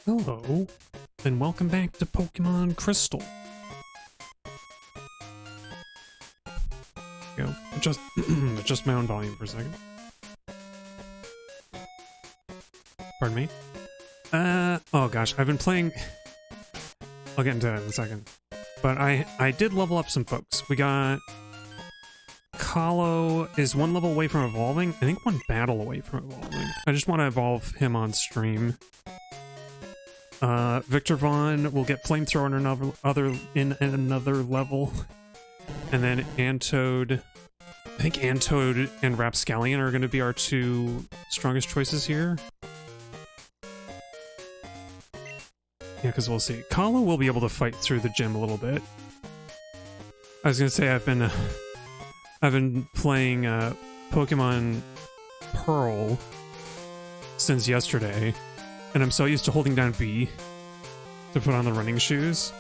Hello, and welcome back to Pokemon Crystal. Go. Adjust my own volume for a second. Pardon me. Oh gosh, I've been playing... I'll get into that in a second. But I did level up some folks. We got... Kahlo is one level away from evolving. I think one battle away from evolving. I just want to evolve him on stream. Victor Vaughn will get Flamethrower in another level. And then Antoad... I think Antoad and Rapscallion are going to be our two strongest choices here. Yeah, because we'll see. Kahlo will be able to fight through the gym a little bit. I was going to say I've been playing Pokemon Pearl since yesterday, and I'm so used to holding down B to put on the running shoes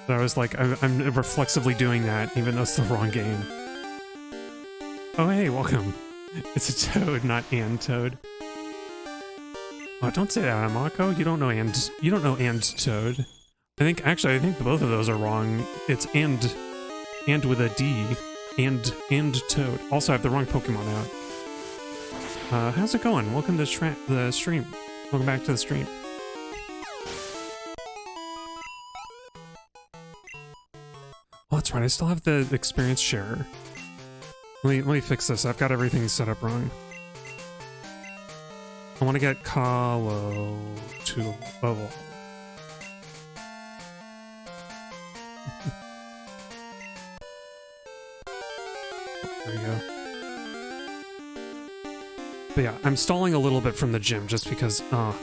that I was like, I'm reflexively doing that, even though it's the wrong game. Oh hey, welcome. It's a Toad, not Toad. Oh, don't say that, Amako. You don't know Toad. I think both of those are wrong. It's and with a D. And Toad. Also, I have the wrong Pokemon out. How's it going? Welcome to the stream. Welcome back to the stream. Oh, that's right. I still have the experience share. Let me fix this. I've got everything set up wrong. I want to get Kahlo to level. There you go. But yeah, I'm stalling a little bit from the gym just because, I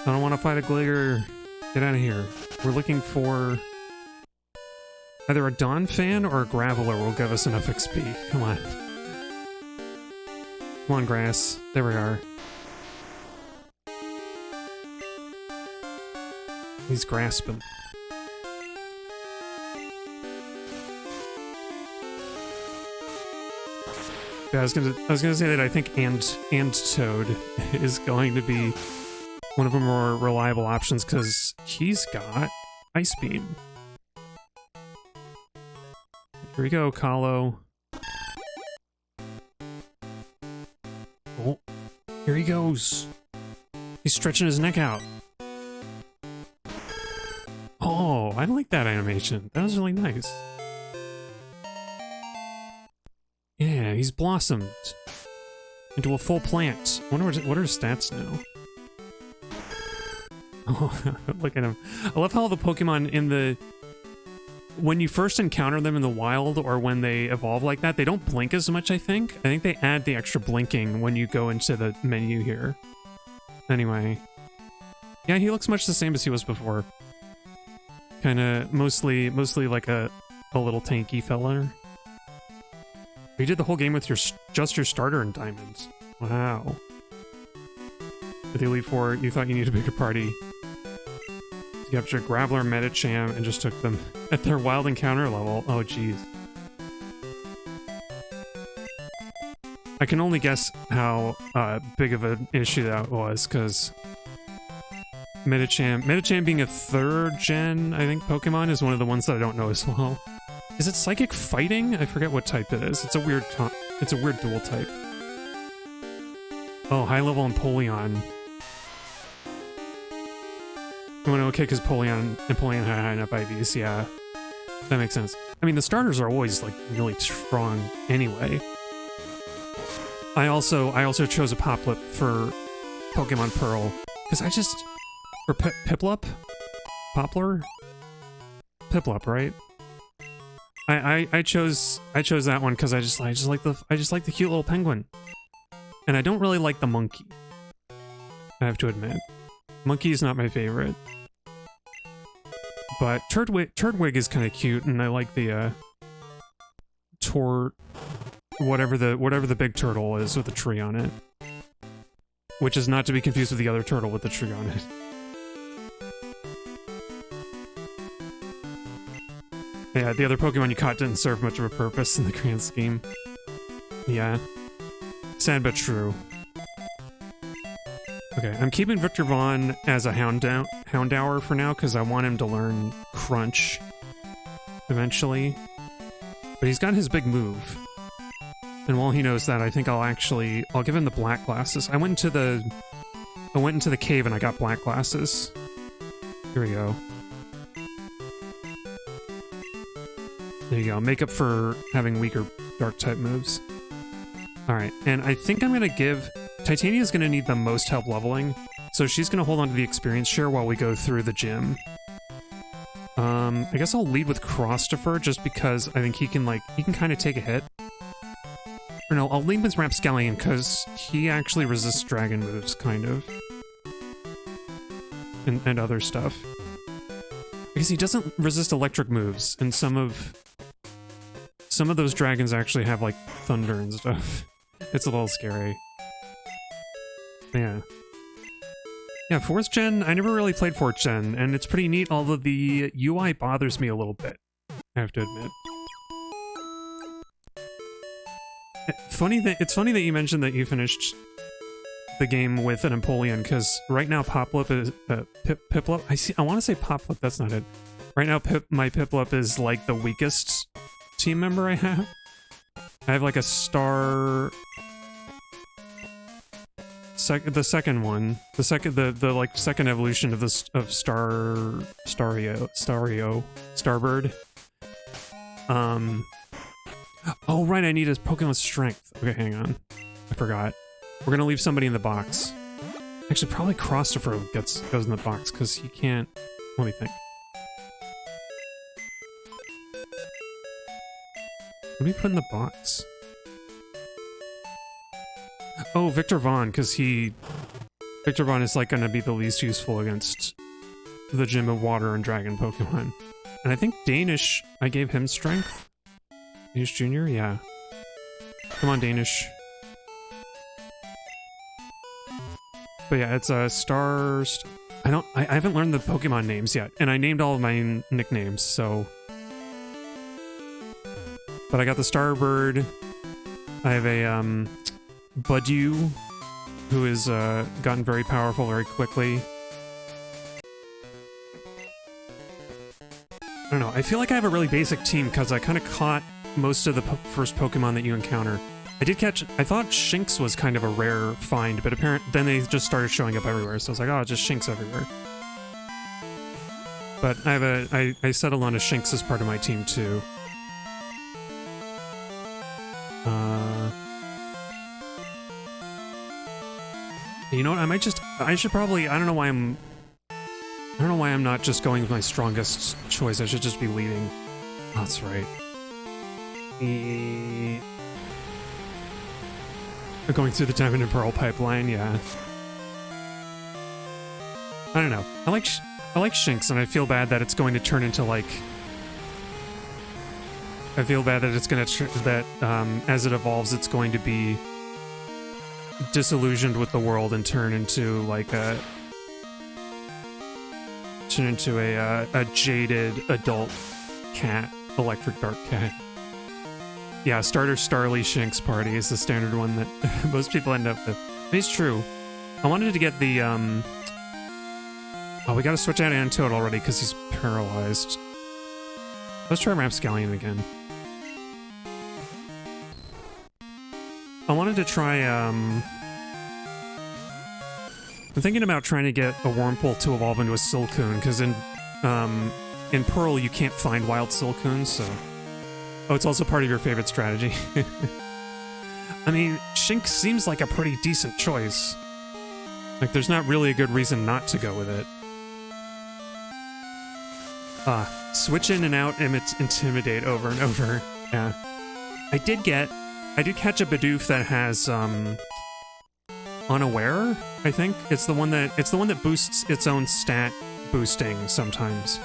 don't want to fight a Gligar. Get out of here. We're looking for either a Dawn fan or a Graveler will give us enough XP. Come on. Come on, Grass. There we are. He's grasping. Yeah, I was gonna say that I think and Toad is going to be one of the more reliable options because he's got Ice Beam. Here we go, Kahlo. Oh, here he goes. He's stretching his neck out. Oh, I like that animation. That was really nice. Yeah, he's blossomed into a full plant. I wonder what are his stats now? Oh, look at him. I love how the Pokemon when you first encounter them in the wild or when they evolve like that, they don't blink as much, I think. I think they add the extra blinking when you go into the menu here. Anyway. Yeah, he looks much the same as he was before. Kinda mostly like a little tanky fella. You did the whole game with just your starter in diamonds. Wow. With the Elite Four, you thought you needed a bigger party. You captured Graveler, Medicham, and just took them at their wild encounter level. Oh, jeez. I can only guess how big of an issue that was, because Medicham being a 3rd gen, I think, Pokemon is one of the ones that I don't know as well. Is it Psychic Fighting? I forget what type it is. It's a weird dual type. Oh, high level Empoleon. Well, okay, because Empoleon had high enough IVs, yeah. That makes sense. I mean, the starters are always, like, really strong anyway. I also chose a Poplet for Pokemon Pearl, because or Piplup? Poplar? Piplup, right? I chose that one because I just like the cute little penguin, and I don't really like the monkey. I have to admit, monkey is not my favorite, but Turtwig is kind of cute, and I like the whatever the big turtle is with the tree on it, which is not to be confused with the other turtle with the tree on it. Yeah, the other Pokemon you caught didn't serve much of a purpose in the grand scheme. Yeah. Sad but true. Okay, I'm keeping Victor Vaughn as a Houndour for now because I want him to learn Crunch eventually. But he's got his big move. And while he knows that, I think I'll give him the black glasses. I went into the cave and I got black glasses. Here we go. There you go. Make up for having weaker dark type moves. Alright, and I think I'm gonna give... Titania's gonna need the most help leveling, so she's gonna hold on to the experience share while we go through the gym. I guess I'll lead with Christopher just because I think he can kind of take a hit. Or no, I'll lead with Rapscallion because he actually resists dragon moves, kind of. And other stuff. Because he doesn't resist electric moves, and some of those dragons actually have, like, thunder and stuff. It's a little scary. Yeah. Yeah, 4th Gen, I never really played 4th Gen, and it's pretty neat, although the UI bothers me a little bit, I have to admit. It's funny that you mentioned that you finished the game with an Empoleon, because right now Piplup is... Piplup? I want to say Piplup, that's not it. Right now my Piplup is, like, the weakest team member I have. I have, like, a star... the second one, the second evolution of Starbird. Oh right, I need his Pokemon Strength. Okay, hang on, I forgot. We're gonna leave somebody in the box. Actually, probably Christopher goes in the box because he can't. Let me think. What do we put in the box? Oh, Victor Vaughn, because Victor Vaughn is, like, gonna be the least useful against the Gym of Water and Dragon Pokemon. And I think Danish, I gave him Strength? Danish Jr.? Yeah. Come on, Danish. But yeah, it's a Stars... I haven't learned the Pokemon names yet, and I named all of my nicknames, so... But I got the Starbird. I have a, Budew, who has gotten very powerful very quickly. I don't know, I feel like I have a really basic team because I kind of caught most of the first Pokemon that you encounter. I thought Shinx was kind of a rare find, but then they just started showing up everywhere, so I was like, oh, just Shinx everywhere. But I settled on a Shinx as part of my team too. You know what, I should probably, I don't know why I'm not just going with my strongest choice. I should just be leading. Oh, that's right. Going through the Diamond and Pearl pipeline, yeah. I don't know. I like Shinx, and I feel bad that it's going to turn into, like... I feel bad that it's going to... as it evolves, it's going to be disillusioned with the world and turn into, like, a jaded adult cat. Electric Dark Cat. Yeah, Starter Starly Shinx Party is the standard one that most people end up with. But it's true. I wanted to get the, Oh, we gotta switch out Antoad already because he's paralyzed. Let's try Rapscallion again. I wanted to try, I'm thinking about trying to get a Wurmple to evolve into a Silcoon, because in Pearl you can't find wild Silcoons, so... Oh, it's also part of your favorite strategy. I mean, Shinx seems like a pretty decent choice. Like, there's not really a good reason not to go with it. Switch in and out and intimidate over and over. Yeah. I did catch a Bidoof that has, Unaware, I think. It's the one that boosts its own stat boosting sometimes.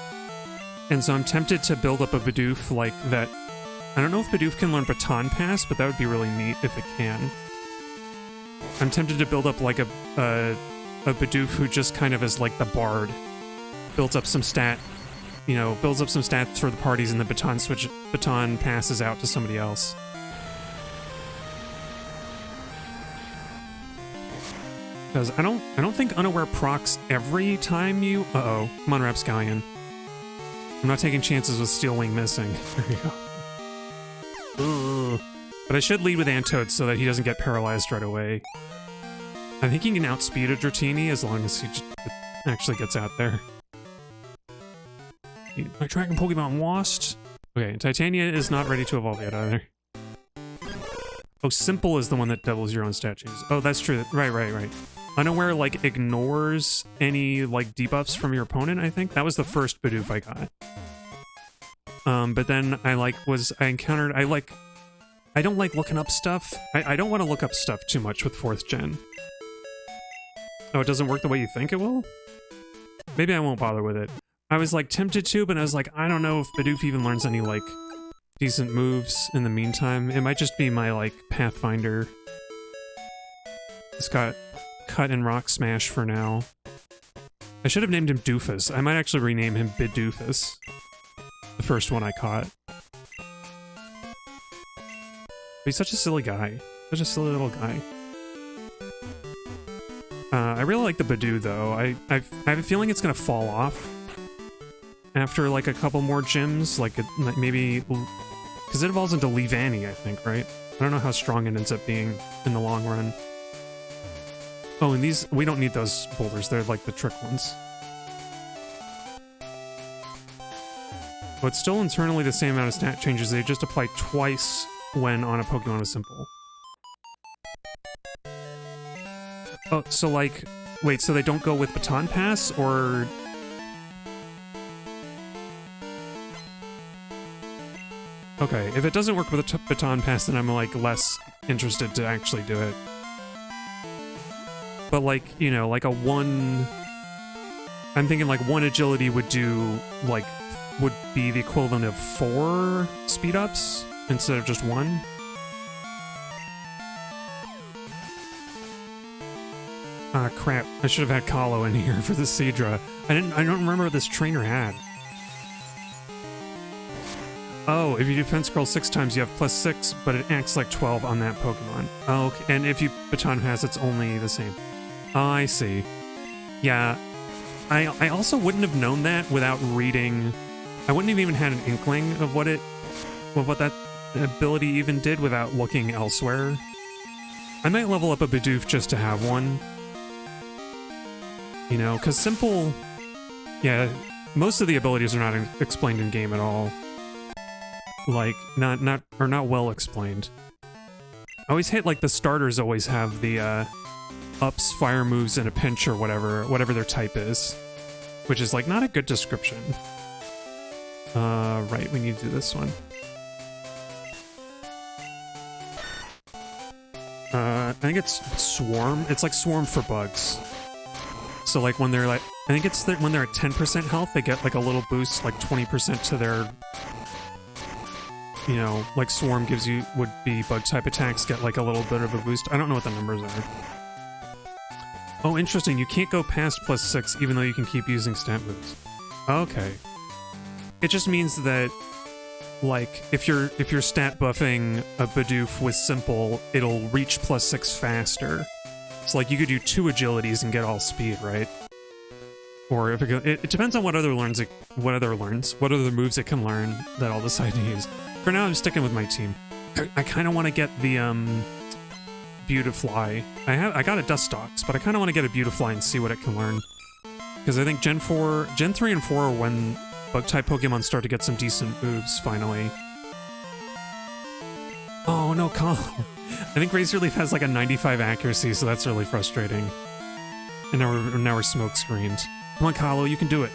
And so I'm tempted to build up a Bidoof like that. I don't know if Bidoof can learn Baton Pass, but that would be really neat if it can. I'm tempted to build up like a Bidoof who just kind of is like the Bard. Builds up some stat, builds up some stats for the parties and the Baton passes out to somebody else. Because I don't think unaware procs every time you... Uh-oh. Come on, Rapscallion. I'm not taking chances with Steel Wing missing. There you go. Ugh. But I should lead with Antoad so that he doesn't get paralyzed right away. I think he can outspeed a Dratini as long as he actually gets out there. My Dragon Pokemon lost. Okay, Titania is not ready to evolve yet either. Oh, Simple is the one that doubles your own stat changes. Oh, that's true. Right. Unaware, like, ignores any, like, debuffs from your opponent, I think. That was the first Bidoof I got. But then I don't like looking up stuff. I don't want to look up stuff too much with 4th gen. Oh, it doesn't work the way you think it will? Maybe I won't bother with it. I was, like, tempted to, but I was like, I don't know if Bidoof even learns any, like, decent moves in the meantime. It might just be my, like, Pathfinder. It's got Cut and Rock Smash for now. I should have named him Doofus. I might actually rename him Bidoofus. The first one I caught. But he's such a silly guy. Such a silly little guy. I really like the Bidoo, though. I have a feeling it's gonna fall off after, like, a couple more gyms. Like, maybe... Because it evolves into Leavanny, I think, right? I don't know how strong it ends up being in the long run. Oh, and these... We don't need those boulders. They're, like, the trick ones. But it's still internally the same amount of stat changes. They just apply twice when on a Pokemon with Simple. Oh, so, like... Wait, so they don't go with Baton Pass, or... Okay, if it doesn't work with a Baton Pass, then I'm, like, less interested to actually do it. But, like, you know, like a 1... I'm thinking, like, 1 agility would do, like, would be the equivalent of 4 speed-ups instead of just 1. Ah, crap. I should have had Kahlo in here for the Seadra. I don't remember what this trainer had. Oh, if you defense scroll 6 times, you have +6, but it acts like 12 on that Pokemon. Oh, okay. And if you Baton Pass, it's only the same. Oh, I see. Yeah. I also wouldn't have known that without reading... I wouldn't have even had an inkling of what that ability even did without looking elsewhere. I might level up a Bidoof just to have one. You know, because Simple... Yeah, most of the abilities are not explained in-game at all. Like, not well explained. I always hate, like, the starters always have the, ups, fire moves, and a pinch or whatever their type is. Which is, like, not a good description. Right, we need to do this one. I think it's Swarm. It's like Swarm for bugs. So, like, when they're, like... I think it's when they're at 10% health, they get, like, a little boost, like 20% to their... You know, like Swarm would be bug-type attacks, get like a little bit of a boost. I don't know what the numbers are. Oh, interesting. You can't go past +6 even though you can keep using stat moves. Okay. It just means that, like, if you're stat buffing a Bidoof with Simple, it'll reach +6 faster. So, like, you could do 2 agilities and get all speed, right? Or if it depends on what other moves it can learn that I'll decide to use. For now, I'm sticking with my team. I kind of want to get the Beautifly. I got a Dustox, but I kind of want to get a Beautifly and see what it can learn. Because I think Gen 3 and 4 are when Bug-type Pokemon start to get some decent moves, finally. Oh, no, Kahlo. I think Razor Leaf has like a 95 accuracy, so that's really frustrating. And now we're smoke screened. Come on, Kahlo, you can do it.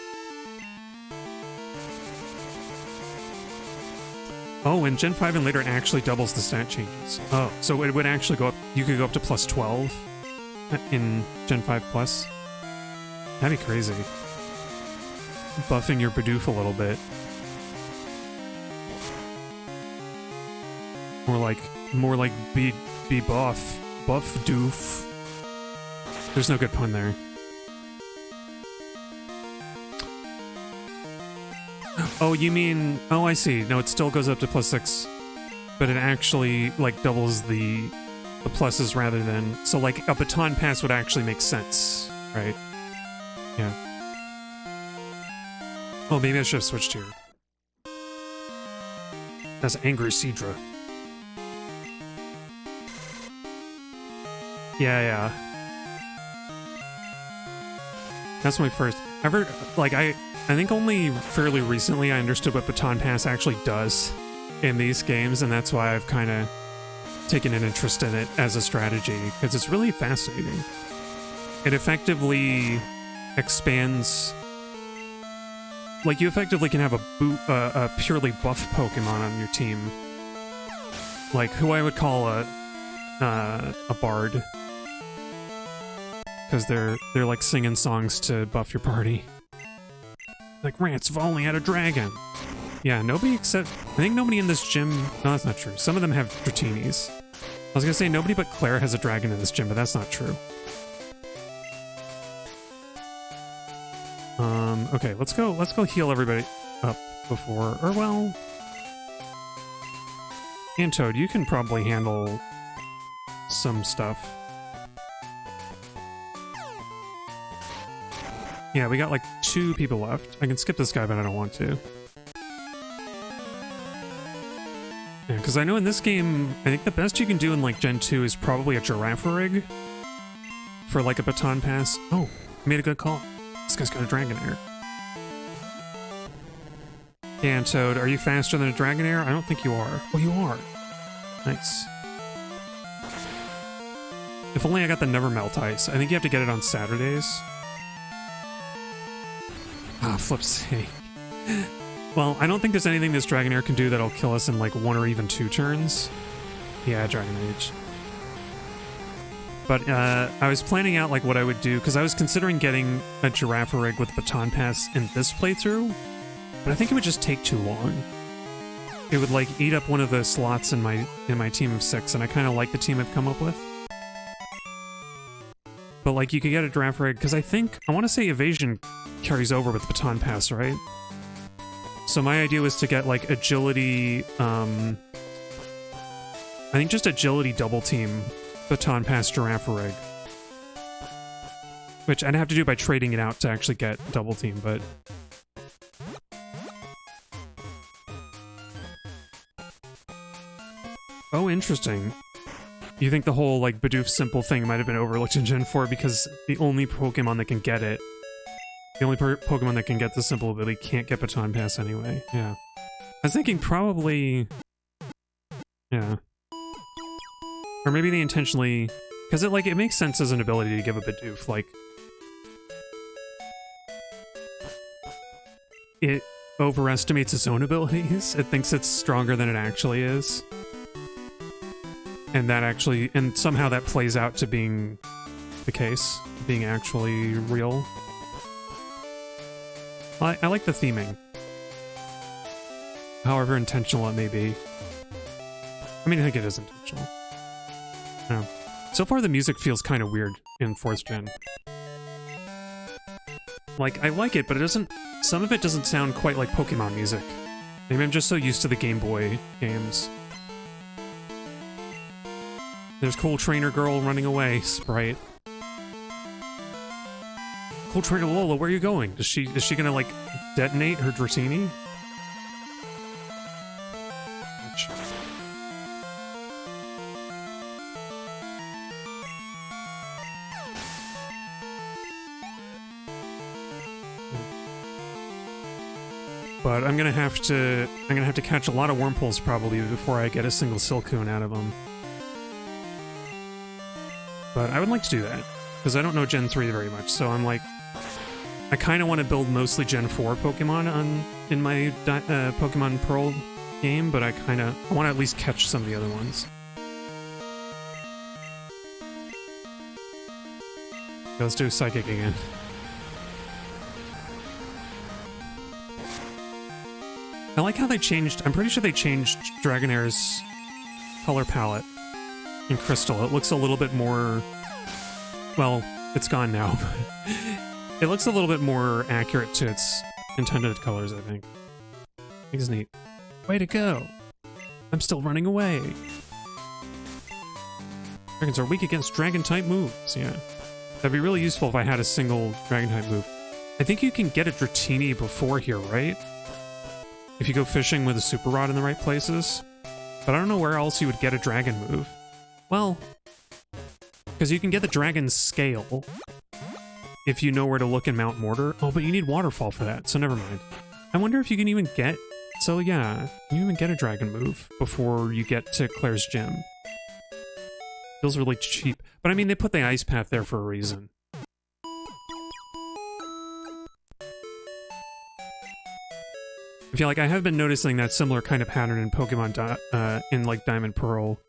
Oh, and Gen 5 and later it actually doubles the stat changes. Oh, so it would actually go up... You could go up to +12 in Gen 5 Plus. That'd be crazy. Buffing your Bidoof a little bit. More like be buff. Buff doof. There's no good pun there. Oh, you mean... Oh, I see. No, it still goes up to +6. But it actually, like, doubles the the pluses rather than... So, like, a baton pass would actually make sense, right? Yeah. Oh, maybe I should have switched here. That's Angry Seadra. Yeah. That's my first... I think only fairly recently I understood what baton pass actually does in these games, and that's why I've kind of taken an interest in it as a strategy, because it's really fascinating. It effectively expands... Like, you effectively can have a purely buff Pokemon on your team. Like, who I would call a bard. Because they're like singing songs to buff your party. Like, rants falling at a dragon. Yeah, nobody except... I think nobody in this gym... No, that's not true. Some of them have Dratinis. I was gonna say nobody but Claire has a dragon in this gym, but that's not true. Okay, let's go heal everybody up before... Or, well... Antoad, you can probably handle some stuff. Yeah, we got like 2 people left. I can skip this guy, but I don't want to. Yeah, because I know in this game, I think the best you can do in like Gen 2 is probably a Giraffe Rig for like a baton pass. Oh, I made a good call. This guy's got a Dragonair. Yeah, Toad, are you faster than a Dragonair? I don't think you are. Oh, you are. Nice. If only I got the Never Melt Ice. I think you have to get it on Saturdays. Ah, flip's sake. Well, I don't think there's anything this Dragonair can do that'll kill us in like 1 or even 2 turns. Yeah, Dragon Age. But I was planning out like what I would do, because I was considering getting a Giraffe Rig with Baton Pass in this playthrough, but I think it would just take too long. It would like eat up one of the slots in my team of 6, and I kind of like the team I've come up with. But like you could get a Giraffe Rig, because I want to say Evasion carries over with Baton Pass, right? So my idea was to get like Agility, I think just Agility double team Baton Pass Giraffe Rig. Which I'd have to do by trading it out to actually get double team, but... Oh, interesting. You think the whole, like, Bidoof Simple thing might have been overlooked in Gen 4 because the only Pokemon that can get it, the only Pokemon that can get the Simple ability can't get Baton Pass anyway. Yeah. I was thinking probably... Yeah. Or maybe they intentionally... Because it makes sense as an ability to give a Bidoof, like... It overestimates its own abilities. It thinks it's stronger than it actually is. And that actually... And somehow that plays out to being the case. Being actually real. I like the theming. However intentional it may be. I mean, I think it is intentional. Yeah. So far, the music feels kind of weird in 4th Gen. Like, I like it, but it doesn't... Some of it doesn't sound quite like Pokemon music. Maybe I'm just so used to the Game Boy games. There's Cool Trainer Girl running away, Sprite. Cool Trainer Lola, where are you going? Is she gonna, like, detonate her Dratini? But I'm gonna have to catch a lot of Wurmples probably before I get a single Silcoon out of them. But I would like to do that, because I don't know Gen 3 very much, so I'm like... I kind of want to build mostly Gen 4 Pokemon in my Pokemon Pearl game, but I want to at least catch some of the other ones. Okay, let's do Psychic again. I like how they changed... I'm pretty sure they changed Dragonair's color palette in Crystal. It looks a little bit more... Well, it's gone now, but... It looks a little bit more accurate to its intended colors, I think. I think it's neat. Way to go! I'm still running away! Dragons are weak against dragon-type moves, yeah. That'd be really useful if I had a single dragon-type move. I think you can get a Dratini before here, right? If you go fishing with a Super Rod in the right places. But I don't know where else you would get a dragon move. Well, because you can get the dragon scale if you know where to look in Mount Mortar. Oh, but you need Waterfall for that, so never mind. I wonder if you can even get... So yeah, you can even get a dragon move before you get to Claire's gym. Feels really cheap. But I mean, they put the ice path there for a reason. I feel like I have been noticing that similar kind of pattern in Pokemon in like Diamond Pearl,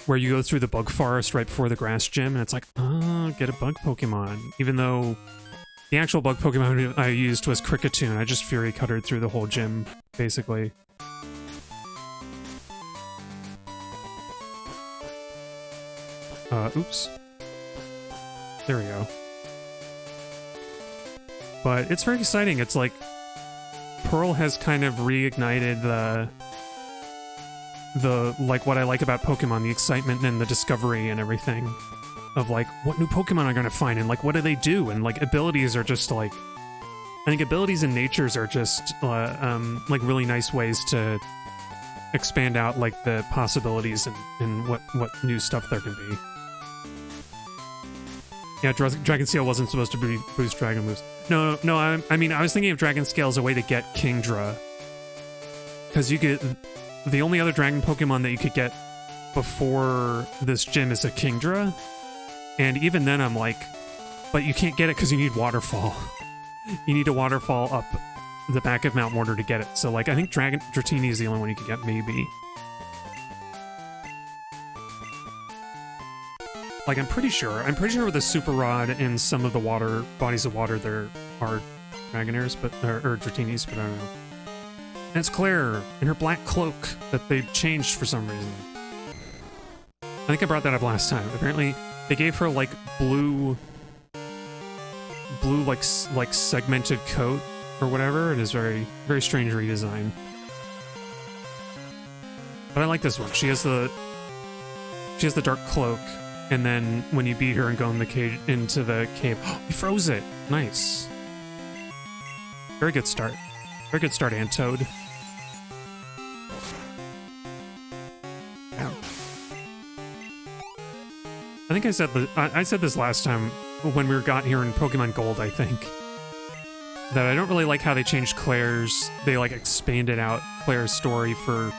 where you go through the bug forest right before the grass gym, and it's like, oh, get a bug Pokemon. Even though the actual bug Pokemon I used was Kricketune, I just Fury Cuttered through the whole gym, basically. Oops. There we go. But it's very exciting. It's like Pearl has kind of reignited the like what I like about Pokemon, the excitement and the discovery and everything of like what new Pokemon are gonna find and like what do they do, and like abilities are just like, I think abilities and natures are just like really nice ways to expand out like the possibilities and what new stuff there can be. Yeah, Dragon Scale wasn't supposed to be boost dragon moves. No, I mean, I was thinking of Dragon Scale as a way to get Kingdra. Because you could... The only other dragon Pokemon that you could get before this gym is a Kingdra. And even then I'm like, but you can't get it because you need Waterfall. You need a Waterfall up the back of Mount Mortar to get it. So like, I think Dratini is the only one you can get, maybe. Like, I'm pretty sure with a Super Rod in some of the water, bodies of water, there are Dragonairs, but, or Dratinis, but I don't know. And it's Claire in her black cloak that they changed for some reason. I think I brought that up last time. Apparently, they gave her, like, blue, like segmented coat or whatever. It is very, very strange redesign. But I like this one. She has the dark cloak. And then when you beat her and go in the cage, into the cave, oh, you froze it. Nice. Very good start. Very good start, Antode. Ow. I think I said this last time when we got here in Pokemon Gold, I think. That I don't really like how they changed Claire's... They, like, expanded out Claire's story for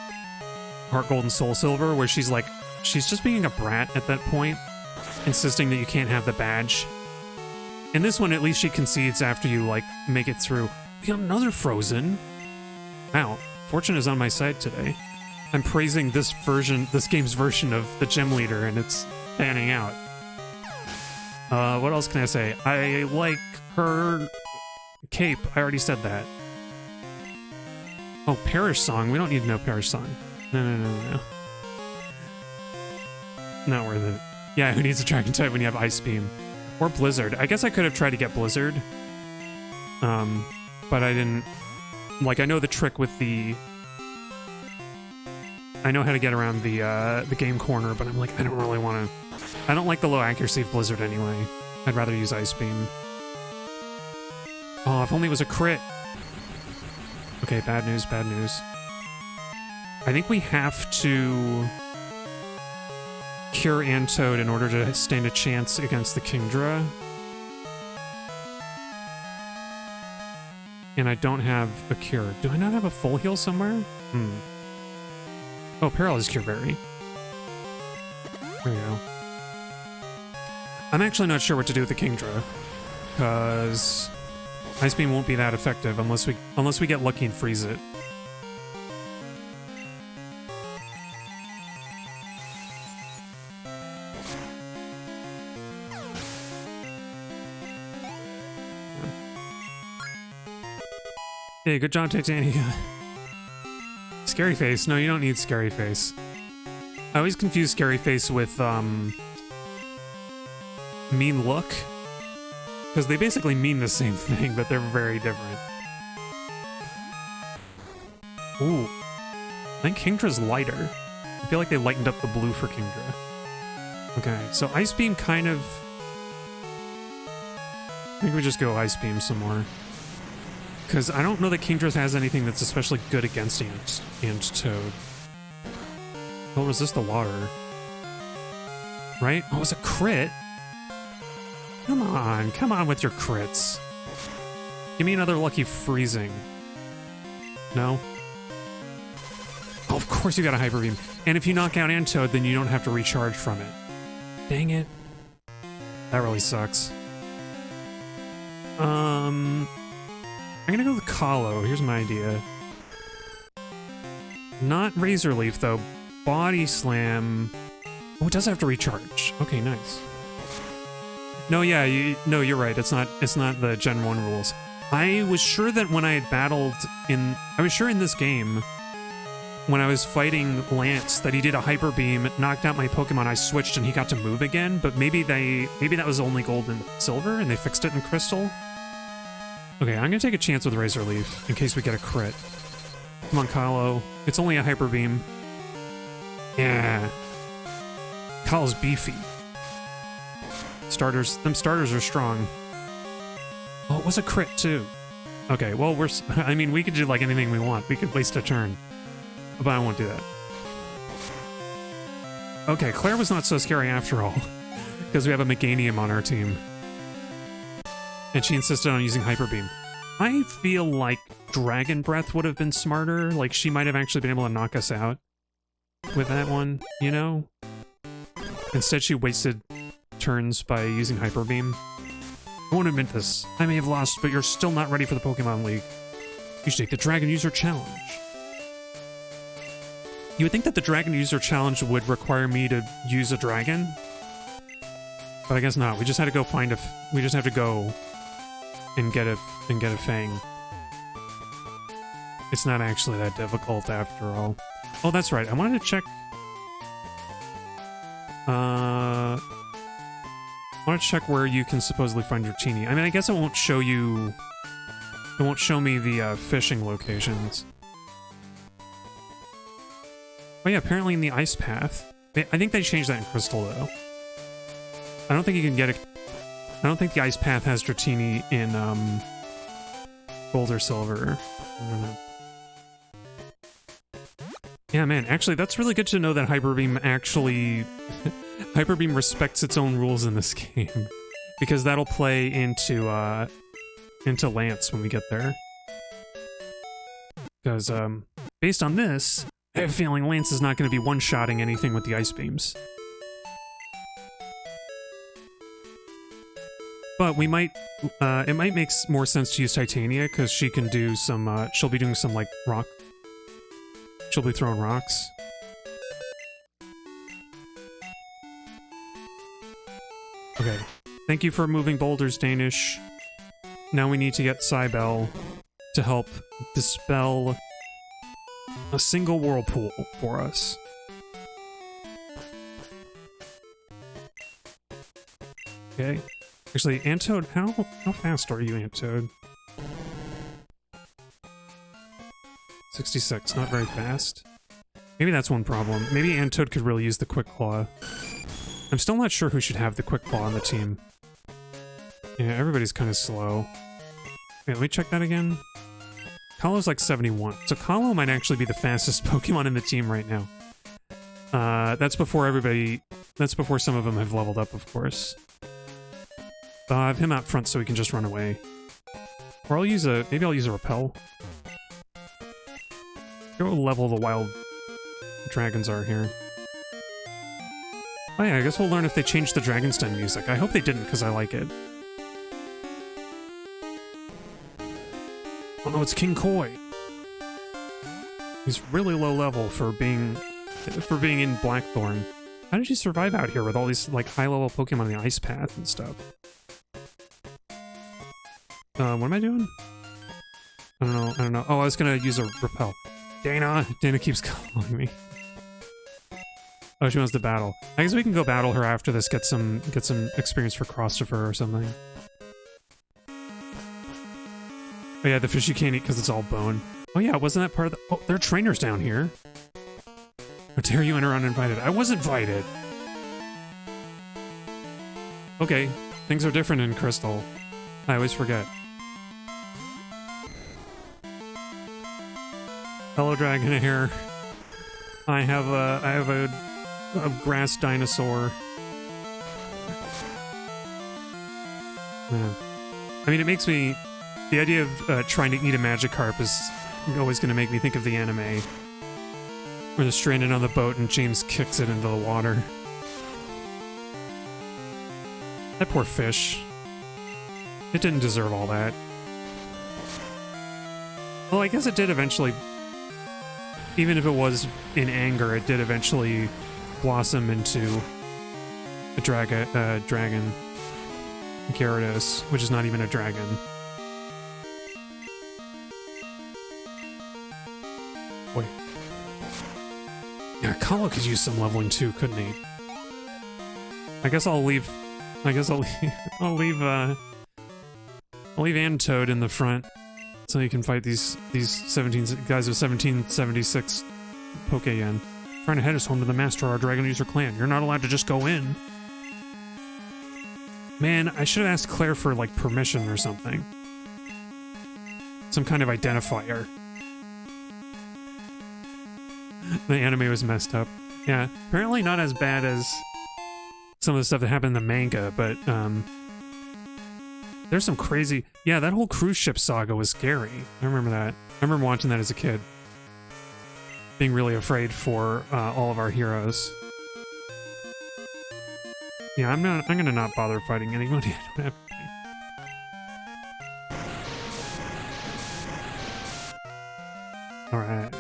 Heart Gold and Soul Silver, where she's like... She's just being a brat at that point, insisting that you can't have the badge. In this one, at least she concedes after you, like, make it through. We got another Frozen. Wow, fortune is on my side today. I'm praising this game's version of the gym leader, and it's panning out. What else can I say? I like her cape. I already said that. Oh, Perish Song. We don't need to know Perish Song. No. Not worth it. Yeah, who needs a dragon type when you have Ice Beam? Or Blizzard. I guess I could have tried to get Blizzard. But I didn't... Like, I know the trick with the... I know how to get around the game corner, but I'm like, I don't really want to... I don't like the low accuracy of Blizzard anyway. I'd rather use Ice Beam. Oh, if only it was a crit. Okay, bad news, bad news. I think we have to... cure Antode in order to stand a chance against the Kingdra. And I don't have a cure. Do I not have a full heal somewhere? Oh, Paralyzed Cure Berry. There we go. I'm actually not sure what to do with the Kingdra, because Ice Beam won't be that effective unless we get lucky and freeze it. Hey, good job, Titania. Scary Face. No, you don't need Scary Face. I always confuse Scary Face with, Mean Look. Because they basically mean the same thing, but they're very different. Ooh. I think Kingdra's lighter. I feel like they lightened up the blue for Kingdra. Okay, so Ice Beam kind of... I think we just go Ice Beam some more. Because I don't know that Kingdra has anything that's especially good against Ant Toad. Well, resist the water. Right? Oh, it's a crit? Come on with your crits. Give me another lucky freezing. No? Oh, of course you got a Hyper Beam. And if you knock out Ant Toad, then you don't have to recharge from it. Dang it. That really sucks. I'm gonna go with Kahlo. Here's my idea. Not Razor Leaf, though. Body Slam. Oh, it does have to recharge. Okay, nice. No, yeah, no, you're right. It's not the Gen 1 rules. I was sure that when I had battled I was sure in this game, when I was fighting Lance, that he did a Hyper Beam, knocked out my Pokemon, I switched and he got to move again, but maybe that was only Gold and Silver and they fixed it in Crystal? Okay, I'm gonna take a chance with Razor Leaf in case we get a crit. Come on, Kahlo. It's only a Hyper Beam. Yeah. Kahlo's beefy. Them starters are strong. Oh, it was a crit too. Okay, well, I mean, we could do like anything we want. We could waste a turn. But I won't do that. Okay, Claire was not so scary after all. Because we have a Meganium on our team. And she insisted on using Hyper Beam. I feel like Dragon Breath would have been smarter. Like, she might have actually been able to knock us out with that one, you know? Instead, she wasted turns by using Hyper Beam. I won't admit this. I may have lost, but you're still not ready for the Pokemon League. You should take the Dragon User Challenge. You would think that the Dragon User Challenge would require me to use a dragon? But I guess not. We just had to go we just have to go and get a Fang. It's not actually that difficult after all. Oh, that's right. I wanted to check... I want to check where you can supposedly find your Teenie. I mean, I guess it won't show you... It won't show me the fishing locations. Oh yeah, apparently in the Ice Path. I think they changed that in Crystal, though. I don't think you can get it... I don't think the Ice Path has Dratini in, Gold or Silver. I don't know. Yeah, man, actually, that's really good to know that Hyper Beam actually... Hyper Beam respects its own rules in this game. Because that'll play into Lance when we get there. Because, based on this, I have a feeling Lance is not going to be one-shotting anything with the Ice Beams. But we might, it might make more sense to use Titania, because she can do some, she'll be doing some, like, rock. She'll be throwing rocks. Okay. Thank you for moving boulders, Danish. Now we need to get Cybele to help dispel a single whirlpool for us. Okay. Actually, Antode, how fast are you, Antode? 66, not very fast. Maybe that's one problem. Maybe Antode could really use the Quick Claw. I'm still not sure who should have the Quick Claw on the team. Yeah, everybody's kind of slow. Wait, let me check that again. Kahlo's like 71, so Kahlo might actually be the fastest Pokemon in the team right now. That's before some of them have leveled up, of course. I have him out front so he can just run away. Or maybe I'll use a Repel. What level the wild dragons are here. Oh yeah, I guess we'll learn if they changed the Dragon's Den music. I hope they didn't, because I like it. Oh no, it's King Koi. He's really low level for being in Blackthorn. How did you survive out here with all these like high-level Pokemon in the Ice Path and stuff? What am I doing? I don't know. Oh, I was gonna use a Repel. Dana keeps calling me. Oh, she wants to battle. I guess we can go battle her after this, get some experience for Christopher or something. Oh yeah, the fish you can't eat because it's all bone. Oh yeah, wasn't that part of the... Oh, there are trainers down here. How dare you enter uninvited? I was invited! Okay, things are different in Crystal. I always forget. Hello, dragon hair. I have a grass dinosaur. Yeah. I mean, it makes me... The idea of trying to eat a Magikarp is always going to make me think of the anime. Where they're stranded on the boat and James kicks it into the water. That poor fish. It didn't deserve all that. Well, I guess it did eventually... Even if it was in anger, it did eventually blossom into a dragon, Gyarados, which is not even a dragon. Boy. Yeah, Kalo could use some leveling too, couldn't he? I guess I'll leave I'll leave Antoad in the front so you can fight these 17 guys with 1776 Poke-Yen. Trying to head us home to the master of our Dragon User clan. You're not allowed to just go in. Man, I should have asked Claire for, like, permission or something. Some kind of identifier. The anime was messed up. Yeah, apparently not as bad as some of the stuff that happened in the manga, but, there's some crazy... Yeah, that whole cruise ship saga was scary. I remember that. I remember watching that as a kid. Being really afraid for all of our heroes. Yeah, I'm gonna not bother fighting anybody. I don't have to. Alright.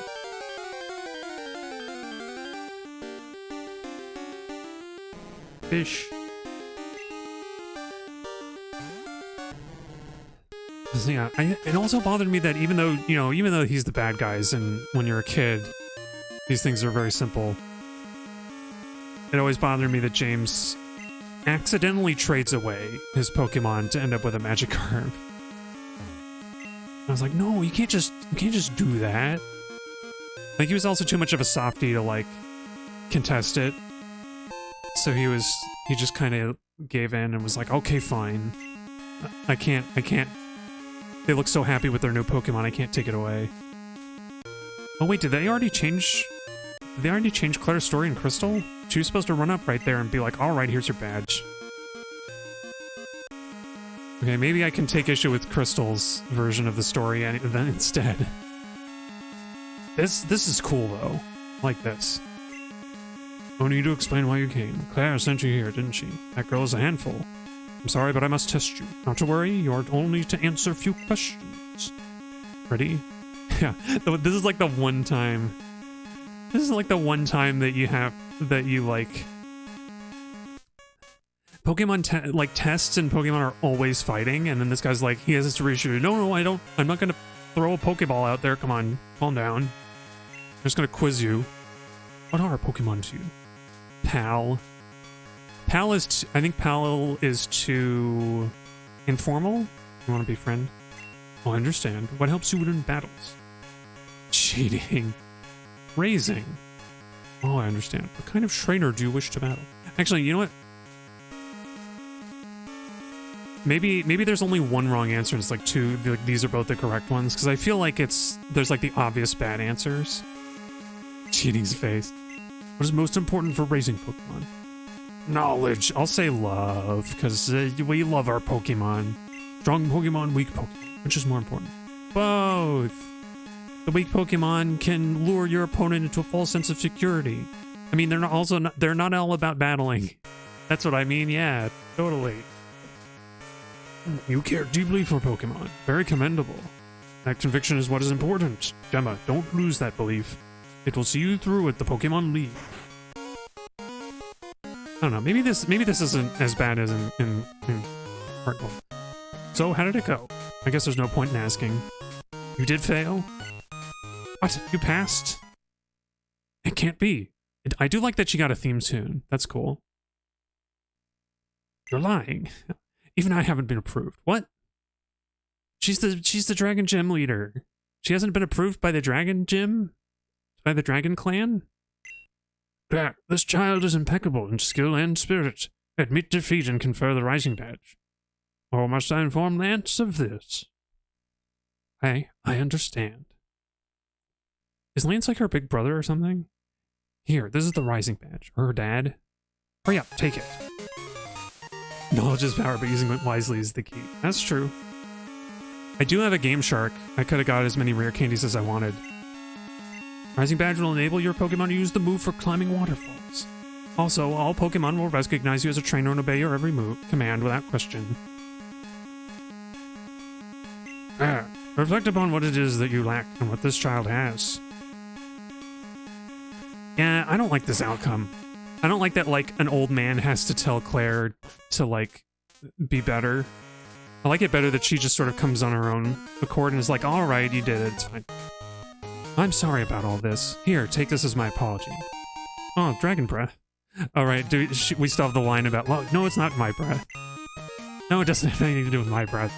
Fish. Yeah, it also bothered me that even though he's the bad guys, and when you're a kid, these things are very simple. It always bothered me that James accidentally trades away his Pokemon to end up with a Magikarp. I was like, no, you can't just do that. Like, he was also too much of a softie to, like, contest it. So he just kind of gave in and was like, okay, fine. I can't. They look so happy with their new Pokemon, I can't take it away. Oh wait, did they already change Claire's story in Crystal? She was supposed to run up right there and be like, alright, here's your badge. Okay, maybe I can take issue with Crystal's version of the story then instead. This is cool though. I like this. No need to explain why you came. Claire sent you here, didn't she? That girl is a handful. I'm sorry, but I must test you. Not to worry, you're only to answer a few questions. Ready? Yeah, this is like the one time... This is like the one time that you like... Pokemon, like, tests and Pokemon are always fighting, and then this guy's like, he has this reassurance. No, I'm not gonna throw a Pokeball out there. Come on, calm down. I'm just gonna quiz you. What are Pokemon to you? Pal. I think Pal is too informal. You want to be friend? Oh, I understand. What helps you win in battles? Cheating. Raising. Oh, I understand. What kind of trainer do you wish to battle? Actually, you know what? Maybe there's only one wrong answer. And it's like two. Like, these are both the correct ones, because I feel like there's like the obvious bad answers. Cheating's face. What is most important for raising Pokemon? Knowledge. I'll say love, because we love our Pokemon. Strong Pokemon, weak Pokemon. Which is more important? Both. The weak Pokemon can lure your opponent into a false sense of security. I mean, they're not all about battling. That's what I mean. Yeah, totally. You care deeply for Pokemon. Very commendable. That conviction is what is important. Gemma, don't lose that belief. It will see you through at the Pokemon League. I don't know, maybe this isn't as bad as in part 1. So, how did it go? I guess there's no point in asking. You did fail? What? You passed? It can't be. I do like that she got a theme tune. That's cool. You're lying. Even I haven't been approved. What? She's the Dragon Gym leader. She hasn't been approved by the Dragon Gym? By the Dragon Clan? This child is impeccable in skill and spirit. Admit defeat and confer the rising badge. Or must I inform Lance of this? I understand. Is Lance like her big brother or something? Here, this is the rising badge. Or her dad. Hurry up, take it. Knowledge is power, but using it wisely is the key. That's true. I do have a Game Shark. I could have got as many rare candies as I wanted. Rising badge will enable your Pokemon to use the move for climbing waterfalls. Also, all Pokemon will recognize you as a trainer and obey your every command without question. Reflect upon what it is that you lack and what this child has. Yeah, I don't like this outcome. I don't like that, like, an old man has to tell Claire to, like, be better. I like it better that she just sort of comes on her own accord and is like, alright, you did it, it's fine. I'm sorry about all this. Here, take this as my apology. Oh, dragon breath. Alright, we still have the line about, well, no, it's not my breath. No, it doesn't have anything to do with my breath.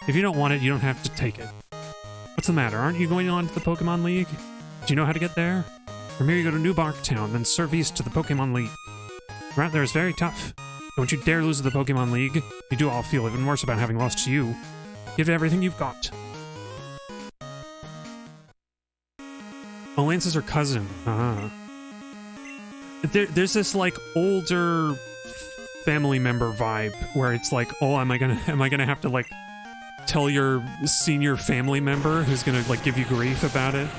If you don't want it, you don't have to take it. What's the matter? Aren't you going on to the Pokemon League? Do you know how to get there? From here you go to New Bark Town, then serve east to the Pokemon League. The route there is very tough. Don't you dare lose to the Pokemon League. You do all feel even worse about having lost to you. Give it everything you've got. Oh, Lance is her cousin. There's this, like, older family member vibe where it's like, oh, am I gonna have to, like, tell your senior family member who's gonna, like, give you grief about it?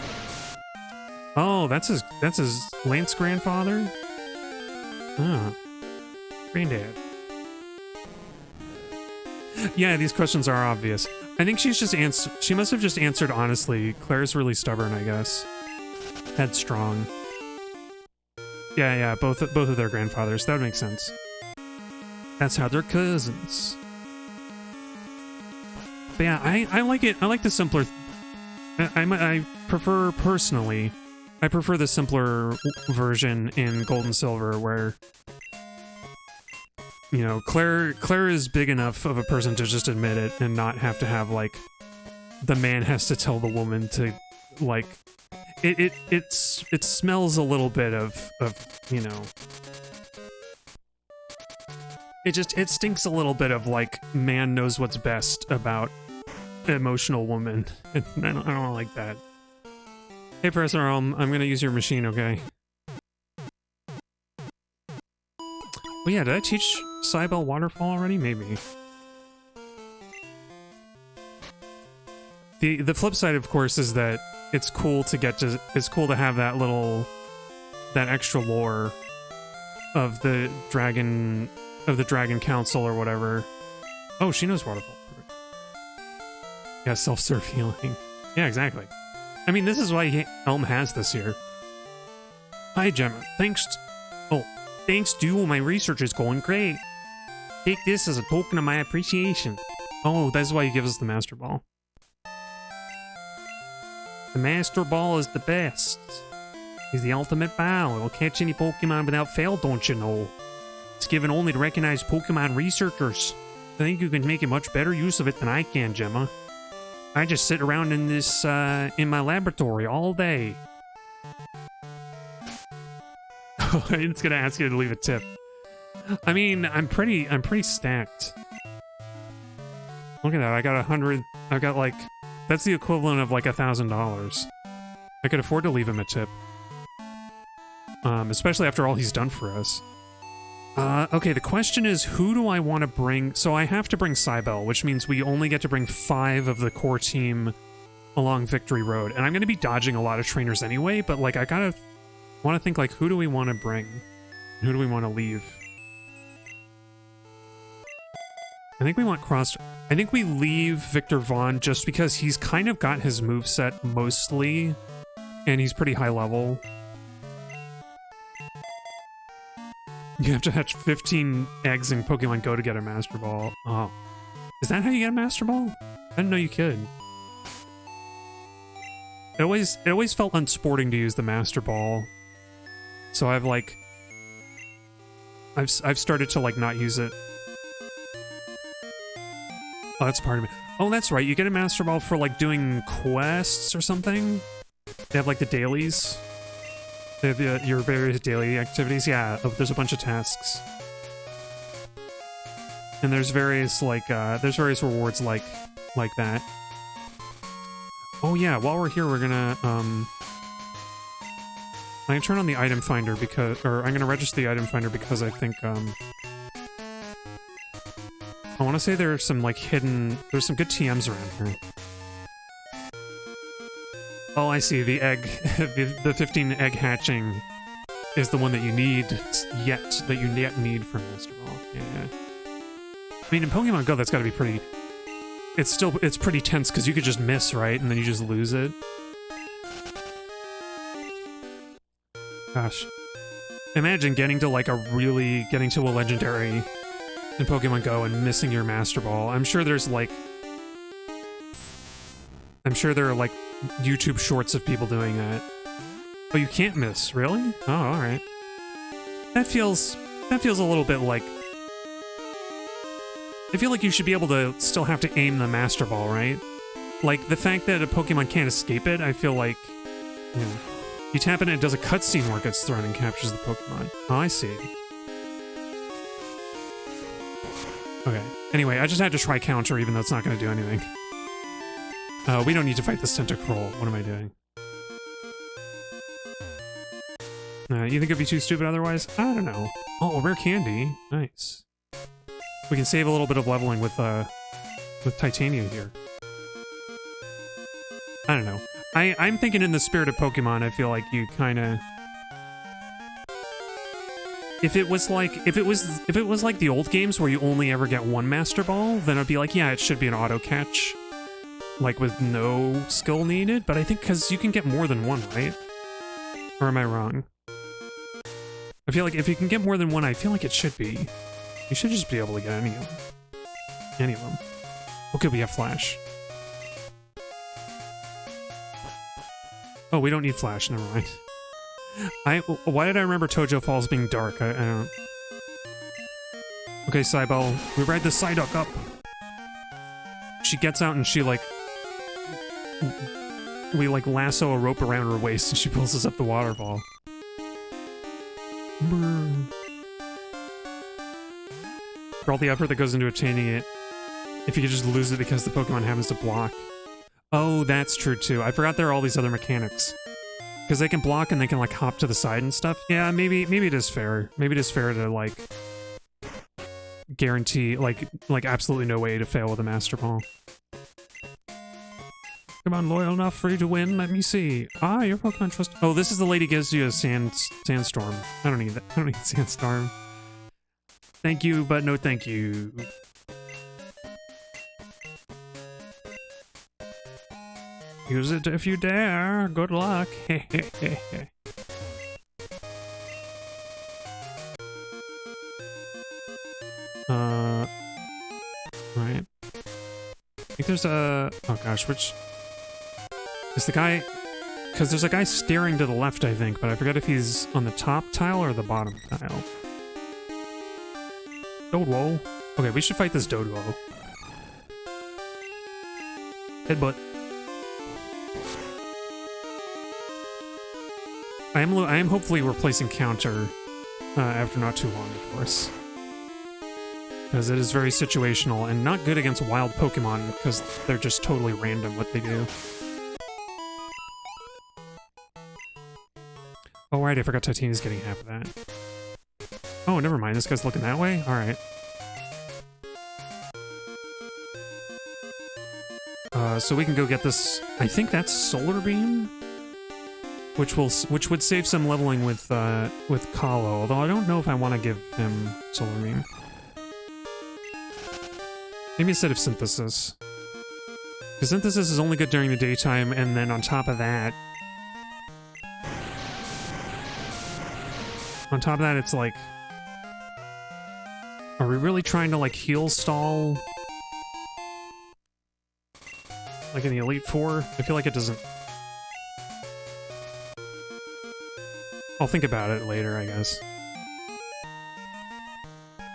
Oh, that's his Lance grandfather? Oh. Granddad. Yeah, these questions are obvious. I think she must have just answered honestly. Claire's really stubborn, I guess. Headstrong. Yeah, both of their grandfathers. That would make sense. That's how they're cousins. But yeah, I like it. I like the simpler... I prefer, personally, I prefer the simpler version in Gold and Silver where, you know, Claire is big enough of a person to just admit it and not have to have, like, the man has to tell the woman to, like, it smells a little bit of, you know, it stinks a little bit of, like, man knows what's best about emotional woman. I don't like that. Hey, Professor I'm gonna use your machine, okay? Oh yeah, did I teach Cybele Waterfall already? Maybe. The flip side, of course, is that it's cool to have that extra lore of the Dragon Council or whatever. Oh, she knows Waterfall. Yeah, self-serve healing. Yeah, exactly. I mean, this is why Elm has this here. Hi, Gemma. Thanks to you, my research is going great. Take this as a token of my appreciation. Oh, that's why he gives us the Master Ball. The Master Ball is the best. He's the ultimate ball. It'll catch any Pokemon without fail, don't you know? It's given only to recognized Pokemon researchers. I think you can make a much better use of it than I can, Gemma. I just sit around in this, in my laboratory all day. It's gonna ask you to leave a tip. I mean, I'm pretty stacked. Look at that, I got 100, I've got like, that's the equivalent of like $1,000. I could afford to leave him a tip. Especially after all he's done for us. Okay, the question is, who do I want to bring? So I have to bring Cybele, which means we only get to bring 5 of the core team along Victory Road. And I'm going to be dodging a lot of trainers anyway, but like I want to think like, who do we want to bring? Who do we want to leave? I think we leave Victor Vaughn just because he's kind of got his moveset mostly, and he's pretty high level. You have to hatch 15 eggs in Pokemon Go to get a Master Ball. Oh. Is that how you get a Master Ball? I didn't know you could. It always felt unsporting to use the Master Ball. So I've started to like not use it. Oh, that's part of it. Oh, that's right. You get a Master Ball for like doing quests or something. They have like the dailies. They have your various daily activities. Yeah, oh, there's a bunch of tasks. And there's various rewards like that. Oh yeah, while we're here, we're gonna I'm gonna turn on the item finder I'm gonna register the item finder because I think I want to say there's some like there's some good TMs around here. Oh, I see. The egg, the 15 egg hatching is the one that you need need for Master Ball. Yeah. I mean, in Pokemon Go, that's got to be pretty. It's pretty tense because you could just miss, right, and then you just lose it. Gosh, imagine getting to a legendary in Pokemon Go and missing your Master Ball. I'm sure there are like YouTube shorts of people doing that. Oh, you can't miss, really? Oh, all right. That feels a little bit like. I feel like you should be able to still have to aim the Master Ball, right? Like, the fact that a Pokemon can't escape it, I feel like, you know, you tap it and it does a cutscene where it gets thrown and captures the Pokemon. Oh, I see. Okay. Anyway, I just had to try counter even though it's not going to do anything. We don't need to fight this Tentacruel. What am I doing? You think it'd be too stupid otherwise? I don't know. Oh, rare candy. Nice. We can save a little bit of leveling with Titania here. I don't know. I'm thinking in the spirit of Pokemon, I feel like you kind of... If it was like the old games where you only ever get one Master Ball, then I'd be like, yeah, it should be an auto catch. Like with no skill needed, but I think because you can get more than one, right? Or am I wrong? I feel like if you can get more than one, I feel like it should be. You should just be able to get any of them. Any of them. Okay, we have Flash. Oh, we don't need Flash, never mind. Why did I remember Tojo Falls being dark? I don't... Okay, Cybele, we ride the Psyduck up. She gets out and she, like... We, like, lasso a rope around her waist and she pulls us up the waterfall. Brr. For all the effort that goes into obtaining it, if you could just lose it because the Pokemon happens to block. Oh, that's true too. I forgot there are all these other mechanics. Because they can block and they can like hop to the side and stuff. Yeah, maybe it is fair. Maybe it is fair to like guarantee like absolutely no way to fail with a Master Ball. Come on, loyal enough for you to win. Let me see. Ah, your Pokemon trust. Oh, this is the lady gives you a sandstorm. I don't need that. I don't need sandstorm. Thank you, but no thank you. Use it if you dare. Good luck. Right. I think there's a... Oh gosh, which... Is the guy... Because there's a guy staring to the left, I think, but I forget if he's on the top tile or the bottom tile. Doduo. Okay, we should fight this Doduo. Headbutt. I am hopefully replacing counter after not too long, of course. Because it is very situational and not good against wild Pokemon because they're just totally random what they do. Oh right, I forgot Titania's getting half of that. Oh, never mind, this guy's looking that way? Alright. So we can go get this... I think that's Solar Beam? Which would save some leveling with Kahlo, although I don't know if I want to give him Solar Beam. Maybe instead of Synthesis. Because Synthesis is only good during the daytime, and then on top of that... On top of that, it's like... Are we really trying to, like, heal stall? Like in the Elite Four? I feel like it doesn't... I'll think about it later, I guess.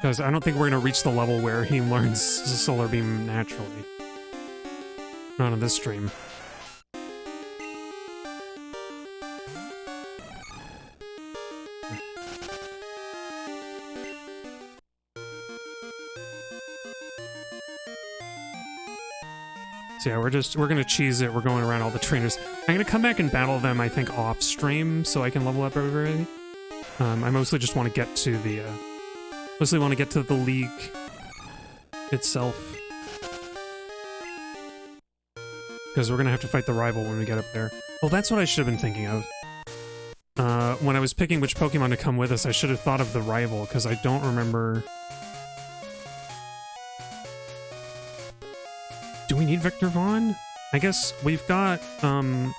Because I don't think we're going to reach the level where he learns Solar Beam naturally. Not on this stream. So yeah, we're gonna cheese it. We're going around all the trainers. I'm gonna come back and battle them, I think, off stream, so I can level up everybody. I mostly just want to get to the, league itself. Because we're gonna have to fight the rival when we get up there. Well, that's what I should have been thinking of. When I was picking which Pokemon to come with us, I should have thought of the rival, because I don't remember... Do we need Victor Vaughn? I guess we've got Pokemon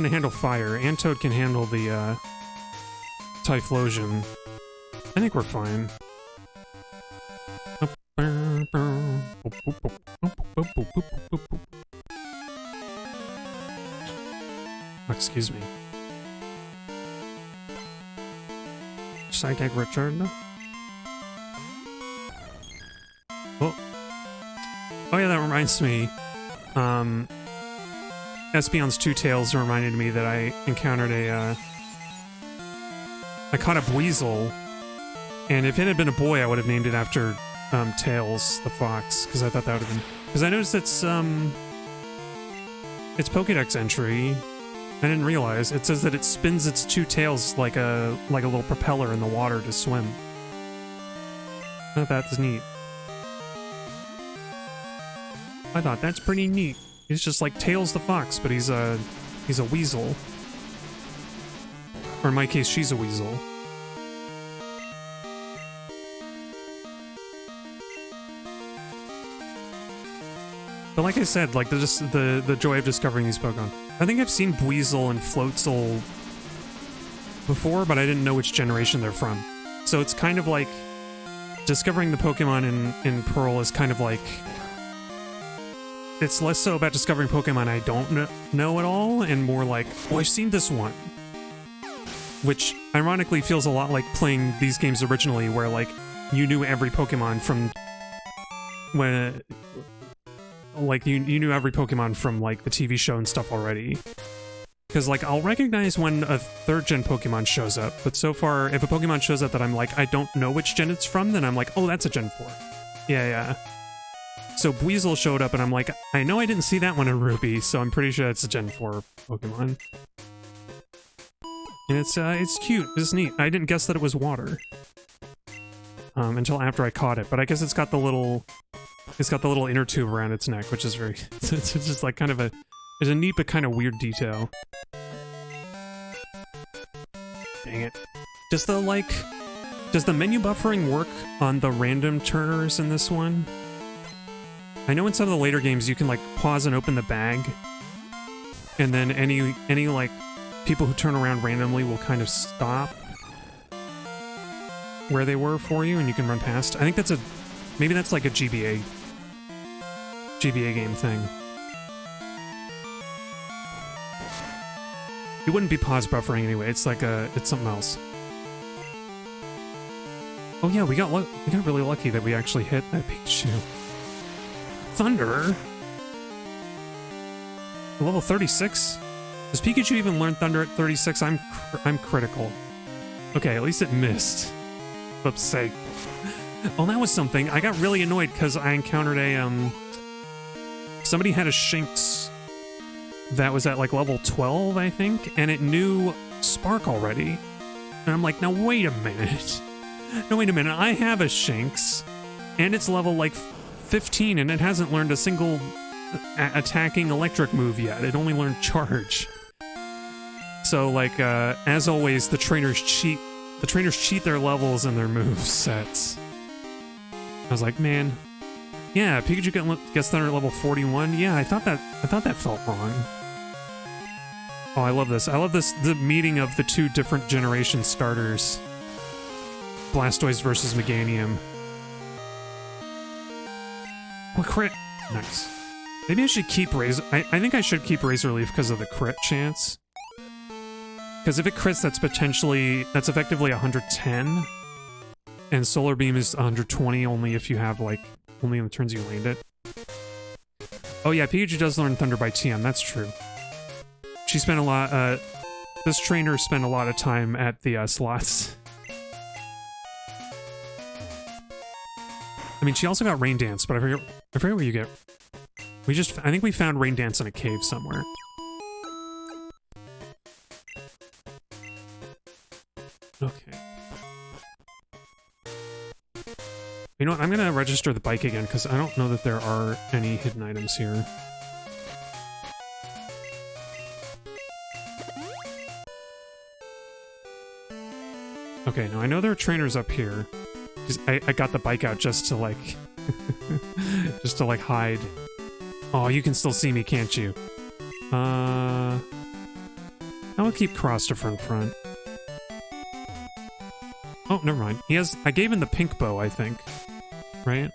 to handle fire. Antoad can handle the, Typhlosion. I think we're fine. Excuse me. Psychic Richard. Oh yeah, that reminds me. Espeon's Two Tails reminded me that I encountered I caught a Buizel, and if it had been a boy, I would have named it after Tails the fox, because I thought that would have been... Because I noticed it's Pokédex entry. I didn't realize. It says that it spins its two tails like a little propeller in the water to swim. I thought that's neat. I thought that's pretty neat. He's just like Tails the fox, but he's a weasel. Or in my case, she's a weasel. But like I said, like the joy of discovering these Pokemon. I think I've seen Buizel and Floatzel before, but I didn't know which generation they're from. So it's kind of like discovering the Pokemon in Pearl is kind of like... It's less so about discovering Pokemon I don't know at all, and more like, oh, I've seen this one. Which, ironically, feels a lot like playing these games originally, where, like, you knew every Pokemon from... when... Like, you knew every Pokemon from, like, the TV show and stuff already. Because, like, I'll recognize when a third-gen Pokemon shows up, but so far, if a Pokemon shows up that I'm like, I don't know which gen it's from, then I'm like, oh, that's a Gen 4. Yeah. So Buizel showed up, and I'm like, I know I didn't see that one in Ruby, so I'm pretty sure it's a Gen 4 Pokemon. And it's cute. It's neat. I didn't guess that it was water. Until after I caught it, but I guess it's got the little inner tube around its neck, which is very... It's just like kind of a... It's a neat but kind of weird detail. Dang it. Does the menu buffering work on the random turners in this one? I know in some of the later games you can, like, pause and open the bag, and then any like, people who turn around randomly will kind of stop where they were for you, and you can run past. I think that's maybe that's like a GBA game thing. It wouldn't be pause buffering anyway. It's like it's something else. Oh yeah, we got really lucky that we actually hit that Pikachu. Thunder? Level 36? Does Pikachu even learn Thunder at 36? I'm critical. Okay, at least it missed. Oops, sake. Oh, that was something. I got really annoyed because I encountered somebody had a Shinx that was at like level 12, I think, and it knew Spark already. And I'm like, now wait a minute. I have a Shinx, and it's level like 15, and it hasn't learned a single attacking electric move yet. It only learned Charge. So, like, as always, the trainers cheat their levels and their move sets. I was like, man, yeah, Pikachu gets Thunder at level 41. Yeah, I thought that felt wrong. Oh, I love this. The meeting of the two different generation starters. Blastoise versus Meganium. What crit? Nice. Maybe I should keep Razor... I think I should keep Razor Leaf because of the crit chance. Because if it crits, that's effectively 110. And Solar Beam is 120 only if you have, like, only on the turns you land it. Oh yeah, Pikachu does learn Thunder by TM, that's true. She spent a lot, this trainer spent a lot of time at the slots. I mean, she also got Rain Dance, but I forget what you get. I think we found Rain Dance in a cave somewhere. Okay. You know what? I'm gonna register the bike again because I don't know that there are any hidden items here. Okay, now I know there are trainers up here. I got the bike out just to like... just to like hide. Oh, you can still see me, can't you? I'll keep cross to front. Oh, never mind. I gave him the pink bow, I think. Right?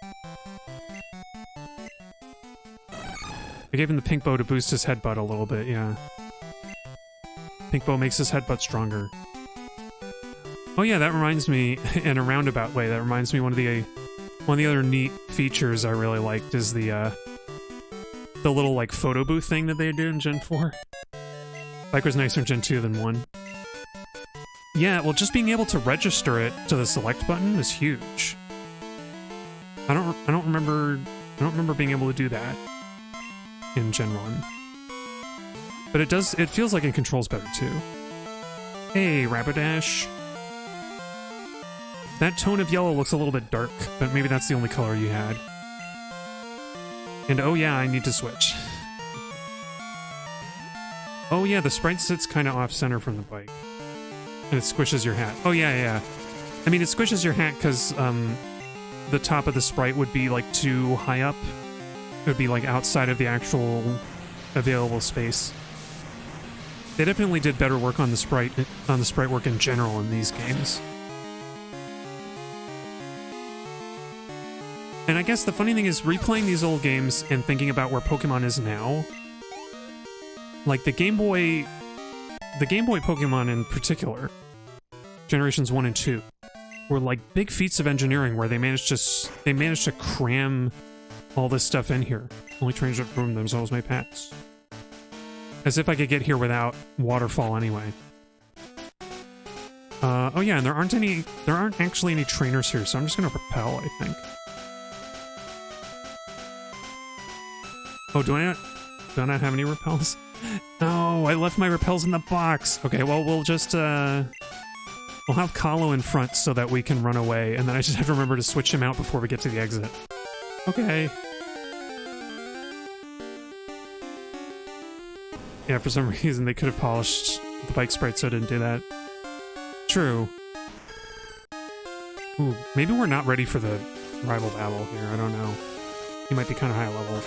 I gave him the pink bow to boost his headbutt a little bit, yeah. Pink bow makes his headbutt stronger. Oh yeah, that reminds me, in a roundabout way, that reminds me one of the other neat features I really liked is the little, like, photo booth thing that they do in Gen 4. Like, was nicer in Gen 2 than 1. Yeah, well, just being able to register it to the select button is huge. I don't remember being able to do that in Gen 1. But it feels like it controls better, too. Hey, Rapidash. That tone of yellow looks a little bit dark, but maybe that's the only color you had. And oh yeah, I need to switch. Oh yeah, the sprite sits kind of off-center from the bike. And it squishes your hat. Oh yeah. I mean, it squishes your hat because the top of the sprite would be like too high up. It would be like outside of the actual available space. They definitely did better work on the sprite work in general in these games. And I guess the funny thing is, replaying these old games and thinking about where Pokemon is now, like the Game Boy Pokemon in particular, Generations 1 and 2, were like big feats of engineering where they managed to cram all this stuff in here. Only trainers that room themselves may pass. As if I could get here without waterfall anyway. Oh yeah, and there aren't actually any trainers here, so I'm just gonna repel, I think. Oh, do I not have any repels? No, I left my repels in the box. Okay, well, we'll just, we'll have Kahlo in front so that we can run away, and then I just have to remember to switch him out before we get to the exit. Okay. Yeah, for some reason they could have polished the bike sprite so it didn't do that. True. Ooh, maybe we're not ready for the rival battle here, I don't know. He might be kind of high level.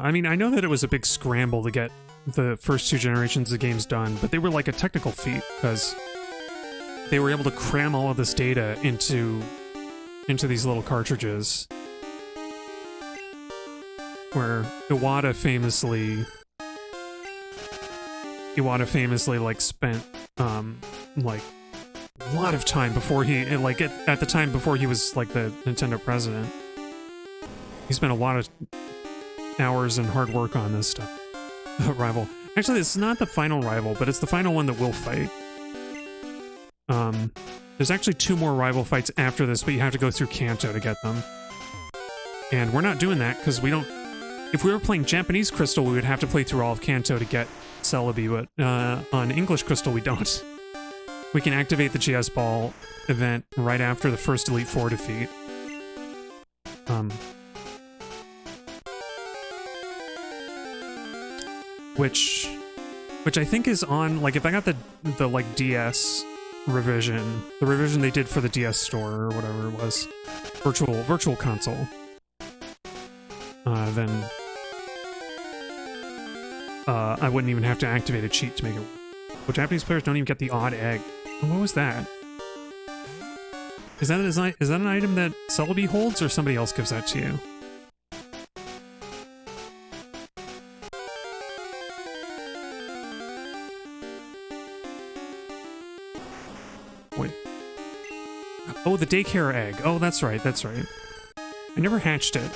I mean, I know that it was a big scramble to get the first 2 generations of games done, but they were like a technical feat, because they were able to cram all of this data into these little cartridges. Where Iwata famously like spent like a lot of time before he at the time before he was like the Nintendo president. He spent a lot of hours and hard work on this stuff. Rival. Actually, this is not the final rival, but it's the final one that we'll fight. There's actually 2 more rival fights after this, but you have to go through Kanto to get them. And we're not doing that because we don't... If we were playing Japanese Crystal, we would have to play through all of Kanto to get Celebi, but on English Crystal, we don't. We can activate the GS Ball event right after the first Elite Four defeat. Which I think is on, like, if I got the like DS revision, the revision they did for the DS store or whatever it was, virtual console, then I wouldn't even have to activate a cheat to make it work. Well, Japanese players don't even get the odd egg. Oh, what was that? Is that an item that Celebi holds, or somebody else gives that to you? Wait. Oh, the daycare egg. Oh, that's right, that's right. I never hatched it.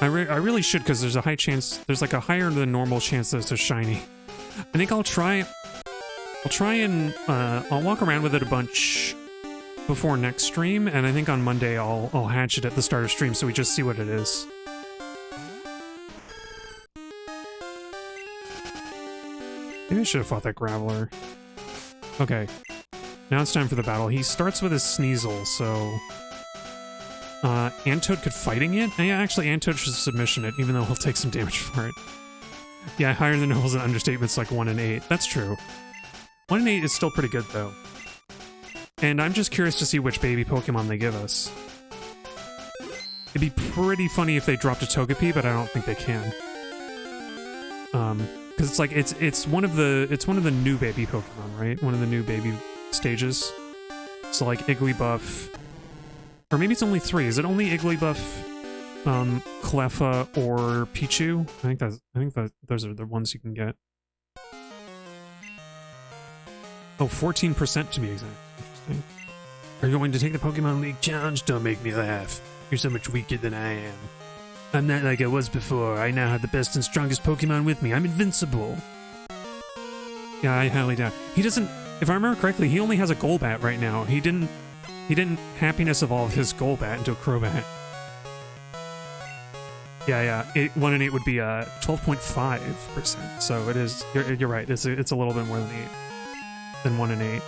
I really should, because there's a high chance, there's like a higher than normal chance that it's a shiny. I think I'll try I'll try and I'll walk around with it a bunch before next stream, and I think on Monday I'll hatch it at the start of stream so we just see what it is. Maybe I should have fought that Graveler. Okay. Now it's time for the battle. He starts with his Sneasel, so... Antode could fighting it? Yeah, actually, Antode should submission it, even though he'll take some damage for it. Yeah, higher than Noble's an understatement. It's like 1 in 8. That's true. 1 in 8 is still pretty good, though. And I'm just curious to see which baby Pokemon they give us. It'd be pretty funny if they dropped a Togepi, but I don't think they can. Because it's like it's one of the new baby Pokemon, right? One of the new baby stages. So like Igglybuff, or maybe it's only 3. Is it only Igglybuff, Cleffa, or Pichu? I think those are the ones you can get. Oh, 14% to be exact. Interesting. Are you going to take the Pokemon League challenge? Don't make me laugh. You're so much weaker than I am. I'm not like I was before. I now have the best and strongest Pokemon with me. I'm invincible. Yeah, I highly doubt. He doesn't... If I remember correctly, he only has a Golbat right now. He didn't Happiness evolve his Golbat into a Crobat. Yeah. 1 in 8 would be 12.5%. So it is... You're right. It's a little bit more than 8. Than 1 in 8.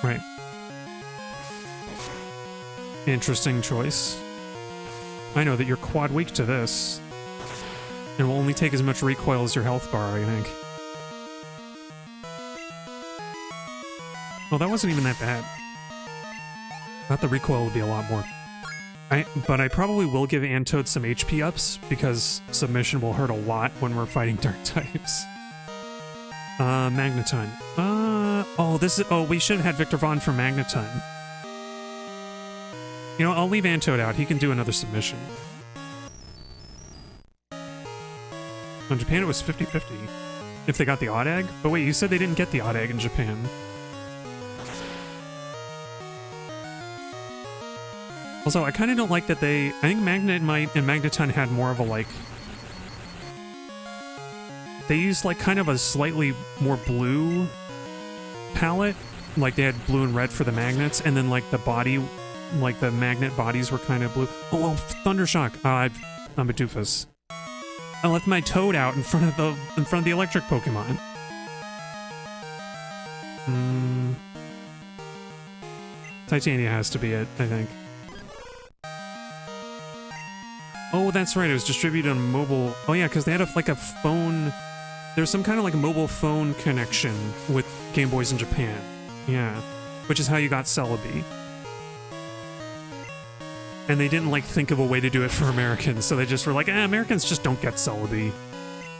Right. Interesting choice. I know that you're quad weak to this. And will only take as much recoil as your health bar, I think. Oh, that wasn't even that bad. I thought the recoil would be a lot more. But I probably will give Antode some HP ups, because submission will hurt a lot when we're fighting dark types. Magneton. We should have had Victor Vaughn for Magneton. You know, I'll leave Antode out. He can do another submission. On Japan, it was 50-50. If they got the odd egg? But wait, you said they didn't get the odd egg in Japan. Also, I kind of don't like that I think Magnemite and Magneton had more of a, like... They used, like, kind of a slightly more blue palette. Like, they had blue and red for the magnets, and then, like, the body... Like, the magnet bodies were kind of blue. Oh, Thundershock! I'm a doofus. I left my Toad out in front of the electric Pokemon. Titania has to be it, I think. Oh, that's right. It was distributed on mobile. Oh yeah, because they had a phone. There's some kind of like mobile phone connection with Game Boys in Japan. Yeah, which is how you got Celebi. And they didn't, like, think of a way to do it for Americans, so they just were like, Americans just don't get Celebi. You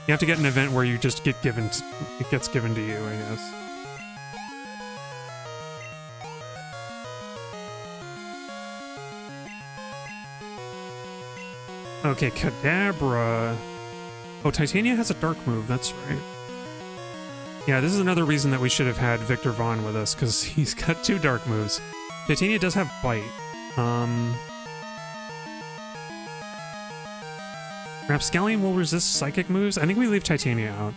have to get an event where you just get given... It gets given to you, I guess. Okay, Kadabra. Oh, Titania has a dark move, that's right. Yeah, this is another reason that we should have had Victor Vaughn with us, because he's got 2 dark moves. Titania does have Bite. Rapscallion will resist psychic moves? I think we leave Titania out.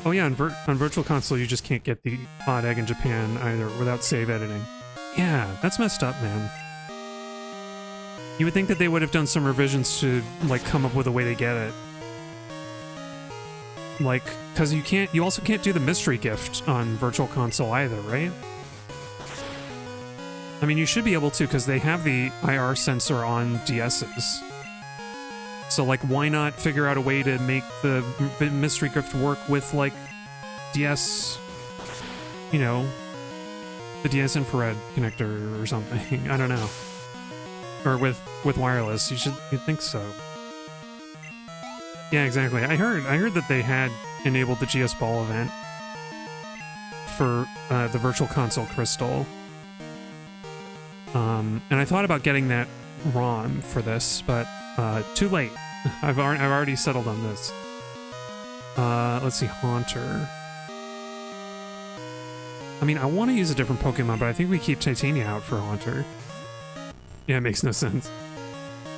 Oh yeah, on Virtual Console you just can't get the odd egg in Japan either without save editing. Yeah, that's messed up, man. You would think that they would have done some revisions to, like, come up with a way to get it. Like, because you also can't do the mystery gift on Virtual Console either, right? I mean, you should be able to, because they have the IR sensor on DS's. So, like, why not figure out a way to make the mystery gift work with, like, DS, you know, the DS infrared connector or something? I don't know. Or with wireless. You'd think so. Yeah, exactly. I heard that they had enabled the GS Ball event for the Virtual Console Crystal. And I thought about getting that ROM for this, but too late. I've already settled on this. Let's see, Haunter. I mean, I want to use a different Pokemon, but I think we keep Titania out for Haunter. Yeah, it makes no sense.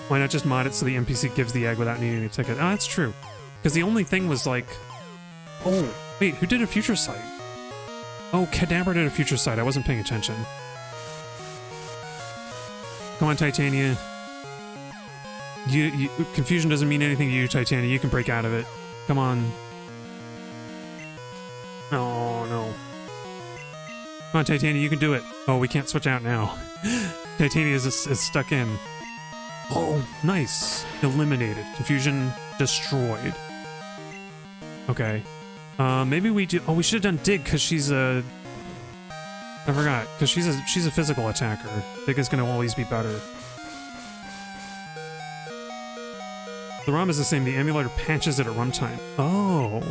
Why not just mod it so the NPC gives the egg without needing to ticket? Oh, that's true. Because the only thing was like... Oh, wait, who did a future sight? Oh, Cadaver did a future sight. I wasn't paying attention. Come on, Titania. Confusion doesn't mean anything to you, Titania. You can break out of it. Come on. Oh, no. Come on, Titania, you can do it. Oh, we can't switch out now. Titania is stuck in. Oh, nice. Eliminated. Confusion destroyed. Okay. Maybe we do... Oh, we should have done Dig, because she's a... I forgot, because she's a physical attacker. Dig is going to always be better. The ROM is the same. The emulator patches it at runtime. Oh.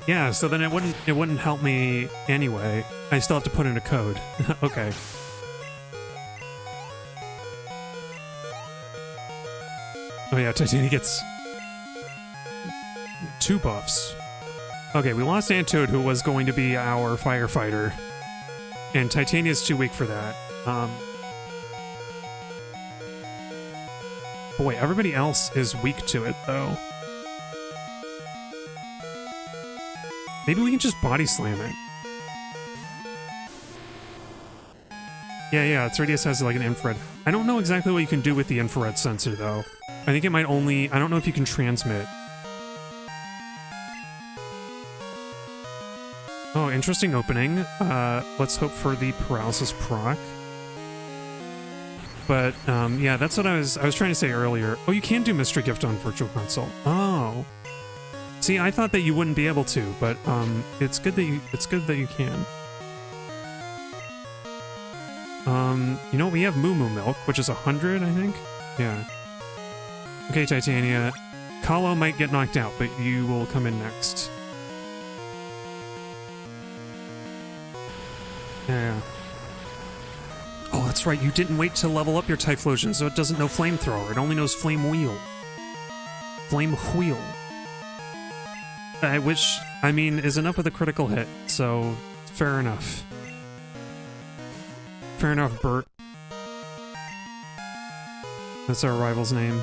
Yeah, so then it wouldn't help me anyway. I still have to put in a code. Okay. Oh yeah, Titania gets 2 buffs. Okay, we lost Antoad, who was going to be our firefighter. And Titania's too weak for that. Boy, everybody else is weak to it, though. Maybe we can just body slam it. Yeah, 3DS has like an infrared. I don't know exactly what you can do with the infrared sensor, though. I think it might only... I don't know if you can transmit. Oh, interesting opening. Let's hope for the paralysis proc. But, yeah, that's what I was trying to say earlier. Oh, you can do Mystery Gift on Virtual Console. Oh. See, I thought that you wouldn't be able to, but, it's good that you can. You know, we have Moo Moo Milk, which is 100, I think? Yeah. Okay, Titania. Kahlo might get knocked out, but you will come in next. Yeah. Oh, that's right, you didn't wait to level up your Typhlosion, so it doesn't know Flamethrower. It only knows Flame Wheel. Flame Wheel. Which, I mean, is enough with a critical hit, so fair enough. Fair enough, Bert. That's our rival's name.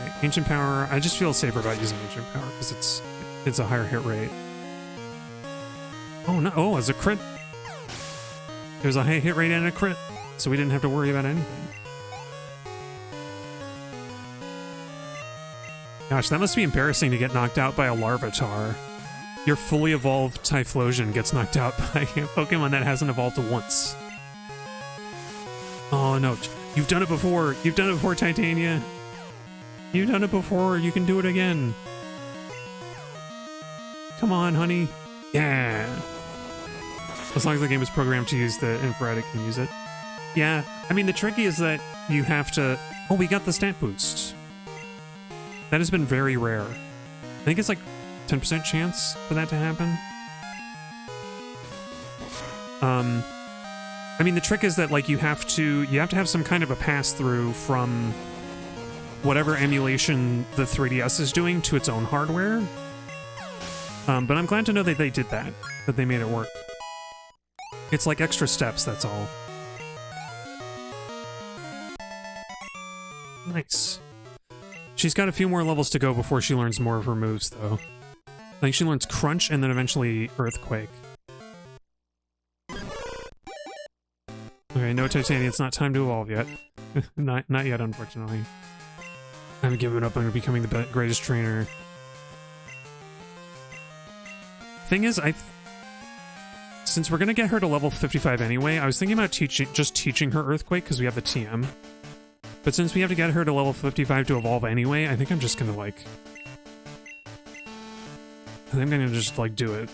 Okay, Ancient Power. I just feel safer about using Ancient Power because it's a higher hit rate. Oh no! Oh, it's a crit. There's a high hit rate and a crit, so we didn't have to worry about anything. Gosh, that must be embarrassing to get knocked out by a Larvitar. Your fully evolved Typhlosion gets knocked out by a Pokemon that hasn't evolved once. Oh no, you've done it before! You've done it before, Titania! You've done it before, you can do it again! Come on, honey! Yeah! As long as the game is programmed to use the infrared, it can use it. Yeah, I mean, the tricky is that you have to... Oh, we got the stat boost. That has been very rare. I think it's like 10% chance for that to happen. I mean, the trick is that, like, you have to have some kind of a pass-through from whatever emulation the 3DS is doing to its own hardware. But I'm glad to know that they did that they made it work. It's like extra steps, that's all. Nice. She's got a few more levels to go before she learns more of her moves, though. I think she learns Crunch and then eventually Earthquake. Okay, no, Titania, it's not time to evolve yet. not yet, unfortunately. I haven't given up on becoming the greatest trainer. Thing is, since we're gonna get her to level 55 anyway, I was thinking about just teaching her Earthquake because we have the TM. But since we have to get her to level 55 to evolve anyway, I think I'm just gonna, like... I think I'm gonna just, like, do it.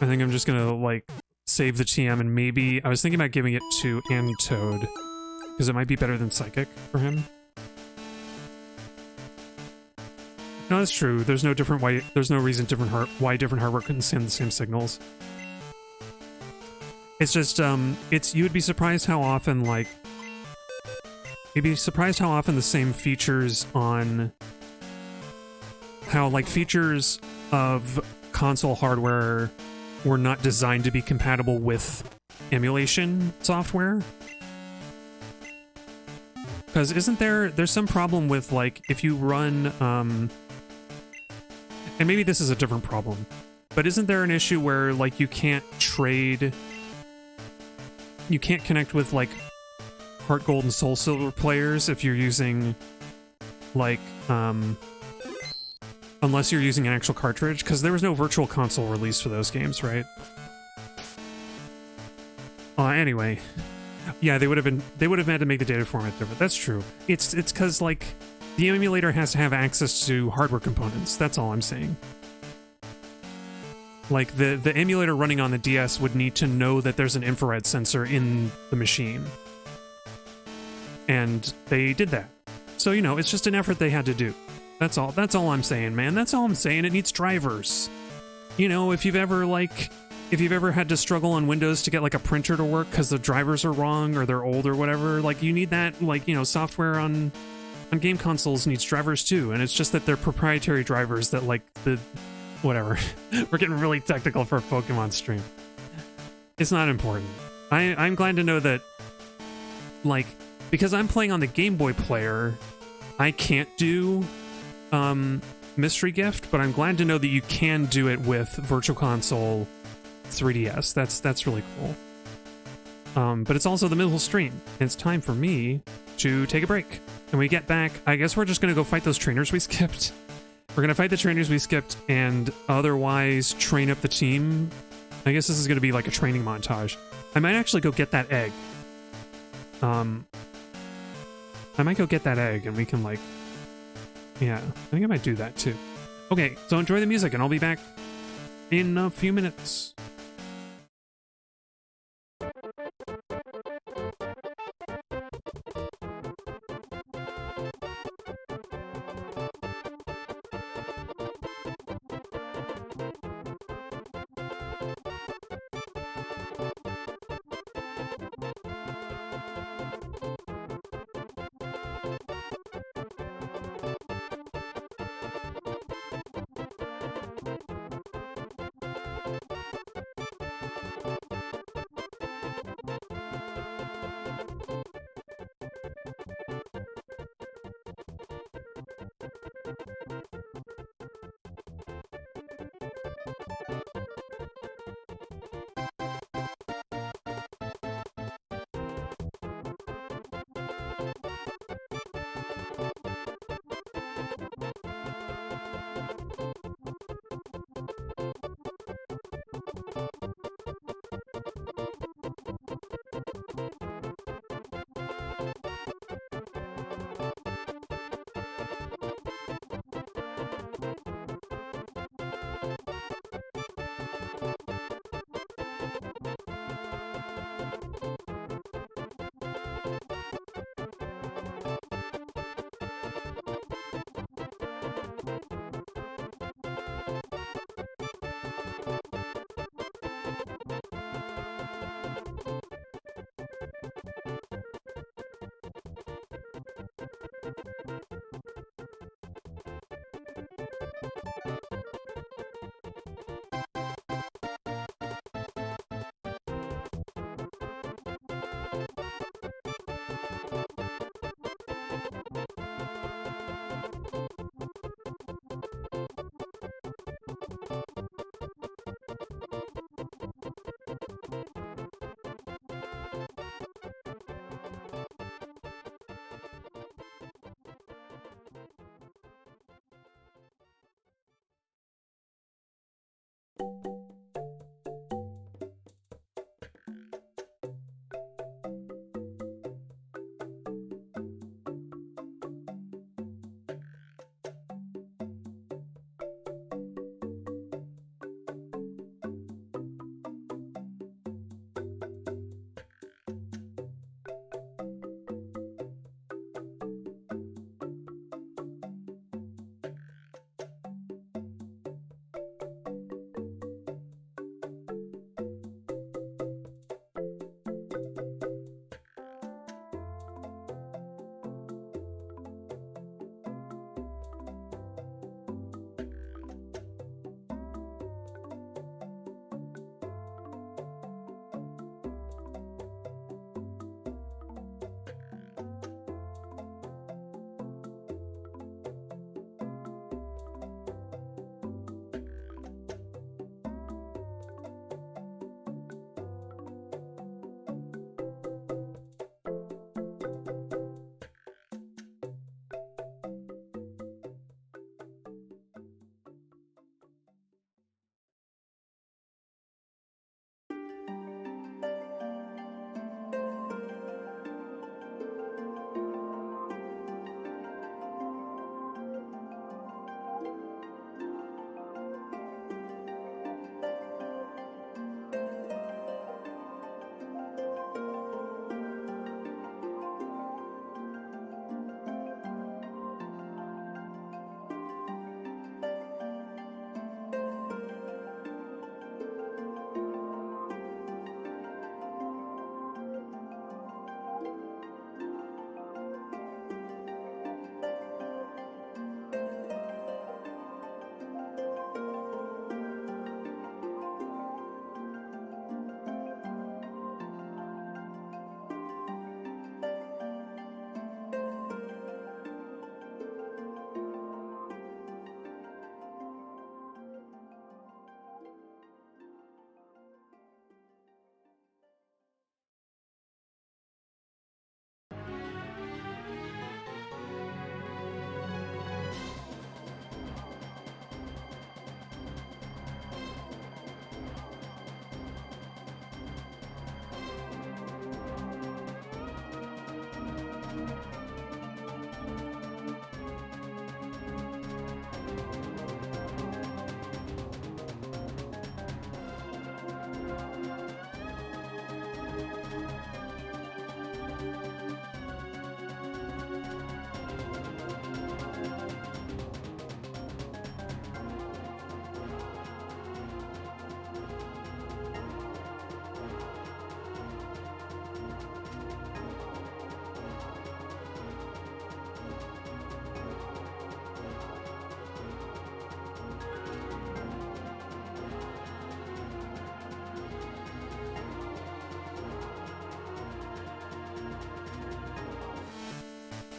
I think I'm just gonna, like, save the TM and maybe... I was thinking about giving it to Antoad, because it might be better than Psychic for him. No, that's true. There's no different why... There's no reason why different hardware couldn't send the same signals. It's just, you would be surprised how often, like... You'd be surprised how often the same features on... How, like, features of console hardware were not designed to be compatible with emulation software. Because there's some problem with, like, if you run, and maybe this is a different problem, but isn't there an issue where, like, you can't trade... You can't connect with, like, Heart Gold and Soul Silver players if you're using, like, unless you're using an actual cartridge, because there was no virtual console release for those games, right? Anyway, yeah, they would have had to make the data format different. That's true. It's because, like, the emulator has to have access to hardware components. That's all I'm saying. Like, the emulator running on the DS would need to know that there's an infrared sensor in the machine. And they did that. So, you know, it's just an effort they had to do. That's all I'm saying, man. That's all I'm saying. It needs drivers. You know, if you've ever had to struggle on Windows to get, like, a printer to work because the drivers are wrong or they're old or whatever, like, you need that, like, you know, software on game consoles needs drivers too. And it's just that they're proprietary drivers that, like, whatever. We're getting really technical for a Pokemon stream. It's not important. I'm glad to know that, like, because I'm playing on the Game Boy player, I can't do Mystery Gift, but I'm glad to know that you can do it with Virtual Console 3DS. That's really cool. But it's also the middle stream, and it's time for me to take a break. And when we get back, I guess we're just gonna go fight those trainers we skipped. We're gonna fight the trainers we skipped, and otherwise train up the team. I guess this is gonna be like a training montage. I might actually go get that egg. I might go get that egg, and we can, like... Yeah, I think I might do that, too. Okay, so enjoy the music, and I'll be back in a few minutes.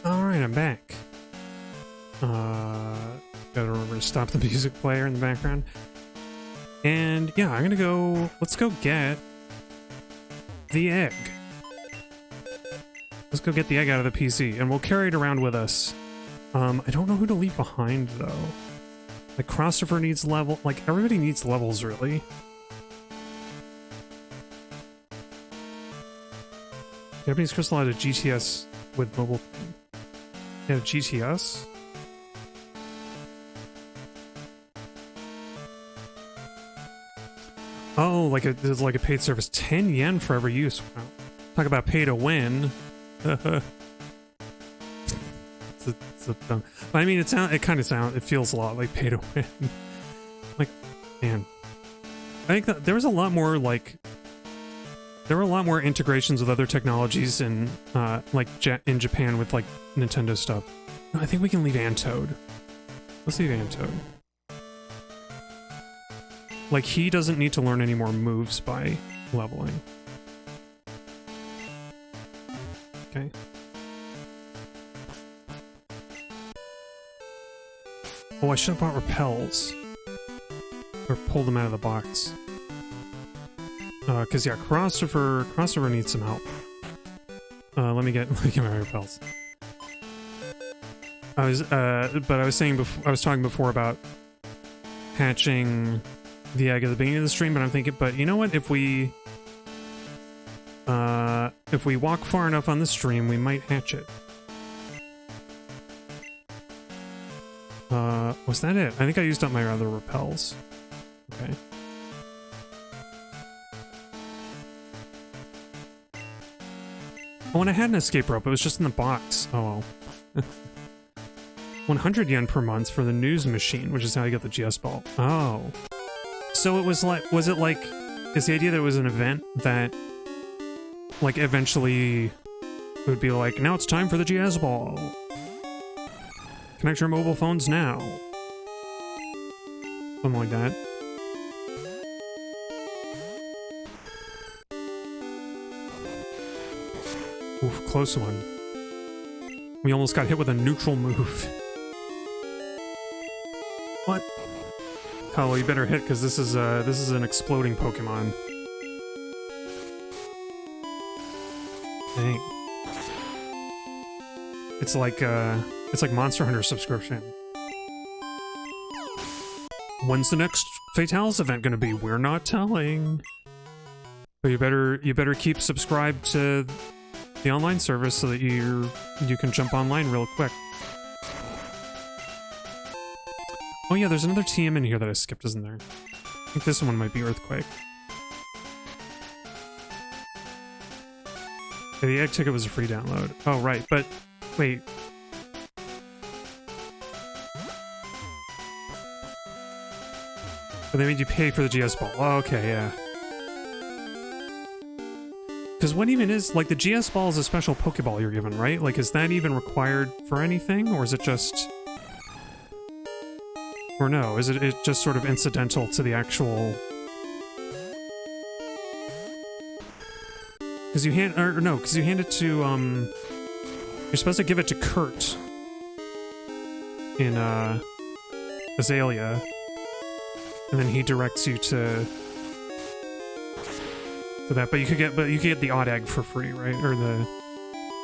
Alright, I'm back. Gotta remember to stop the music player in the background. And yeah, I'm gonna go... Let's go get the egg. Let's go get the egg out of the PC, and we'll carry it around with us. I don't know who to leave behind, though. Like, Crossover needs level... Like, everybody needs levels, really. Japanese Crystal had a GTS with mobile... Yeah, GTS? Oh, there's like a paid service. 10 yen for every use. Wow. Talk about pay to win. I mean, it feels a lot like pay to win. Like, man. I think that there was a lot more, like... There were a lot more integrations with other technologies in, in Japan with, like, Nintendo stuff. No, I think we can leave Antoad. Let's leave Antoad. Like, he doesn't need to learn any more moves by leveling. Okay. Oh, I should have bought repels. Or pulled them out of the box. Cause yeah, crossover needs some help. Let me get my repels. I was talking before about hatching the egg at the beginning of the stream, but I'm thinking, but you know what? If we walk far enough on the stream, we might hatch it. Was that it? I think I used up my other repels. Okay. Oh, and I had an escape rope. It was just in the box. Oh well. 100 yen per month for the news machine, which is how you get the GS ball. Oh. So it was like, is the idea that it was an event that, like, eventually it would be like, now it's time for the GS ball. Connect your mobile phones now. Something like that. Oof, close one. We almost got hit with a neutral move. What? Oh, you better hit, because this is an exploding Pokemon. Dang. It's like Monster Hunter subscription. When's the next Fatalis event gonna be? We're not telling. But you better keep subscribed to the online service so that you can jump online real quick. Oh yeah, there's another TM in here that I skipped, isn't there? I think this one might be Earthquake. Yeah, the egg ticket was a free download. Oh right, but wait. But they made you pay for the GS ball. Oh, okay, yeah. Because what even is, like, the GS ball is a special Pokeball you're given, right? Like, is that even required for anything, or is it just... Or no, is it just sort of incidental to the actual... Because you hand... Or no, because you hand it to, You're supposed to give it to Kurt. In, Azalea. And then he directs you to that, but you could get the odd egg for free, right? Or the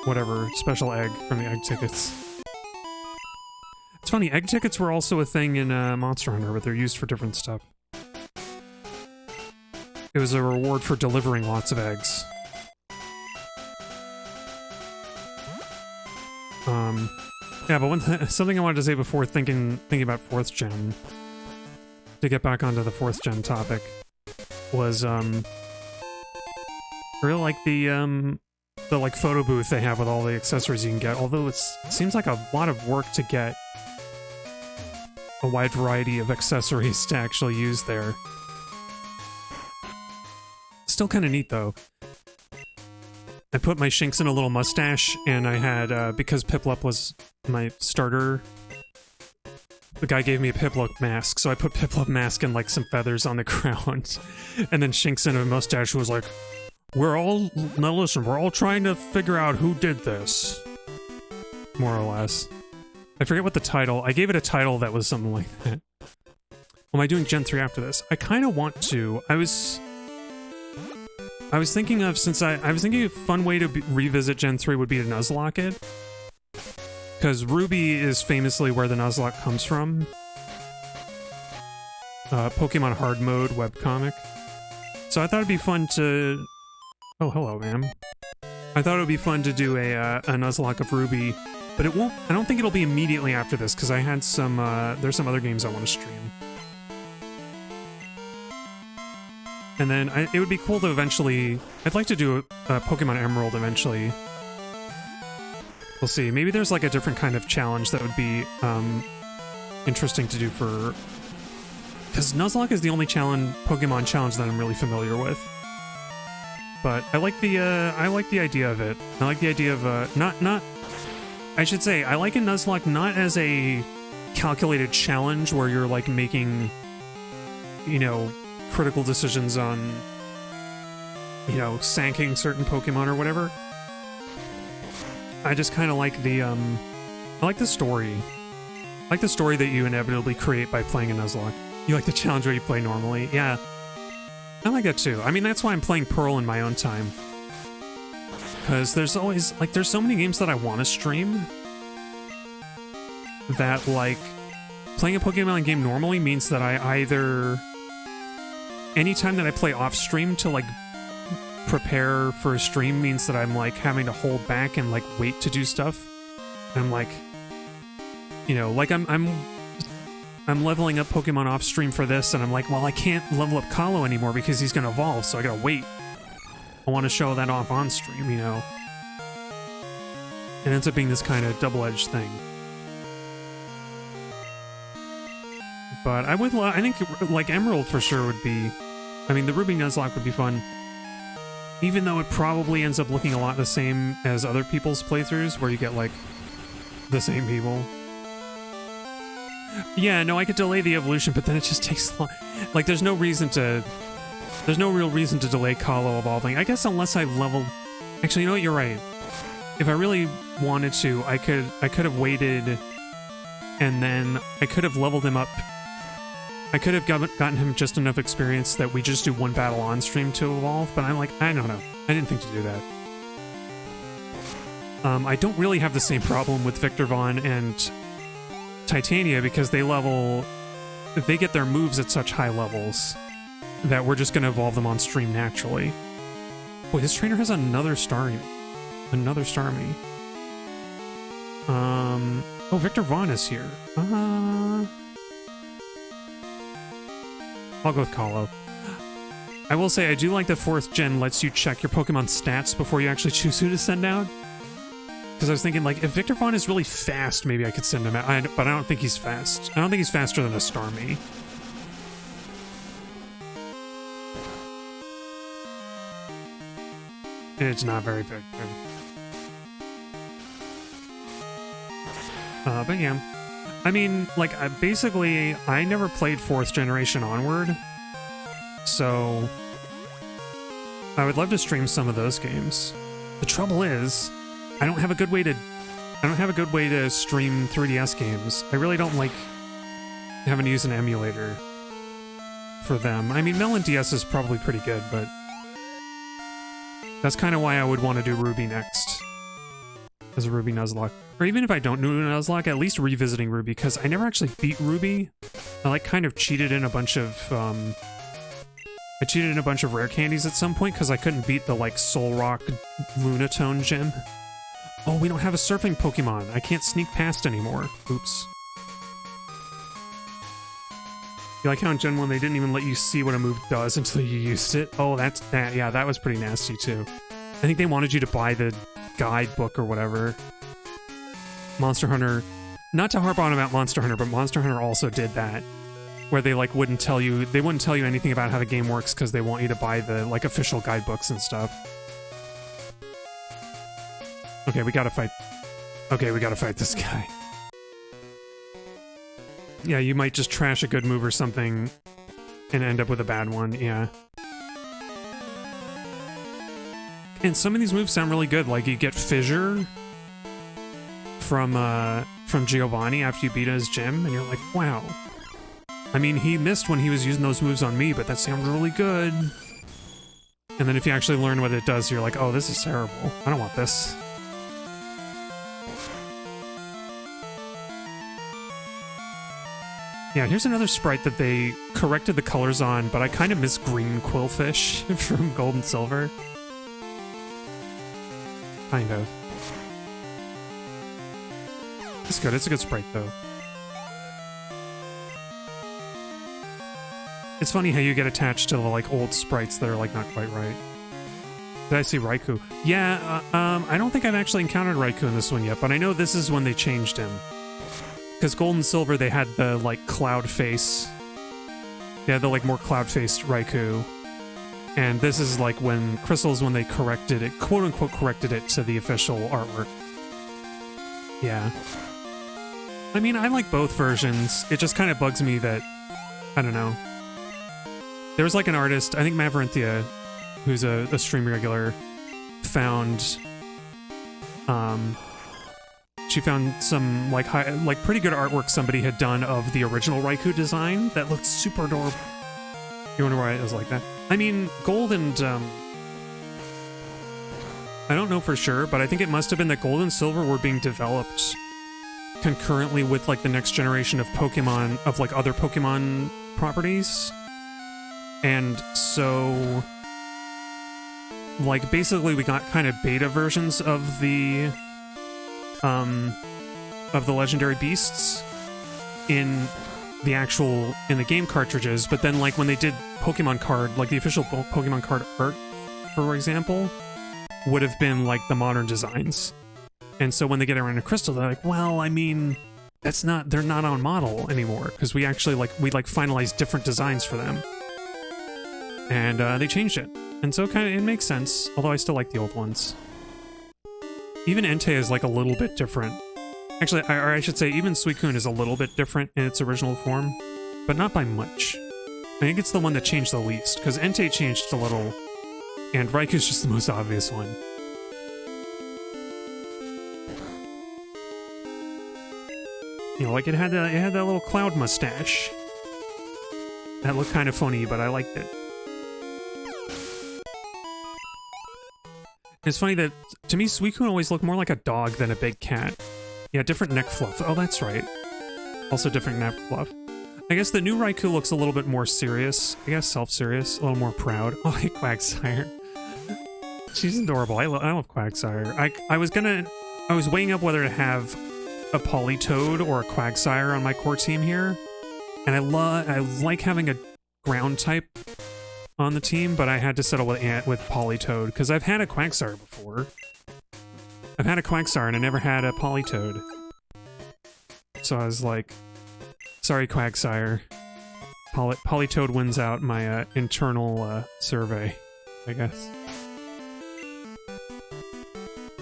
whatever special egg from the egg tickets. It's funny, egg tickets were also a thing in Monster Hunter, but they're used for different stuff. It was a reward for delivering lots of eggs. Yeah, but something I wanted to say before thinking about 4th gen, to get back onto the 4th gen topic, was I really like the like photo booth they have with all the accessories you can get, although it seems like a lot of work to get a wide variety of accessories to actually use there. Still kind of neat though. I put my Shinx in a little mustache, and I had, because Piplup was my starter, the guy gave me a Piplup mask, so I put Piplup mask and, like, some feathers on the ground. And then Shinx in a mustache was like, now listen, we're all trying to figure out who did this. more or less. I forget what the title... I gave it a title that was something like that. Am I doing Gen 3 after this? I kind of want to. I was thinking of, since I was thinking a fun way to revisit Gen 3 would be to Nuzlocke it. Because Ruby is famously where the Nuzlocke comes from. Pokemon Hard Mode webcomic. So I thought it'd be fun to... Oh, hello, ma'am. I thought it would be fun to do a Nuzlocke of Ruby, but it won't... I don't think it'll be immediately after this, because I had some... there's some other games I want to stream. And then it would be cool to eventually... I'd like to do a Pokemon Emerald eventually. We'll see. Maybe there's like a different kind of challenge that would be interesting to do for... Because Nuzlocke is the only Pokemon challenge that I'm really familiar with. But I like the idea of it. I like the idea of I should say I like a Nuzlocke not as a calculated challenge where you're like making, you know, critical decisions on, you know, sanking certain Pokemon or whatever. I just kind of like the I like the story. I like the story that you inevitably create by playing a Nuzlocke. You like the challenge where you play normally? Yeah. I like that too. I mean, that's why I'm playing Pearl in my own time. Because there's always, like, there's so many games that I want to stream that, like, playing a Pokemon game normally means that I either... Anytime that I play off-stream to, like, prepare for a stream means that I'm, like, having to hold back and, like, wait to do stuff. And I'm, like... You know, like, I'm leveling up Pokemon off-stream for this, and I'm like, well, I can't level up Kahlo anymore because he's gonna evolve, so I gotta wait. I want to show that off on-stream, you know? It ends up being this kind of double-edged thing. But I think, like, Emerald for sure would be... I mean, the Ruby Nuzlocke would be fun. Even though it probably ends up looking a lot the same as other people's playthroughs, where you get, like, the same people. Yeah, no, I could delay the evolution, but then it just takes long. Like, there's no real reason to delay Kahlo evolving. I guess unless I've leveled... Actually, you know what? You're right. If I really wanted to, I could have waited, and then I could have leveled him up. I could have gotten him just enough experience that we just do one battle on stream to evolve, but I'm like, I don't know. I didn't think to do that. I don't really have the same problem with Victor Vaughn and Titania because they get their moves at such high levels that we're just going to evolve them on stream naturally. Boy, this trainer has another Starmie. Another Starmie. Oh, Victor Vaughn is here. I'll go with Kahlo. I will say I do like that 4th gen lets you check your Pokemon stats before you actually choose who to send out. Because I was thinking, like, if Victor Vaughn is really fast, maybe I could send him out. But I don't think he's fast. I don't think he's faster than a Starmie. It's not very effective. But yeah. I mean, like, basically, I never played 4th generation onward. So I would love to stream some of those games. The trouble is, I don't have a good way to stream 3DS games. I really don't like having to use an emulator for them. I mean, Melon DS is probably pretty good, but that's kind of why I would want to do Ruby next. As a Ruby Nuzlocke. Or even if I don't do Nuzlocke, at least revisiting Ruby, because I never actually beat Ruby. I, like, kind of cheated in a bunch of, I cheated in a bunch of rare candies at some point, because I couldn't beat the, like, Soul Rock Lunatone gym. Oh, we don't have a surfing Pokemon. I can't sneak past anymore. Oops. You like how in Gen 1 they didn't even let you see what a move does until you used it? Oh, yeah, that was pretty nasty too. I think they wanted you to buy the guidebook or whatever. Monster Hunter, not to harp on about Monster Hunter, but Monster Hunter also did that. Where they, like, wouldn't tell you anything about how the game works because they want you to buy the, like, official guidebooks and stuff. Okay, we gotta fight. Okay, we gotta fight this guy. Yeah, you might just trash a good move or something and end up with a bad one, yeah. And some of these moves sound really good, like you get Fissure from Giovanni after you beat his gym, and you're like, wow. I mean, he missed when he was using those moves on me, but that sounds really good. And then if you actually learn what it does, you're like, oh, this is terrible. I don't want this. Yeah, here's another sprite that they corrected the colors on, but I kind of miss green quillfish from Gold and Silver. Kind of. It's good. It's a good sprite, though. It's funny how you get attached to the, like, old sprites that are, like, not quite right. Did I see Raikou? Yeah, I don't think I've actually encountered Raikou in this one yet, but I know this is when they changed him. Because Gold and Silver, they had the, like, cloud face. They had the, like, more cloud-faced Raikou. And this is, like, when Crystal's when they corrected it, quote-unquote corrected it to the official artwork. Yeah. I mean, I like both versions. It just kind of bugs me that, I don't know. There was like an artist, I think Maverinthia, who's a stream regular, found, she found some like pretty good artwork somebody had done of the original Raikou design that looked super adorable. You wonder why it was like that? I mean, Gold and, I don't know for sure, but I think it must have been that Gold and Silver were being developed concurrently with like the next generation of Pokemon, of like other Pokemon properties. And so, like, basically we got kind of beta versions of the legendary beasts in the game cartridges, but then, like, when they did Pokemon card, like the official Pokemon card art, for example, would have been, like, the modern designs. And so when they get around to Crystal, they're like, well, I mean, they're not on model anymore, because we actually, we finalized different designs for them. And they changed it. And so it makes sense, although I still like the old ones. Even Entei is like a little bit different. Actually, or I should say, even Suicune is a little bit different in its original form, but not by much. I think it's the one that changed the least, because Entei changed a little, and Raiku's just the most obvious one. You know, like it had that little cloud mustache. That looked kind of funny, but I liked it. It's funny that, to me, Suicune always looked more like a dog than a big cat. Yeah, different neck fluff. Oh, that's right. Also different neck fluff. I guess the new Raikou looks a little bit more serious. I guess self-serious. A little more proud. Oh, hey, Quagsire. She's adorable. I love Quagsire. I was weighing up whether to have a Politoed or a Quagsire on my core team here. And I like having a ground type on the team, but I had to settle with Politoed, because I've had a Quagsire before. I've had a Quagsire and I never had a Politoed. So I was like, sorry Quagsire. Politoed wins out my internal survey, I guess.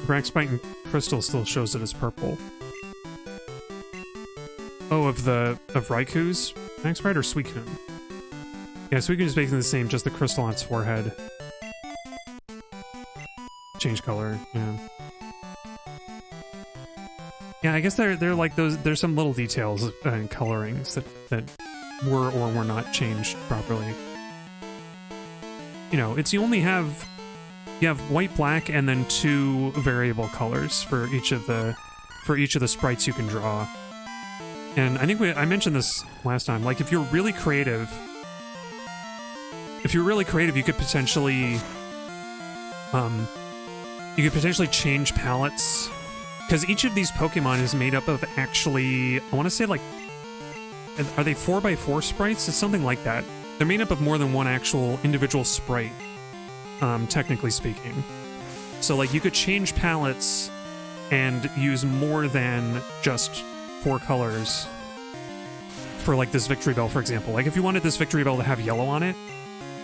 Braxbite and Crystal still shows it as purple. Oh, of Raiku's Braxbite or Suicune? Yeah, Suicune is basically the same, just the crystal on its forehead. Change color, yeah. Yeah, I guess they're like those. There's some little details and colorings that were or were not changed properly. You know, you have white, black, and then 2 variable colors for each of the sprites you can draw. And I think I mentioned this last time. Like, if you're really creative, you could potentially change palettes, because each of these Pokemon is made up of actually, I want to say, like, are they 4x4 sprites? It's something like that. They're made up of more than one actual individual sprite, technically speaking. So, like, you could change palettes and use more than just 4 colors for, like, this Victory Bell, for example. Like, if you wanted this Victory Bell to have yellow on it,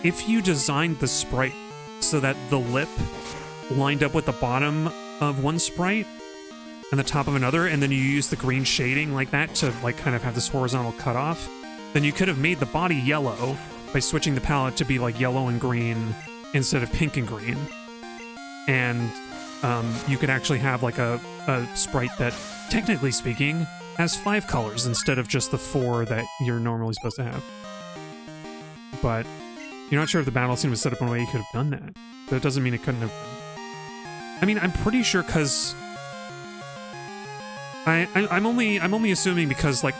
if you designed the sprite so that the lip lined up with the bottom of one sprite and the top of another, and then you use the green shading like that to, like, kind of have this horizontal cutoff, then you could have made the body yellow by switching the palette to be, like, yellow and green instead of pink and green. And you could actually have, like, a sprite that technically speaking, has 5 colors instead of just the 4 that you're normally supposed to have. But you're not sure if the battle scene was set up in a way you could have done that. But it doesn't mean it couldn't have been. I mean, I'm pretty sure because I'm only assuming because like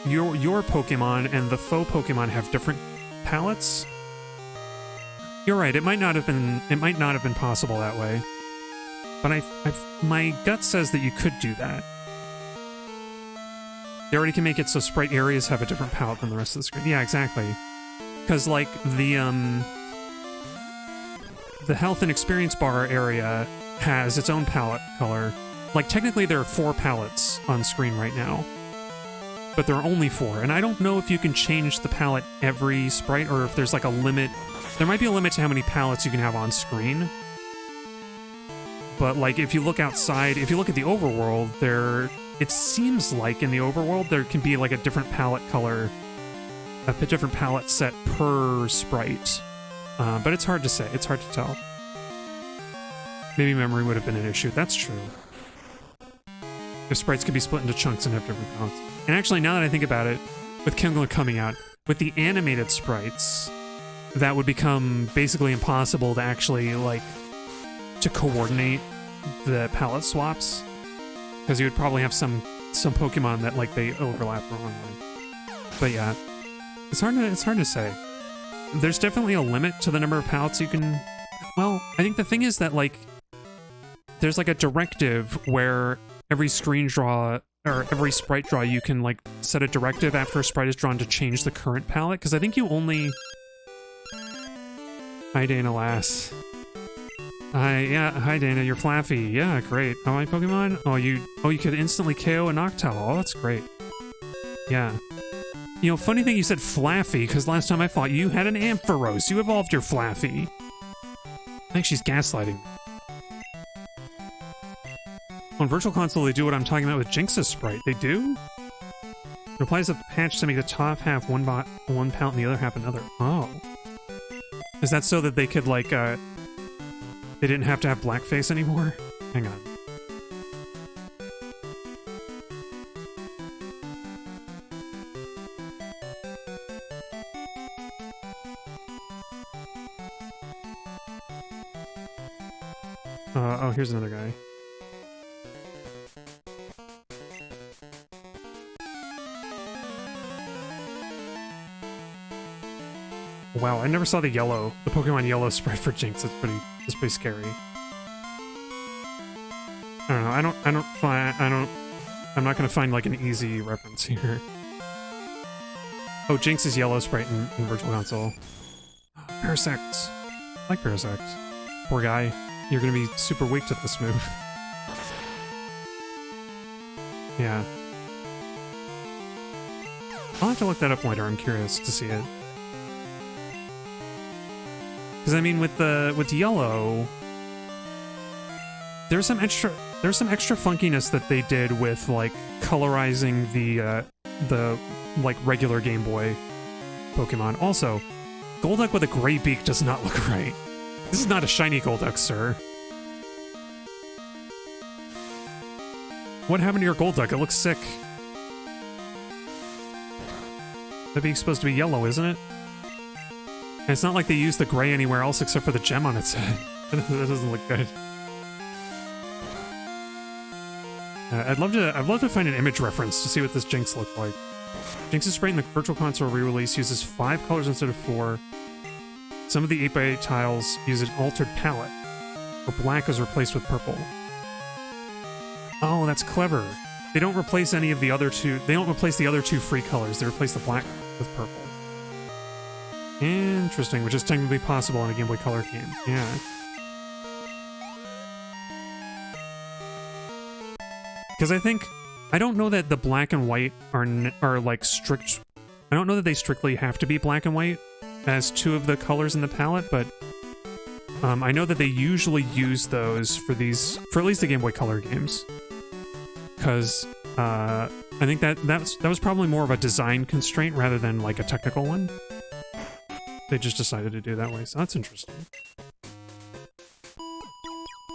your Pokemon and the faux Pokemon have different palettes. You're right. It might not have been possible that way. But my gut says that you could do that. They already can make it so sprite areas have a different palette than the rest of the screen. Yeah, exactly. Because like the health and experience bar area has its own palette color. Like technically there are 4 palettes on screen right now, but there are only 4. And I don't know if you can change the palette every sprite or if there's like a limit. There might be a limit to how many palettes you can have on screen. But like if you look outside, if you look at the overworld, it seems like in the overworld there can be like a different palette color, a different palette set per sprite. But it's hard to say. It's hard to tell. Maybe memory would have been an issue. That's true. If sprites could be split into chunks and have different palettes. And actually, now that I think about it, with Kingler coming out, with the animated sprites, that would become basically impossible to actually, like, to coordinate the palette swaps. Because you would probably have some Pokemon that, like, they overlap the wrong way. But yeah, it's hard to say. There's definitely a limit to the number of palettes you can... Well, I think the thing is that, like, there's, like, a directive where every screen draw, or every sprite draw, you can, like, set a directive after a sprite is drawn to change the current palette. Because I think you only... Hi, Dana Lass. Hi Dana, you're Flaffy. Yeah, great. Oh, my Pokemon? Oh, you could instantly KO a Noctowl. Oh, that's great. Yeah. You know, funny thing you said Flaffy, because last time I fought you had an Ampharos. You evolved your Flaffy. I think she's gaslighting. On Virtual Console, they do what I'm talking about with Jinx's sprite. They do? It applies a patch to make the top half one palette and the other half another. Oh. Is that so that they could, like, they didn't have to have blackface anymore? Hang on. Oh, here's another guy. Wow, I never saw the Pokemon Yellow sprite for Jinx. It's pretty scary. I don't know. I'm not gonna find like an easy reference here. Oh, Jinx's Yellow sprite in Virtual Console. Parasects. I like Parasects. Poor guy. You're gonna be super weak to this move. Yeah. I'll have to look that up later. I'm curious to see it. Because I mean, with Yellow, there's some extra funkiness that they did with like colorizing the like regular Game Boy Pokemon. Also, Golduck with a gray beak does not look right. This is not a shiny Golduck, sir. What happened to your Golduck? It looks sick. The beak's supposed to be yellow, isn't it? And it's not like they used the gray anywhere else except for the gem on its head. That doesn't look good. I'd love to find an image reference to see what this Jinx looked like. Jinx's sprite in the Virtual Console re-release uses 5 colors instead of 4. Some of the 8x8 tiles use an altered palette, where black is replaced with purple. Oh, that's clever. They don't replace any of the other two. They don't replace the other 2 free colors. They replace the black with purple. Interesting, which is technically possible in a Game Boy Color game. Yeah. Because I don't know that the black and white are like strict. I don't know that they strictly have to be black and white as 2 of the colors in the palette, but I know that they usually use those for at least the Game Boy Color games. Because I think that was probably more of a design constraint rather than like a technical one. They just decided to do that way, so that's interesting.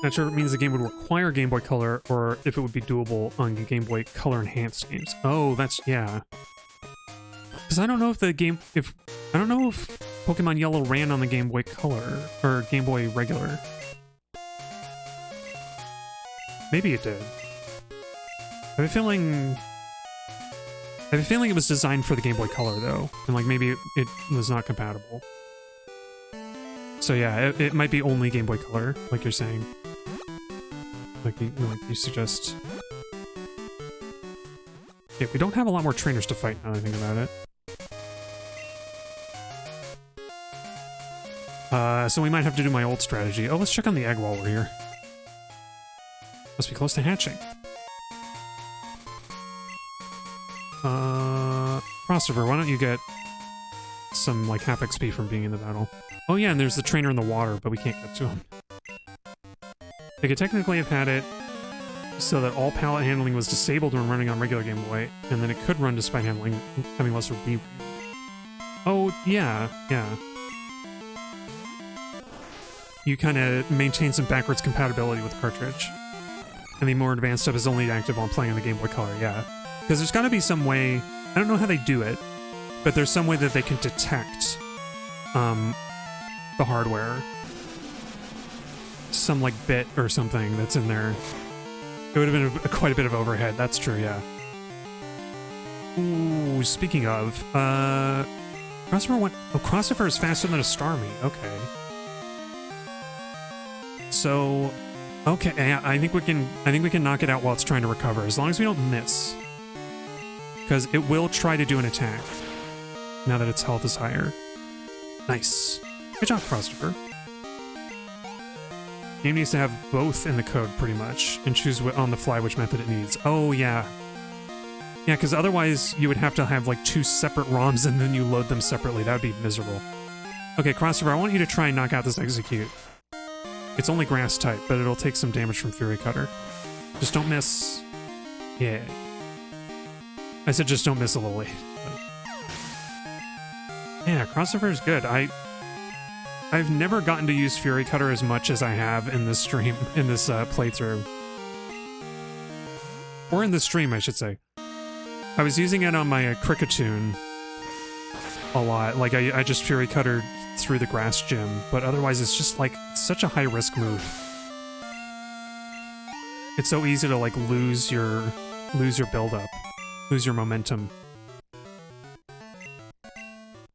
Not sure if it means the game would require Game Boy Color or if it would be doable on Game Boy Color enhanced games. Oh, that's, yeah. Because I don't know if I don't know if Pokemon Yellow ran on the Game Boy Color or Game Boy regular. Maybe it did. I have a feeling it was designed for the Game Boy Color though, and like maybe it was not compatible. So yeah, it might be only Game Boy Color, like you're saying. Like you suggest. Yeah, we don't have a lot more trainers to fight now that I think about it. So we might have to do my old strategy. Oh, let's check on the egg while we're here. Must be close to hatching. Crossover, why don't you get some, like, half XP from being in the battle? Oh yeah, and there's the trainer in the water, but we can't get to him. They could technically have had it so that all pallet handling was disabled when running on regular Game Boy, and then it could run despite having lesser B. Oh, yeah, yeah. You kind of maintain some backwards compatibility with the cartridge. And the more advanced stuff is only active while playing on the Game Boy Color, yeah. Because there's got to be some way, I don't know how they do it, but there's some way that they can detect the hardware. Some, like, bit or something that's in there. It would have been quite a bit of overhead, that's true, yeah. Ooh, speaking of, Crossover is faster than a Starmie, okay. So, okay, I think we can knock it out while it's trying to recover, as long as we don't miss. Because it will try to do an attack, now that its health is higher. Nice. Good job, Crossover. Game needs to have both in the code, pretty much, and choose on the fly which method it needs. Oh, yeah. Yeah, because otherwise you would have to have, like, 2 separate ROMs and then you load them separately. That would be miserable. Okay, Crossover, I want you to try and knock out this Execute. It's only grass type, but it'll take some damage from Fury Cutter. Just don't miss. Yeah. I said just don't miss a little late. Yeah, Crossover is good. I've never gotten to use Fury Cutter as much as I have in this stream, in this playthrough. Or in the stream, I should say. I was using it on my Kricketune a lot. Like, I just Fury Cuttered through the grass gym, but otherwise it's just, like, such a high-risk move. It's so easy to, like, lose your build-up, lose your momentum.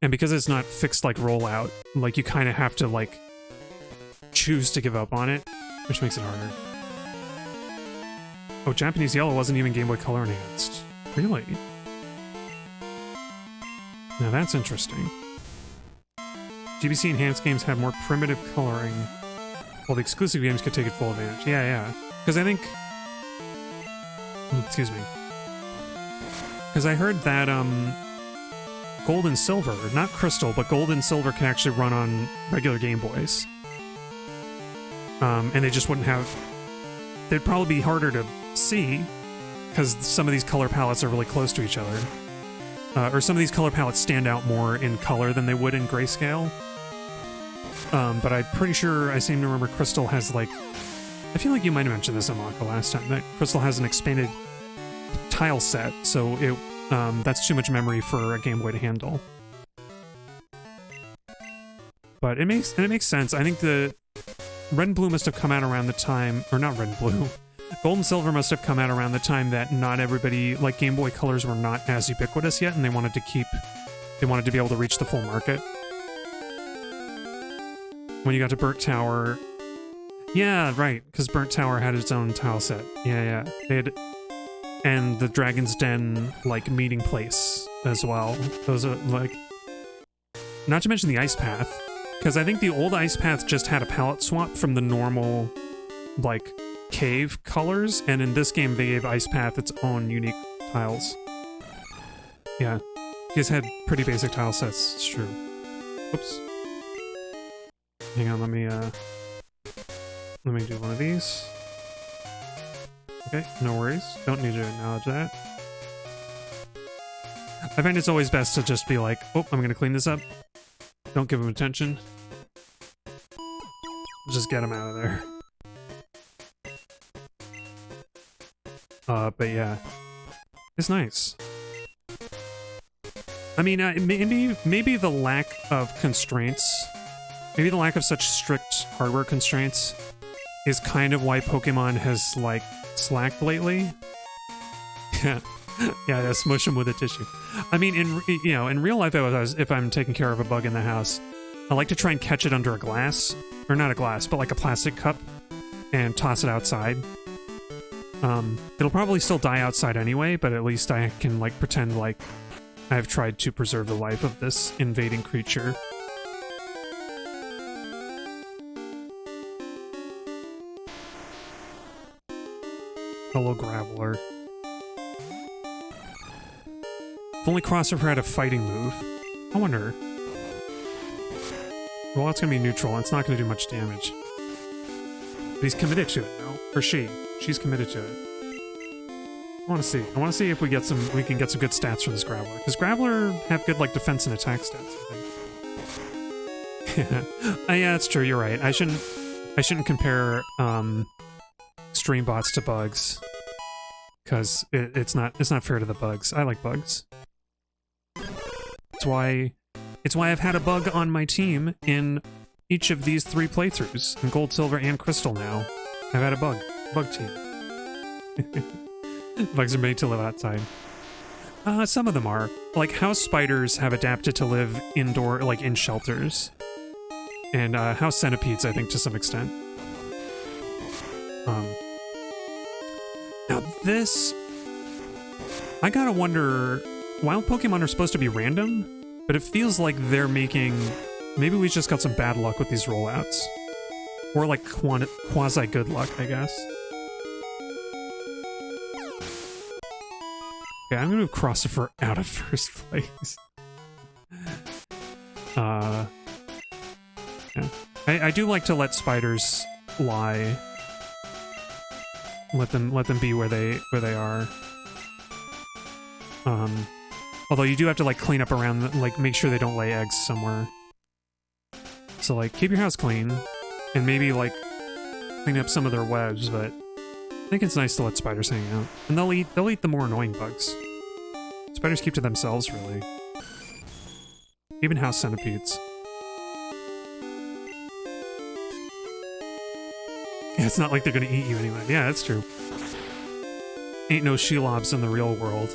And because it's not fixed like rollout, like you kind of have to like choose to give up on it, which makes it harder. Oh, Japanese Yellow wasn't even Game Boy Color enhanced. Really? Now that's interesting. GBC enhanced games have more primitive coloring, while the exclusive games could take it full advantage. Yeah, yeah. Because I think... Excuse me. Because I heard that, Gold and Silver, not Crystal, but Gold and Silver can actually run on regular Game Boys. And they just wouldn't have... They'd probably be harder to see, because some of these color palettes are really close to each other. Or some of these color palettes stand out more in color than they would in grayscale. But I'm pretty sure I seem to remember Crystal has, like... I feel like you might have mentioned this on Maka last time, that Crystal has an expanded tile set, so it... that's too much memory for a Game Boy to handle. But it makes sense. I think the Red and Blue must have come out around the time, or not Red and Blue. Gold and Silver must have come out around the time that not everybody, like Game Boy Colors were not as ubiquitous yet, and they wanted to be able to reach the full market. When you got to Burnt Tower, yeah, right, because Burnt Tower had its own tile set. Yeah, they had. And the Dragon's Den, like, meeting place as well. Those are, like... Not to mention the Ice Path. Because I think the old Ice Path just had a palette swap from the normal, like, cave colors. And in this game, they gave Ice Path its own unique tiles. Yeah. You guys had pretty basic tile sets, it's true. Oops. Hang on, let me do one of these. Okay, no worries. Don't need to acknowledge that. I find it's always best to just be like, oh, I'm gonna clean this up. Don't give him attention. Just get him out of there. But yeah, it's nice. I mean, maybe the lack of constraints, maybe the lack of such strict hardware constraints is kind of why Pokemon has, like, slacked lately. Yeah, yeah, smush them with a tissue. I mean, in real life, if I'm taking care of a bug in the house, I like to try and catch it under a glass, or not a glass, but like a plastic cup, and toss it outside. It'll probably still die outside anyway, but at least I can, like, pretend like I've tried to preserve the life of this invading creature. Hello, Graveler. If only Crossover had a fighting move. I wonder. Well, it's gonna be neutral, and it's not gonna do much damage. But he's committed to it, no? Or she. She's committed to it. I want to see. I want to see if we can get some good stats for this Graveler. Because Graveler have good, like, defense and attack stats, I think. Yeah, that's true. You're right. I shouldn't compare stream bots to bugs, because it's not fair to the bugs. I like bugs. It's why I've had a bug on my team in each of these 3 playthroughs, in Gold, Silver, and Crystal. Now I've had a bug team. Bugs are made to live outside. Some of them are. Like, house spiders have adapted to live indoor, like, in shelters. And house centipedes, I think, to some extent. Now this... I gotta wonder... Wild Pokemon are supposed to be random, but it feels like they're making... Maybe we just got some bad luck with these rollouts. Or, like, quasi-good luck, I guess. Okay, I'm gonna move Crossover out of first place. Yeah. I do like to let spiders lie. Let them be where they are. Although you do have to, like, clean up around, like, make sure they don't lay eggs somewhere. So, like, keep your house clean, and maybe, like, clean up some of their webs, but I think it's nice to let spiders hang out. And they'll eat the more annoying bugs. Spiders keep to themselves, really. Even house centipedes. Yeah, it's not like they're gonna eat you anyway. Yeah, that's true. Ain't no Shelobs in the real world.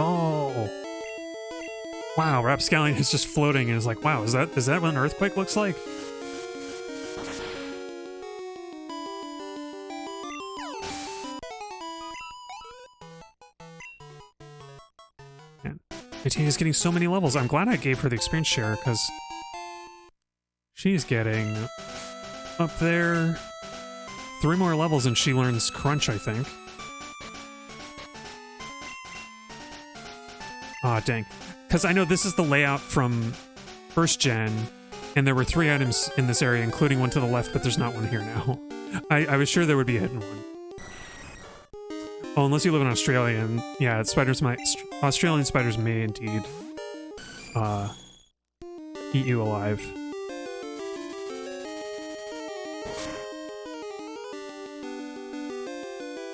Oh. Wow, Rapscallion is just floating and is like, wow, is that what an earthquake looks like? Man, Atina's getting so many levels. I'm glad I gave her the experience share, because she's getting up there 3 more levels and she learns Crunch, I think. Ah, dang. Because I know this is the layout from first gen, and there were 3 items in this area, including one to the left, but there's not one here now. I was sure there would be a hidden one. Oh, unless you live in Australia, and yeah, Australian spiders may indeed eat you alive.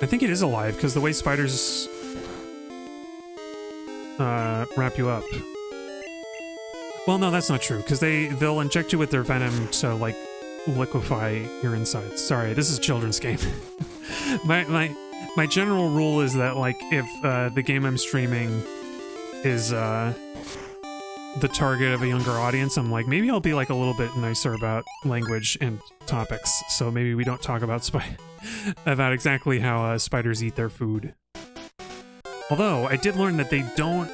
I think it is alive, because the way spiders wrap you up. Well, no, that's not true, because they'll inject you with their venom to, like, liquefy your insides. Sorry, this is a children's game. my general rule is that, like, if the game I'm streaming is the target of a younger audience, I'm like, maybe I'll be, like, a little bit nicer about language and topics, so maybe we don't talk about about exactly how spiders eat their food. Although, I did learn that they don't...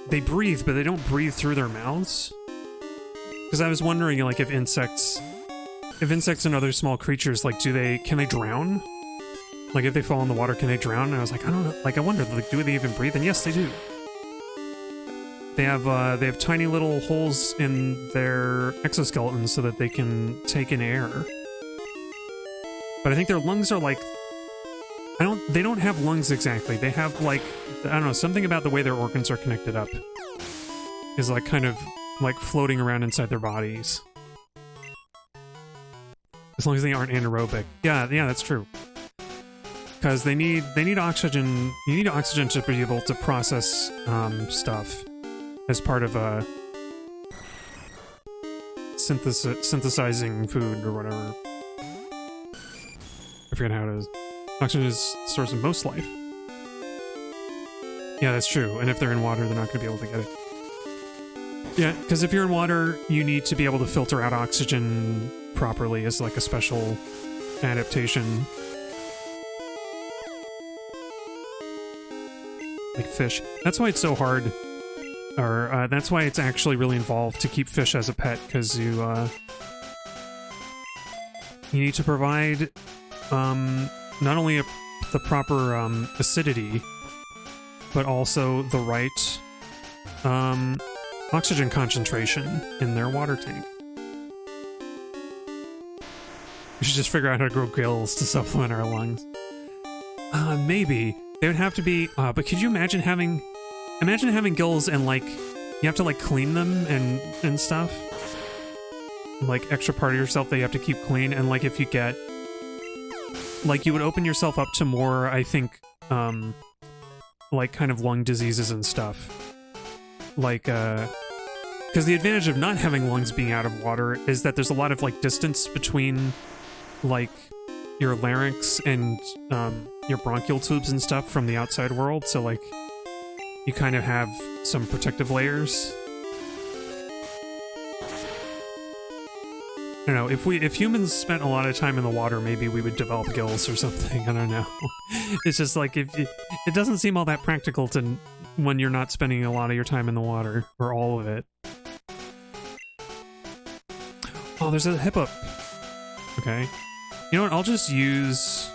they breathe, but they don't breathe through their mouths. Because I was wondering, like, if insects and other small creatures, like, can they drown? Like, if they fall in the water, can they drown? And I was like, I don't know. Like, I wonder, like, do they even breathe? And yes, they do. They have tiny little holes in their exoskeletons so that they can take in air. But I think their lungs are, like... They don't have lungs exactly. They have, like, I don't know, something about the way their organs are connected up is, like, kind of, like, floating around inside their bodies. As long as they aren't anaerobic. Yeah, that's true. Because they need oxygen. You need oxygen to be able to process stuff as part of a synthesizing food or whatever. I forget how it is. Oxygen is the source of most life. Yeah, that's true. And if they're in water, they're not going to be able to get it. Yeah, because if you're in water, you need to be able to filter out oxygen properly as like a special adaptation. Like fish. That's why it's so hard. Or that's why it's actually really involved to keep fish as a pet, because you need to provide not only the proper acidity, but also the right oxygen concentration in their water tank. We should just figure out how to grow gills to supplement our lungs. Maybe. They would have to be, but could you imagine having gills and like, you have to like clean them and stuff? Like extra part of yourself that you have to keep clean, and like if you get, like you would open yourself up to more, I think, like kind of lung diseases and stuff. Like, because the advantage of not having lungs being out of water is that there's a lot of like distance between like your larynx and your bronchial tubes and stuff from the outside world, so like you kind of have some protective layers. I don't know, if humans spent a lot of time in the water, maybe we would develop gills or something. I don't know. It's just like, it doesn't seem all that practical to when you're not spending a lot of your time in the water, or all of it. Oh, there's a hippo. Okay. You know what, I'll just use...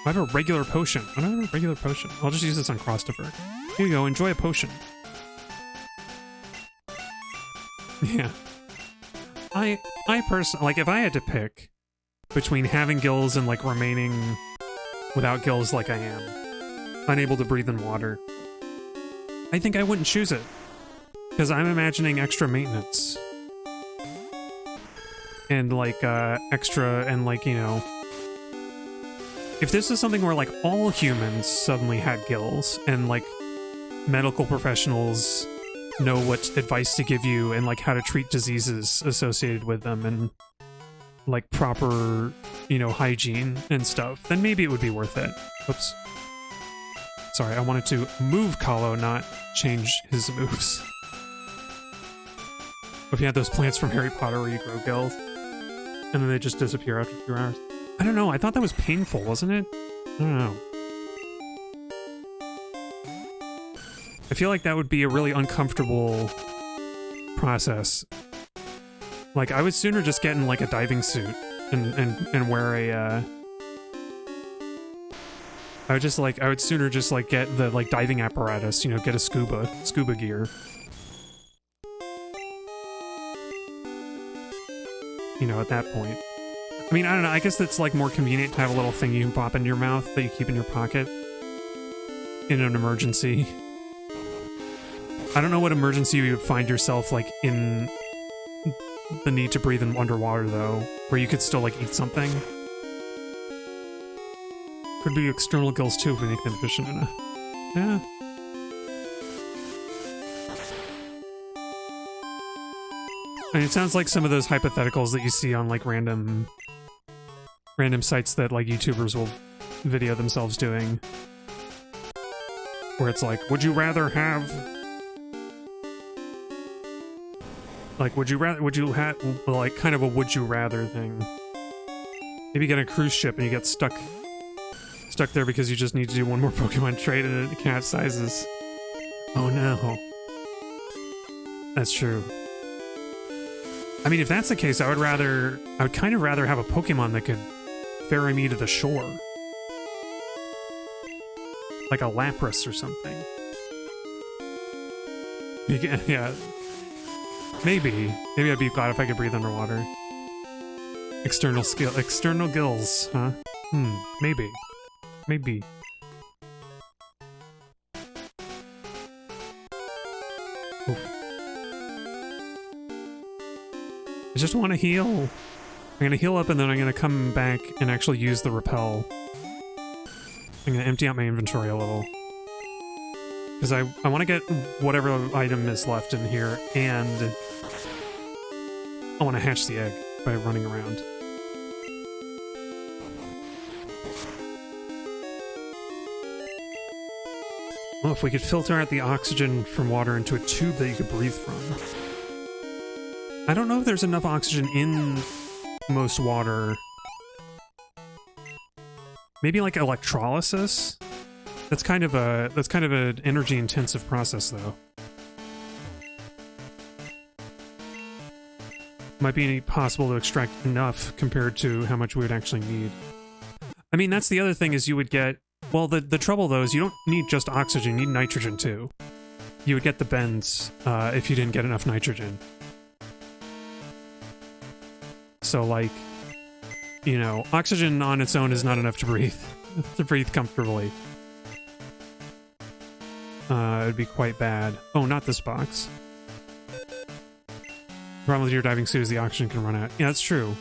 I have a regular potion. I don't have a regular potion. I'll just use this on Christopher. Here you go, enjoy a potion. Yeah. I personally, like, if I had to pick between having gills and, like, remaining without gills like I am, unable to breathe in water, I think I wouldn't choose it. Because I'm imagining extra maintenance. And, like, extra, and, like, you know... If this is something where, like, all humans suddenly had gills, and, like, medical professionals know what advice to give you, and, like, how to treat diseases associated with them, and, like, proper, you know, hygiene and stuff, then maybe it would be worth it. Oops. Sorry, I wanted to move Kahlo, not change his moves. If you had those plants from Harry Potter where you grow gills, and then they just disappear after a few hours. I don't know, I thought that was painful, wasn't it? I don't know. I feel like that would be a really uncomfortable process. Like, I would sooner just get in, like, a diving suit and wear a, I would sooner just, like, get the, like, diving apparatus, you know, get a scuba gear. You know, at that point. I mean, I don't know, I guess it's, like, more convenient to have a little thing you can pop into your mouth that you keep in your pocket in an emergency. I don't know what emergency you would find yourself, like, in the need to breathe in underwater, though, where you could still, like, eat something. Could be external gills, too, if we make them efficient enough. Yeah. I mean, it sounds like some of those hypotheticals that you see on, like, random sites that, like, YouTubers will video themselves doing. Where it's like, would you rather have... Like, would you have, like, kind of a would you rather thing. Maybe you get a cruise ship and you get stuck there because you just need to do one more Pokemon trait and it capsizes. Oh no. That's true. I mean, if that's the case, I would kind of rather have a Pokemon that could ferry me to the shore. Like a Lapras or something. Yeah. Maybe I'd be glad if I could breathe underwater. External gills, huh? Maybe. Oof. I just want to heal. gonna heal up and then I'm gonna come back and actually use the repel. I'm gonna empty out my inventory a little. Because I want to get whatever item is left in here, and I want to hatch the egg by running around. Well, if we could filter out the oxygen from water into a tube that you could breathe from. I don't know if there's enough oxygen in most water. Maybe like electrolysis? That's kind of an energy intensive process though. Might be possible to extract enough compared to how much we would actually need. I mean, that's the other thing is you would get, well, the trouble though is you don't need just oxygen, you need nitrogen too. You would get the bends if you didn't get enough nitrogen. So like, you know, oxygen on its own is not enough to breathe comfortably. It'd be quite bad. Oh, not this box. The problem with your diving suit is the oxygen can run out. Yeah, that's true.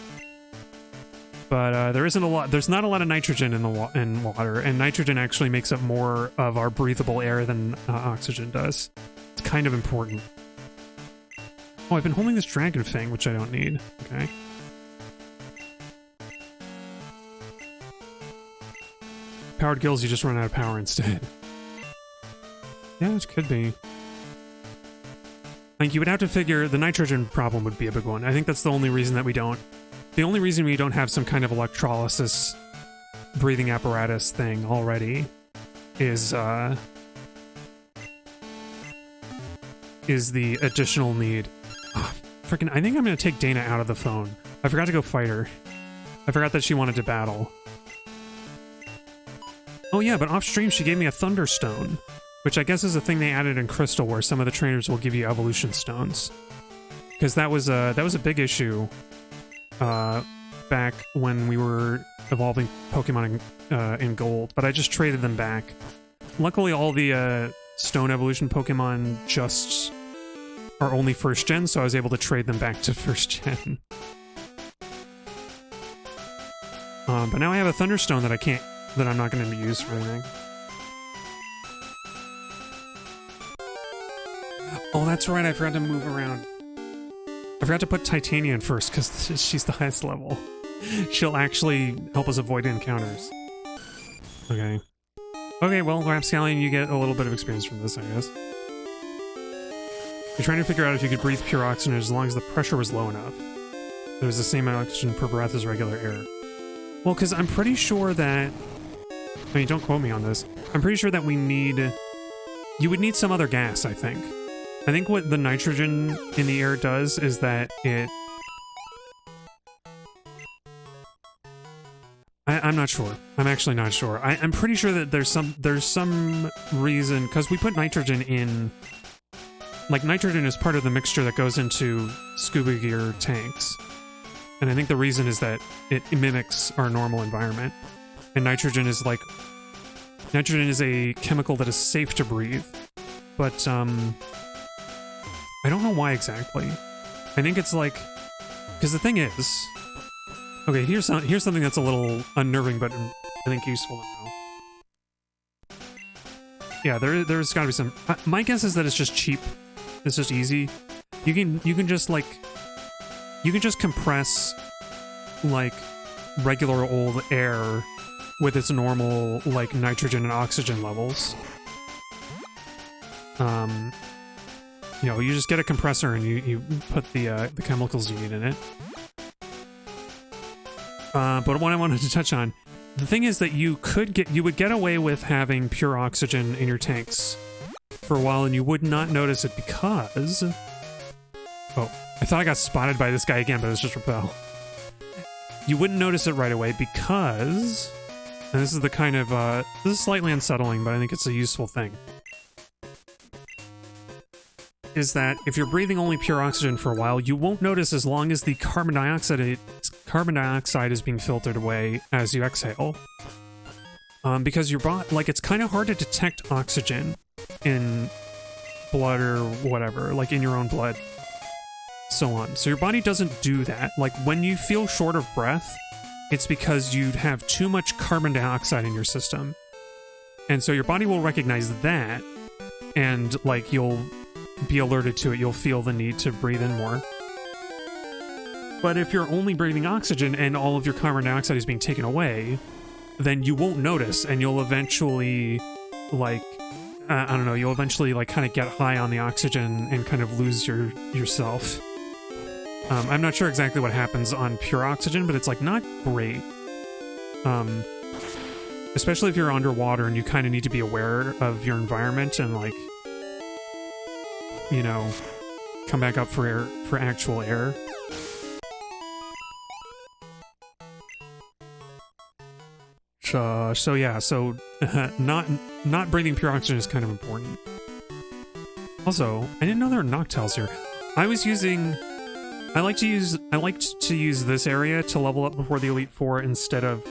But there's not a lot of nitrogen in water, and nitrogen actually makes up more of our breathable air than oxygen does. It's kind of important. Oh, I've been holding this dragon fang, which I don't need. Okay. Powered gills, you just run out of power instead. Yeah, it could be. Like, you would have to figure the nitrogen problem would be a big one. I think that's the only reason that we don't... The only reason we don't have some kind of electrolysis breathing apparatus thing already is the additional need. Oh, freaking, I think I'm going to take Dana out of the phone. I forgot to go fight her. I forgot that she wanted to battle. Oh yeah, but off stream she gave me a Thunderstone, which I guess is a thing they added in Crystal where some of the trainers will give you evolution stones. Because that was a big issue back when we were evolving Pokemon in Gold, but I just traded them back. Luckily all the stone evolution Pokemon just are only first gen, so I was able to trade them back to first gen. But now I have a Thunderstone that I'm not going to use for anything. Oh, that's right, I forgot to move around. I forgot to put Titania in first, because she's the highest level. She'll actually help us avoid encounters. Okay. Okay, well, Rapscallion, you get a little bit of experience from this, I guess. You're trying to figure out if you could breathe pure oxygen as long as the pressure was low enough. There was the same oxygen per breath as regular air. Well, because I'm pretty sure that... I mean, don't quote me on this. I'm pretty sure that we need... You would need some other gas, I think. I think what the nitrogen in the air does is that it... I'm not sure. I'm actually not sure. I'm pretty sure that there's some reason... Because we put nitrogen in... Like, nitrogen is part of the mixture that goes into scuba gear tanks. And I think the reason is that it mimics our normal environment. And nitrogen is like... Nitrogen is a chemical that is safe to breathe. But, I don't know why exactly. I think it's like... Because the thing is... Okay, here's something that's a little unnerving, but I think useful to know. Yeah, there's gotta be some... my guess is that it's just cheap. It's just easy. You can just, like... You can just compress, like, regular old air with its normal, like, nitrogen and oxygen levels. You know, you just get a compressor and you put the chemicals you need in it. But what I wanted to touch on, the thing is that you would get away with having pure oxygen in your tanks for a while and you would not notice it because... Oh, I thought I got spotted by this guy again, but it was just Repel. You wouldn't notice it right away because... And this is the kind of, this is slightly unsettling, but I think it's a useful thing. Is that if you're breathing only pure oxygen for a while, you won't notice as long as the carbon dioxide is being filtered away as you exhale. Because your body, like, it's kind of hard to detect oxygen in blood or whatever, like in your own blood. so on. So your body doesn't do that. Like when you feel short of breath, it's because you have too much carbon dioxide in your system. And so your body will recognize that, and like you'll be alerted to it. You'll feel the need to breathe in more. But if you're only breathing oxygen and all of your carbon dioxide is being taken away, then you won't notice, and you'll eventually, like, I don't know, you'll eventually like kind of get high on the oxygen and kind of lose yourself. I'm not sure exactly what happens on pure oxygen, but it's like not great. Especially if you're underwater and you kind of need to be aware of your environment and like, you know, come back up for air, for actual air. So yeah, so not breathing pure oxygen is kind of important. Also, I didn't know there were noctiles here. I liked to use this area to level up before the Elite Four instead of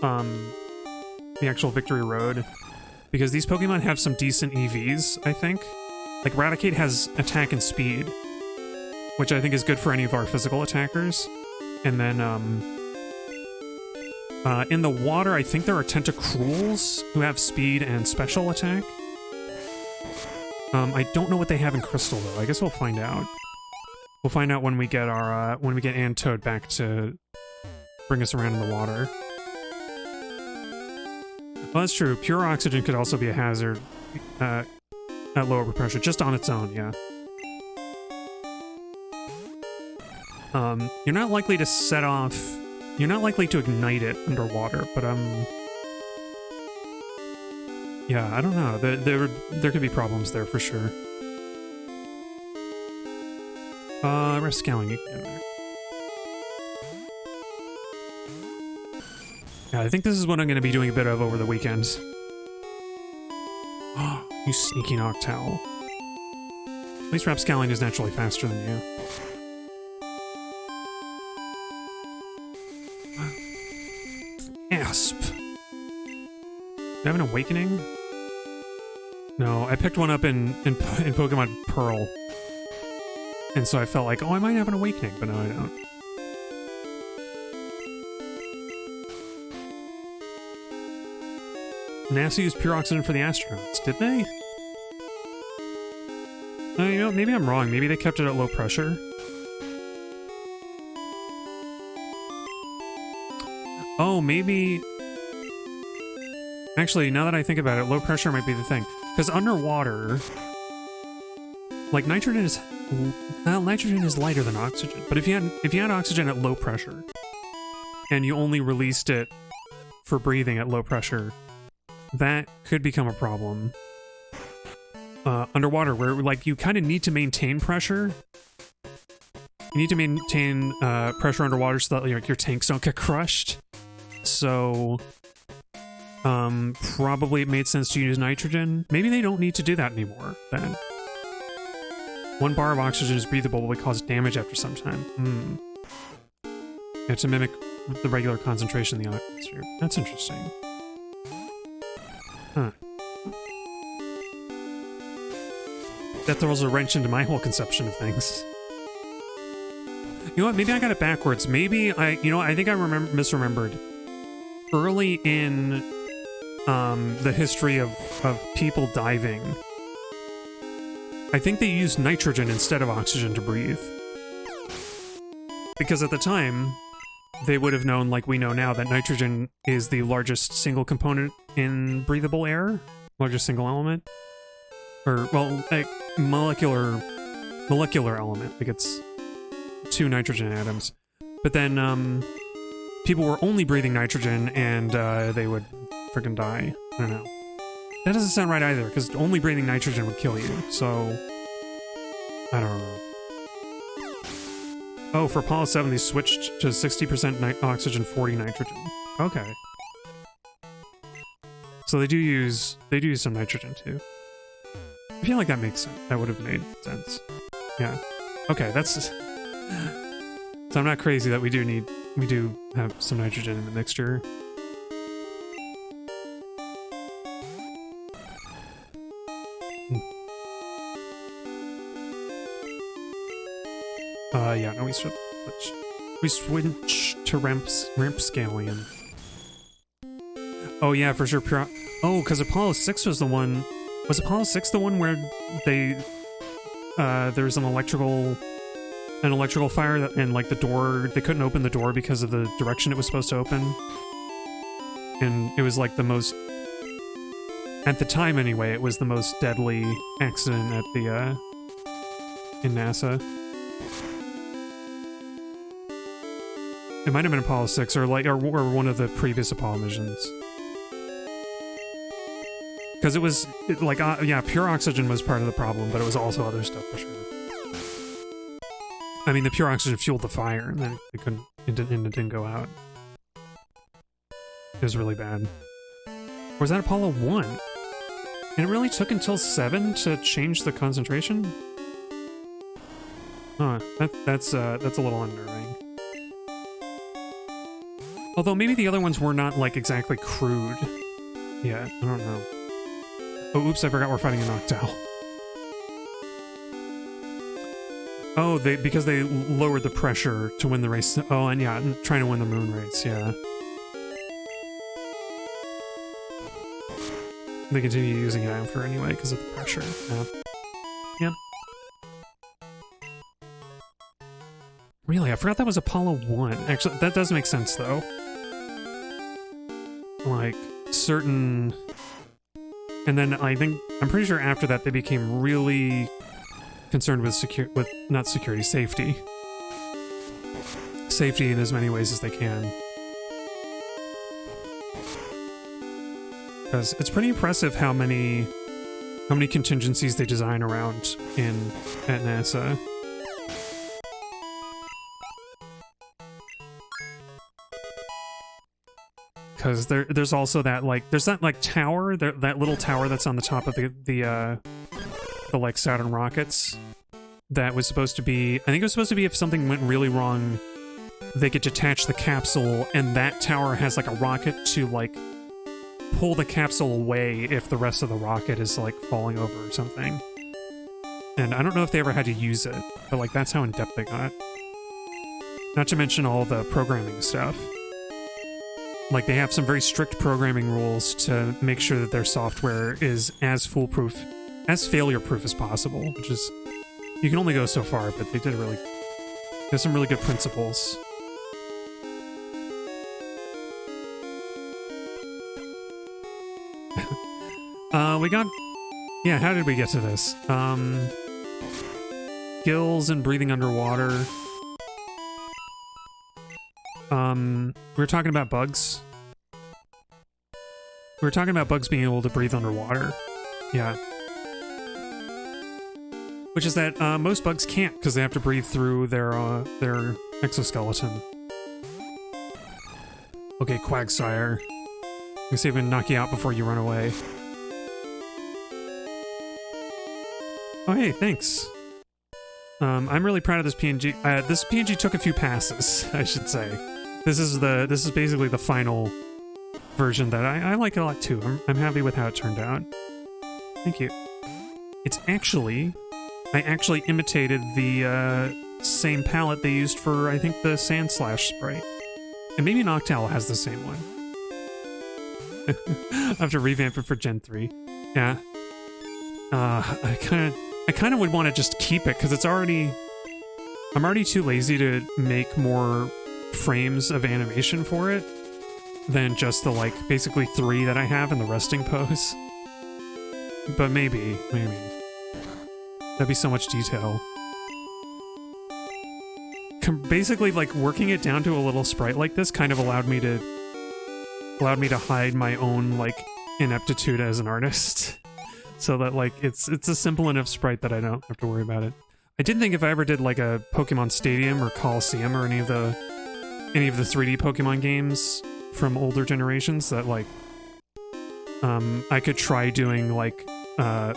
the actual Victory Road, because these Pokemon have some decent EVs, I think. Like Raticate has attack and speed, which I think is good for any of our physical attackers. And then in the water, I think there are Tentacruels who have speed and special attack. I don't know what they have in Crystal though. I guess we'll find out. We'll find out when we get our when we get Antoad back to bring us around in the water. Well, that's true. Pure oxygen could also be a hazard at lower pressure, just on its own, yeah. You're not likely to set off... You're not likely to ignite it underwater, but, yeah, I don't know. There could be problems there for sure. Rascallion, you can get in there. Yeah, I think this is what I'm going to be doing a bit of over the weekends. Oh, you sneaky Noctowl. At least Rapscallion is naturally faster than you. Asp. Do I have an awakening? No, I picked one up in Pokemon Pearl. And so I felt like, oh, I might have an awakening, but no, I don't. NASA used pure oxygen for the astronauts, did they? You know, maybe I'm wrong. Maybe they kept it at low pressure. Oh, maybe... Actually, now that I think about it, low pressure might be the thing. Because underwater... Like, nitrogen is... Well, nitrogen is lighter than oxygen. But if you had oxygen at low pressure, and you only released it for breathing at low pressure, that could become a problem. Underwater, where like you kind of need to maintain pressure. You need to maintain pressure underwater so that like, your tanks don't get crushed. So, probably it made sense to use nitrogen. Maybe they don't need to do that anymore, then. 1 bar of oxygen is breathable, but will cause damage after some time. Yeah, to mimic the regular concentration in the atmosphere. That's interesting. Huh. That throws a wrench into my whole conception of things. You know what? Maybe I got it backwards. Maybe I think I misremembered. Early in the history of people diving, I think they used nitrogen instead of oxygen to breathe. Because at the time, they would have known, like we know now, that nitrogen is the largest single component in breathable air. Largest single element. Or, well, like, molecular element. Like, it's 2 nitrogen atoms. But then, people were only breathing nitrogen, and they would freaking die. I don't know. That doesn't sound right either, because only breathing nitrogen would kill you, so... I don't know. Oh, for Apollo 7, they switched to 60% oxygen, 40 nitrogen. Okay. So they do use some nitrogen, too. I feel like that makes sense. That would have made sense. Yeah. Okay, that's... So I'm not crazy that we do have some nitrogen in the mixture. Yeah, no, we switch to ramp scalion. Oh yeah, for sure. Oh, because Apollo 6 was the one. Was Apollo 6 the one where they there's an electrical fire that, and like the door, they couldn't open the door because of the direction it was supposed to open, and it was like the most, at the time anyway, it was the most deadly accident at the in NASA. It might have been Apollo 6 or one of the previous Apollo missions. Because it was, yeah, pure oxygen was part of the problem, but it was also other stuff for sure. I mean, the pure oxygen fueled the fire, and then it didn't go out. It was really bad. Or was that Apollo 1? And it really took until 7 to change the concentration? Huh, that's a little unnerving. Although maybe the other ones were not, like, exactly crude. Yeah, I don't know. Oh, oops, I forgot we're fighting a Noctowl. Oh, because they lowered the pressure to win the race. Oh, and yeah, trying to win the moon race, yeah. They continue using it after anyway, because of the pressure. Yeah. Yep. Really, I forgot that was Apollo 1. Actually, that does make sense, though. Like, certain... And then I'm pretty sure after that they became really concerned with safety. Safety in as many ways as they can. Because it's pretty impressive how many contingencies they design around at NASA. Because there's also that, like, there's that, like, tower, that little tower that's on the top of the like, Saturn rockets. That was supposed to be, I think it was supposed to be if something went really wrong, they could detach the capsule, and that tower has, like, a rocket to, like, pull the capsule away if the rest of the rocket is, like, falling over or something. And I don't know if they ever had to use it, but, like, that's how in-depth they got. Not to mention all the programming stuff. Like, they have some very strict programming rules to make sure that their software is as foolproof, as failure-proof as possible, which is... You can only go so far, but they did really... There's some really good principles. We got... Yeah, how did we get to this? Gills and breathing underwater. We were talking about bugs. We were talking about bugs being able to breathe underwater. Yeah. Which is that most bugs can't, because they have to breathe through their exoskeleton. Okay, Quagsire. I'm gonna see if I can knock you out before you run away. Oh hey, thanks. I'm really proud of this PNG. This PNG took a few passes, I should say. This is basically the final version that I like a lot too. I'm happy with how it turned out. Thank you. It's actually, I actually imitated the same palette they used for, I think, the Sand Slash sprite. And maybe Noctowl has the same one. I have to revamp it for Gen 3. Yeah. I kind of would want to just keep it, because I'm already too lazy to make more frames of animation for it than just the, like, basically 3 that I have in the resting pose. But maybe. That'd be so much detail. Basically, like, working it down to a little sprite like this kind of allowed me to hide my own, like, ineptitude as an artist. So that, like, it's a simple enough sprite that I don't have to worry about it. I did think if I ever did, like, a Pokemon Stadium or Coliseum or any of the 3D Pokemon games from older generations, that, like, I could try doing, like an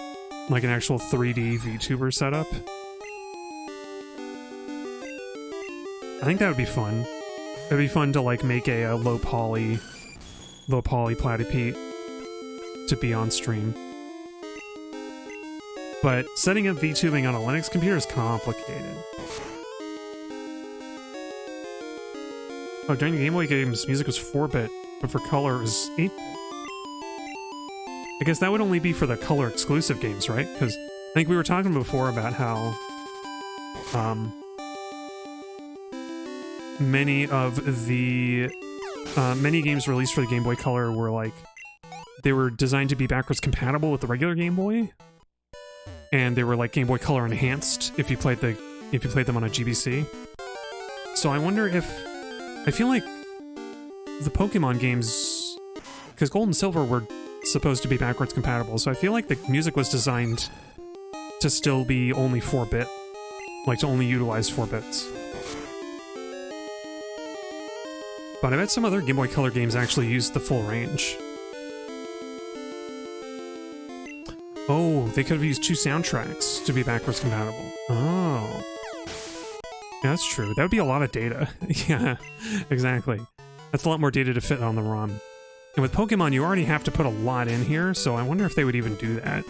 actual 3D VTuber setup. I think that would be fun. It'd be fun to, like, make a low poly Platypete to be on stream. But setting up VTubing on a Linux computer is complicated. Oh, during the Game Boy games, music was 4-bit, but for color it was 8-bit. I guess that would only be for the color exclusive games, right? Because I think we were talking before about how many of the many games released for the Game Boy Color were like, they were designed to be backwards compatible with the regular Game Boy, and they were like Game Boy Color enhanced if you played them on a GBC. So I wonder if, I feel like the Pokemon games, because Gold and Silver were supposed to be backwards compatible, so I feel like the music was designed to still be only 4-bit, like to only utilize 4 bits. But I bet some other Game Boy Color games actually used the full range. Oh, they could have used 2 soundtracks to be backwards compatible. Oh. Yeah, that's true. That would be a lot of data. Yeah, exactly. That's a lot more data to fit on the ROM. And with Pokemon, you already have to put a lot in here, so I wonder if they would even do that.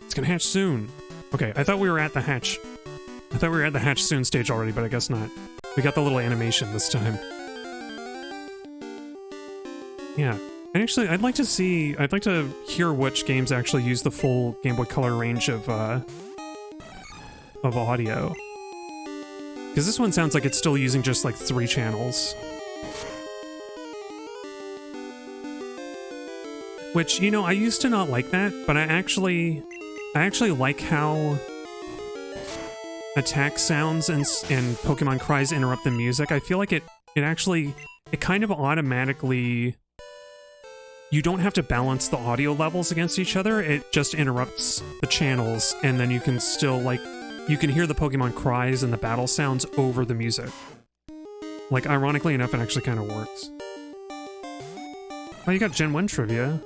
It's gonna hatch soon. Okay, I thought we were at the hatch. I thought we were at the hatch soon stage already, but I guess not. We got the little animation this time. Yeah. And actually, I'd like to hear which games actually use the full Game Boy Color range of audio. Because this one sounds like it's still using just like 3 channels. Which, you know, I used to not like that, but I actually like how attack sounds and Pokemon cries interrupt the music. I feel like it kind of automatically, you don't have to balance the audio levels against each other. It just interrupts the channels, and then you can still, like, you can hear the Pokemon cries and the battle sounds over the music. Like, ironically enough, it actually kind of works. Oh, you got Gen 1 trivia.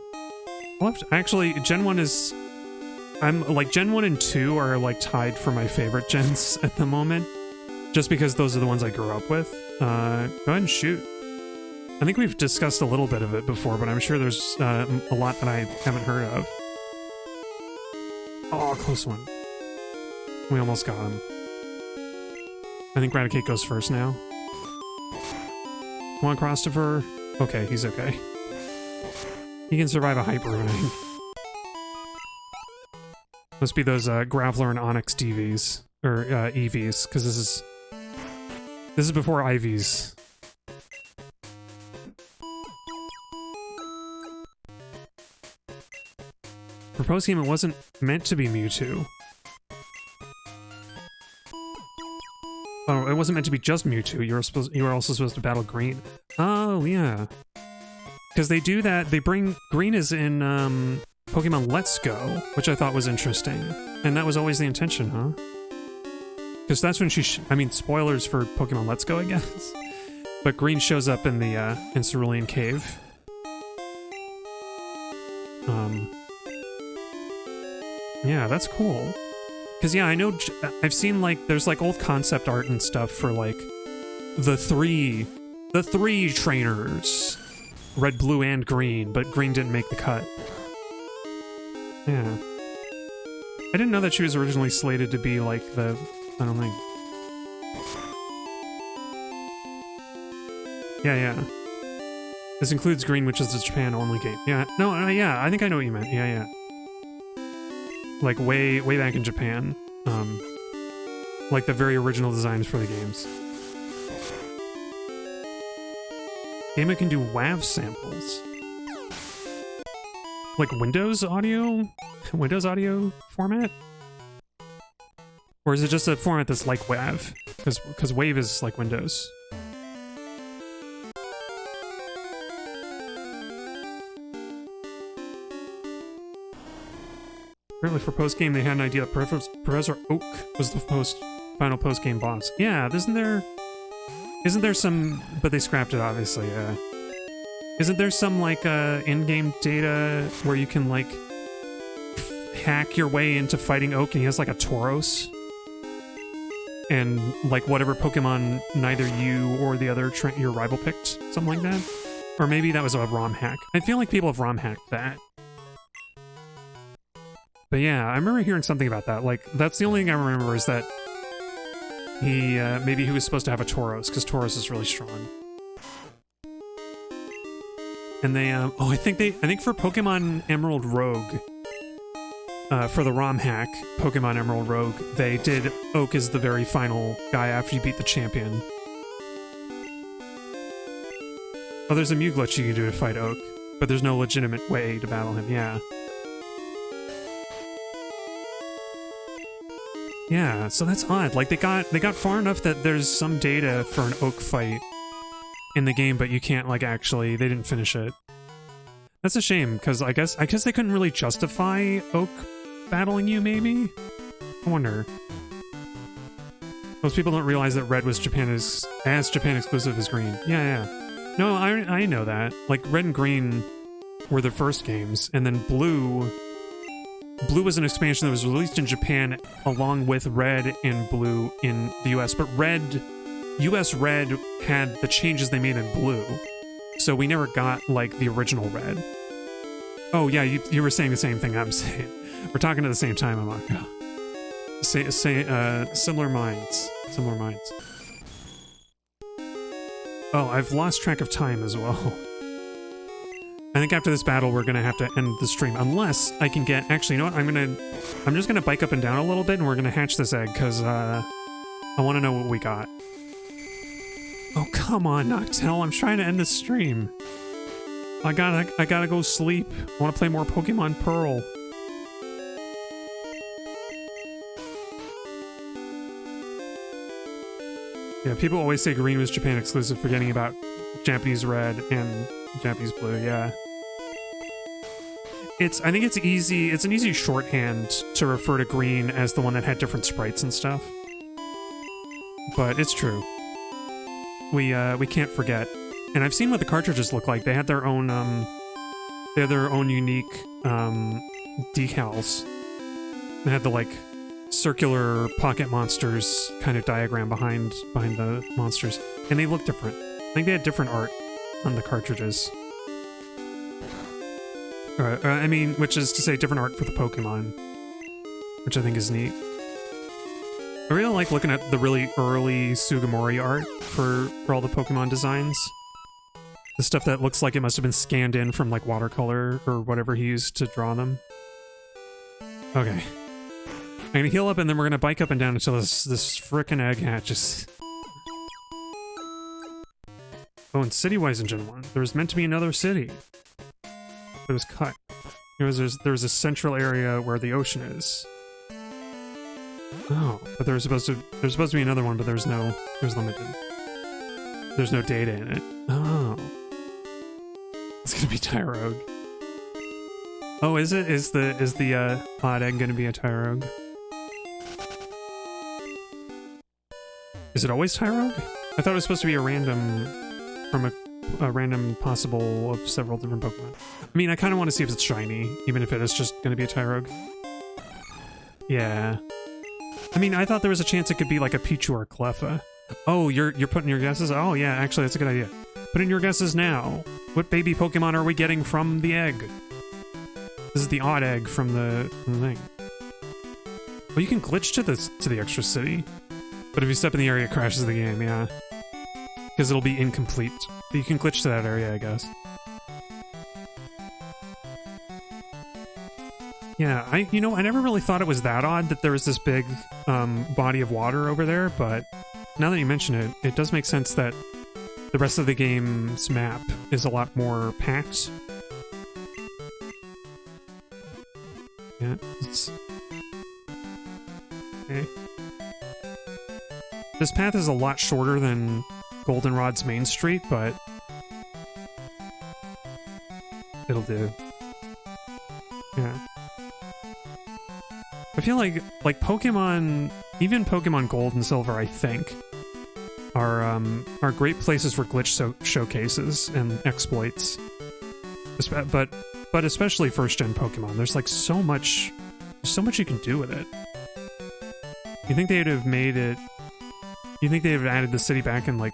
Actually, Gen 1 is... Gen 1 and 2 are, like, tied for my favorite gens at the moment. Just because those are the ones I grew up with. Go ahead and shoot. I think we've discussed a little bit of it before, but I'm sure there's a lot that I haven't heard of. Oh, close one. We almost got him. I think Raticate goes first now. Come on, Christopher. Okay, he's okay. He can survive a Hyper Ring. Must be those Graveler and Onyx DVs. Or EVs, because this is before IVs. Proposed game, it wasn't meant to be Mewtwo. Oh, it wasn't meant to be just Mewtwo. You were also supposed to battle Green. Oh, yeah. Because they do that. They bring Green is in Pokemon Let's Go, which I thought was interesting. And that was always the intention, huh? Because that's when she... I mean, spoilers for Pokemon Let's Go, I guess. But Green shows up in the in Cerulean Cave. Yeah, that's cool. Because, yeah, I know... I've seen, like, there's, like, old concept art and stuff for, like, the three trainers. Red, blue, and green, but green didn't make the cut. Yeah. I didn't know that she was originally slated to be, like, the... I don't think... Yeah. This includes green, which is the Japan-only game. Yeah, no, yeah, I think I know what you meant. Yeah. Like, way back in Japan. Like, the very original designs for the games. Game that can do WAV samples. Like, Windows audio? Windows audio format? Or is it just a format that's like WAV? Because WAV is like Windows. Apparently for post-game they had an idea that Professor Oak was the final post-game boss. Yeah, isn't there some... But they scrapped it, obviously, yeah. Isn't there some, like, in-game data where you can, like, hack your way into fighting Oak and he has, like, a Tauros? And, like, whatever Pokemon neither you or the other your rival picked? Something like that? Or maybe that was a ROM hack. I feel like people have ROM hacked that. But yeah, I remember hearing something about that. Like, that's the only thing I remember is that Maybe he was supposed to have a Tauros, because Tauros is really strong. And they, oh, I think for Pokemon Emerald Rogue, for the ROM hack, Pokemon Emerald Rogue, they did Oak as the very final guy after you beat the champion. Oh, there's a Mew glitch you can do to fight Oak, but there's no legitimate way to battle him, yeah. Yeah, so that's odd. Like, they got far enough that there's some data for an Oak fight in the game, but you can't, like, actually, they didn't finish it. That's a shame, because I guess they couldn't really justify Oak battling you, maybe? I wonder. Most people don't realize that Red was Japan exclusive as Green. Yeah. No, I know that. Like, Red and Green were the first games, and then Blue was an expansion that was released in Japan along with Red and Blue in the US, but US Red had the changes they made in Blue, so we never got, like, the original Red. Oh yeah, you were saying the same thing I'm saying. We're talking at the same time, Amako. Similar minds. Similar minds. Oh, I've lost track of time as well. I think after this battle, we're gonna have to end the stream, unless I can get... Actually, you know what? I'm just gonna bike up and down a little bit, and we're gonna hatch this egg, because, I want to know what we got. Oh, come on, Noctel. I'm trying to end the stream. I gotta go sleep. I want to play more Pokemon Pearl. Yeah, people always say Green was Japan exclusive, forgetting about Japanese Red and Japanese Blue, yeah. I think it's easy, it's an easy shorthand to refer to Green as the one that had different sprites and stuff. But it's true. We can't forget. And I've seen what the cartridges look like. They had their own unique decals. They had the, like, circular pocket monsters kind of diagram behind the monsters, and they look different. I think they had different art on the cartridges. I mean, which is to say different art for the Pokemon, which I think is neat. I really like looking at the really early Sugimori art for all the Pokemon designs. The stuff that looks like it must have been scanned in from, like, watercolor or whatever he used to draw them. Okay. I'm gonna heal up, and then we're gonna bike up and down until this frickin' egg hatches. Oh, and city-wise in Gen 1, there was meant to be another city. It was cut. There was a central area where the ocean is. Oh, but there's supposed to be another one, but there's limited. There's no data in it. Oh. It's gonna be Tyrogue. Oh, is it? Is the odd egg gonna be a Tyrogue? Is it always Tyrogue? I thought it was supposed to be a random from a random possible of several different Pokemon. I mean, I kind of want to see if it's shiny, even if it is just gonna be a Tyrogue. Yeah. I mean, I thought there was a chance it could be like a Pichu or Cleffa. Oh, you're putting your guesses? Oh yeah, actually that's a good idea. Put in your guesses now. What baby Pokemon are we getting from the egg? This is the odd egg from the thing. Well, you can glitch to the extra city, but if you step in the area, it crashes the game. Yeah, because it'll be incomplete. But you can glitch to that area, I guess. Yeah, I never really thought it was that odd that there was this big body of water over there, but now that you mention it, it does make sense that the rest of the game's map is a lot more packed. Yeah, it's... Okay. This path is a lot shorter than Goldenrod's main street, but it'll do. Yeah. I feel like Pokemon, even Pokemon Gold and Silver, I think, are great places for glitch showcases and exploits. But especially first gen Pokemon. There's like so much you can do with it. You think they'd have made it? You think they'd have added the city back in like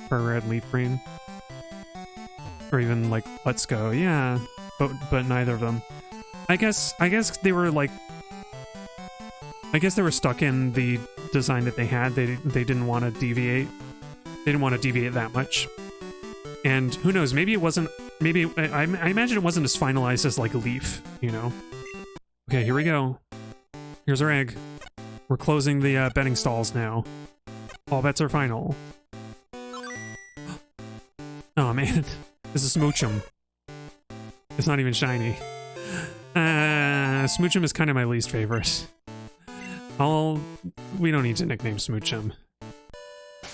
Fur Red, Leaf Green, or even like Let's Go? Yeah, but neither of them. I guess they were like. I guess they were stuck in the design that they had. They didn't want to deviate. They didn't want to deviate that much. And who knows, maybe it wasn't, maybe, I imagine it wasn't as finalized as, like, Leaf, you know? Okay, here we go. Here's our egg. We're closing the betting stalls now. All bets are final. Oh, man. This is Smoochum. It's not even shiny. Smoochum is kind of my least favorite. We don't need to nickname Smoochum.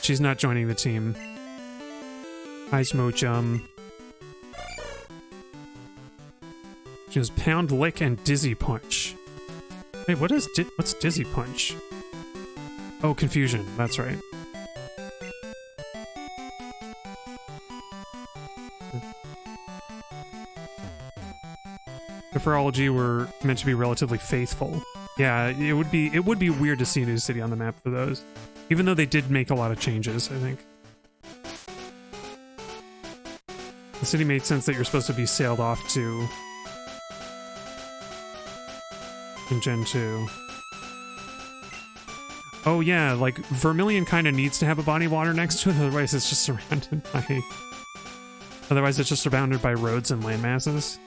She's not joining the team. Hi, Smoochum. She has Pound, Lick, and Dizzy Punch. Wait, what's Dizzy Punch? Oh, Confusion. That's right. The Ferology were meant to be relatively faithful. Yeah, it would be weird to see a new city on the map for those. Even though they did make a lot of changes, I think. The city made sense that you're supposed to be sailed off to in Gen 2. Oh yeah, like Vermilion kind of needs to have a body of water next to it, otherwise it's just surrounded by... Otherwise it's just surrounded by roads and land masses.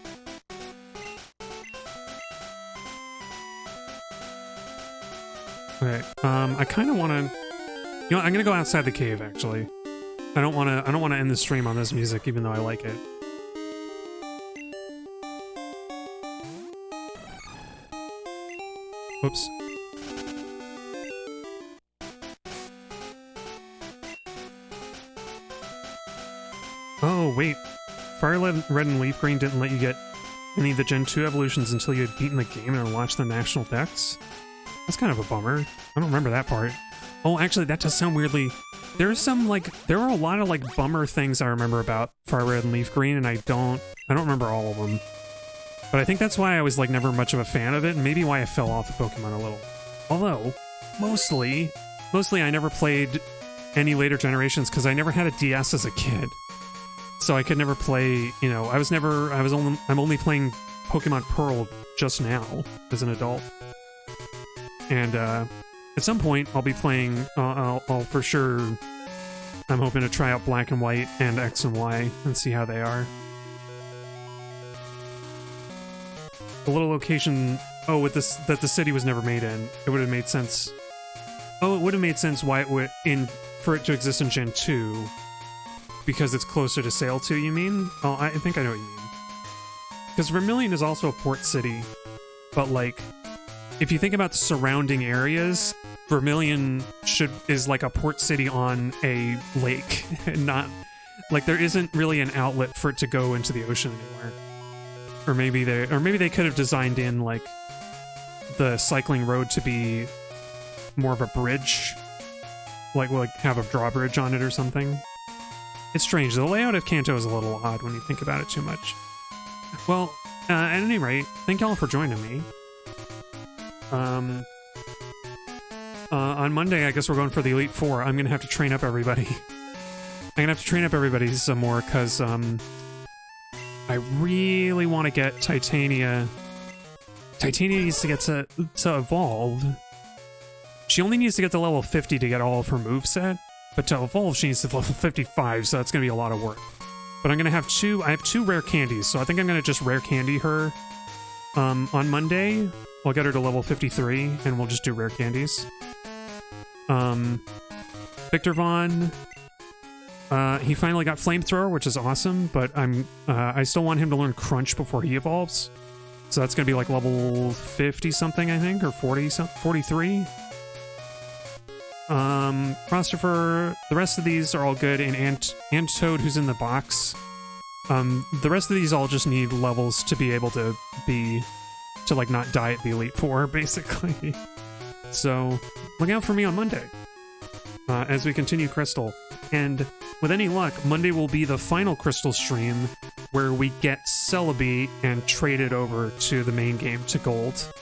Okay, I kind of want to... You know what, I'm gonna go outside the cave, actually. I don't want to end the stream on this music, even though I like it. Whoops. Oh, wait. Fire Red and Leaf Green didn't let you get any of the Gen 2 evolutions until you had beaten the game and unlocked the national decks? That's kind of a bummer. I don't remember that part. Oh, actually, that does sound weirdly... There's some, like... There are a lot of, like, bummer things I remember about Fire Red and Leaf Green, and I don't remember all of them. But I think that's why I was, like, never much of a fan of it, and maybe why I fell off of Pokemon a little. Although, mostly I never played any later generations, because I never had a DS as a kid. So I could never play, you know, I'm only playing Pokemon Pearl just now, as an adult. And, at some point, I'll be playing, I'll for sure, I'm hoping to try out Black and White and X and Y and see how they are. The little location, oh, with this, that the city was never made in, it would have made sense. Oh, it would have made sense why it would, for it to exist in Gen 2, because it's closer to Sail 2, you mean? Oh, I think I know what you mean. Because Vermilion is also a port city, but like, if you think about the surrounding areas, Vermilion is like a port city on a lake, and not like there isn't really an outlet for it to go into the ocean anywhere. Or maybe they could have designed in like the cycling road to be more of a bridge, like have a drawbridge on it or something. It's strange. The layout of Kanto is a little odd when you think about it too much. Well, at any rate, thank y'all for joining me. On Monday, I guess we're going for the Elite Four. I'm gonna have to train up everybody. Some more, because, I really want to get Titania. Titania needs to get to evolve. She only needs to get to level 50 to get all of her moveset, but to evolve, she needs to level 55, so that's gonna be a lot of work. But I have two rare candies, so I think I'm gonna just rare candy her, on Monday. I'll get her to level 53, and we'll just do rare candies. Victor Vaughn, he finally got Flamethrower, which is awesome, but I still want him to learn Crunch before he evolves. So that's gonna be like level 50-something, I think, or 43. Christopher, the rest of these are all good, and Toad, who's in the box. The rest of these all just need levels to be able to like not die at the Elite Four, basically. So look out for me on Monday as we continue Crystal. And with any luck, Monday will be the final Crystal stream where we get Celebi and trade it over to the main game, to Gold.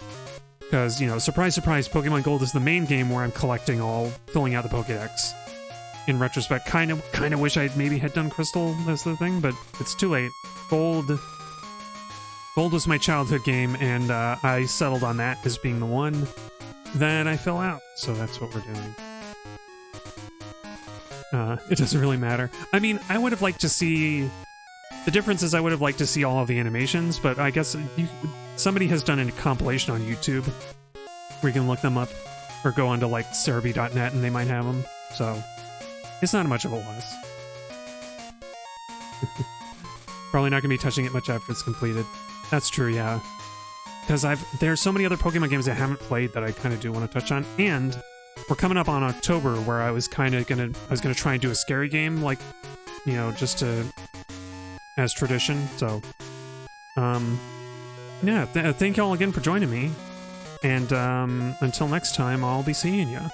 Because, you know, surprise, surprise, Pokemon Gold is the main game where I'm filling out the Pokédex. In retrospect, kind of wish I maybe had done Crystal as the thing, but it's too late. Gold was my childhood game, and I settled on that as being the one. then I fill out. So that's what we're doing. It doesn't really matter. I mean, I would have liked to see... The difference is I would have liked to see all of the animations, but I guess somebody has done a compilation on YouTube where you can look them up, or go onto like Cerebi.net and they might have them. So it's not much of a loss. Probably not going to be touching it much after it's completed. That's true, yeah. Because there's so many other Pokemon games I haven't played that I kind of do want to touch on, and we're coming up on October where I was gonna try and do a scary game, like, you know, just to as tradition. So yeah, thank y'all again for joining me, and until next time, I'll be seeing ya.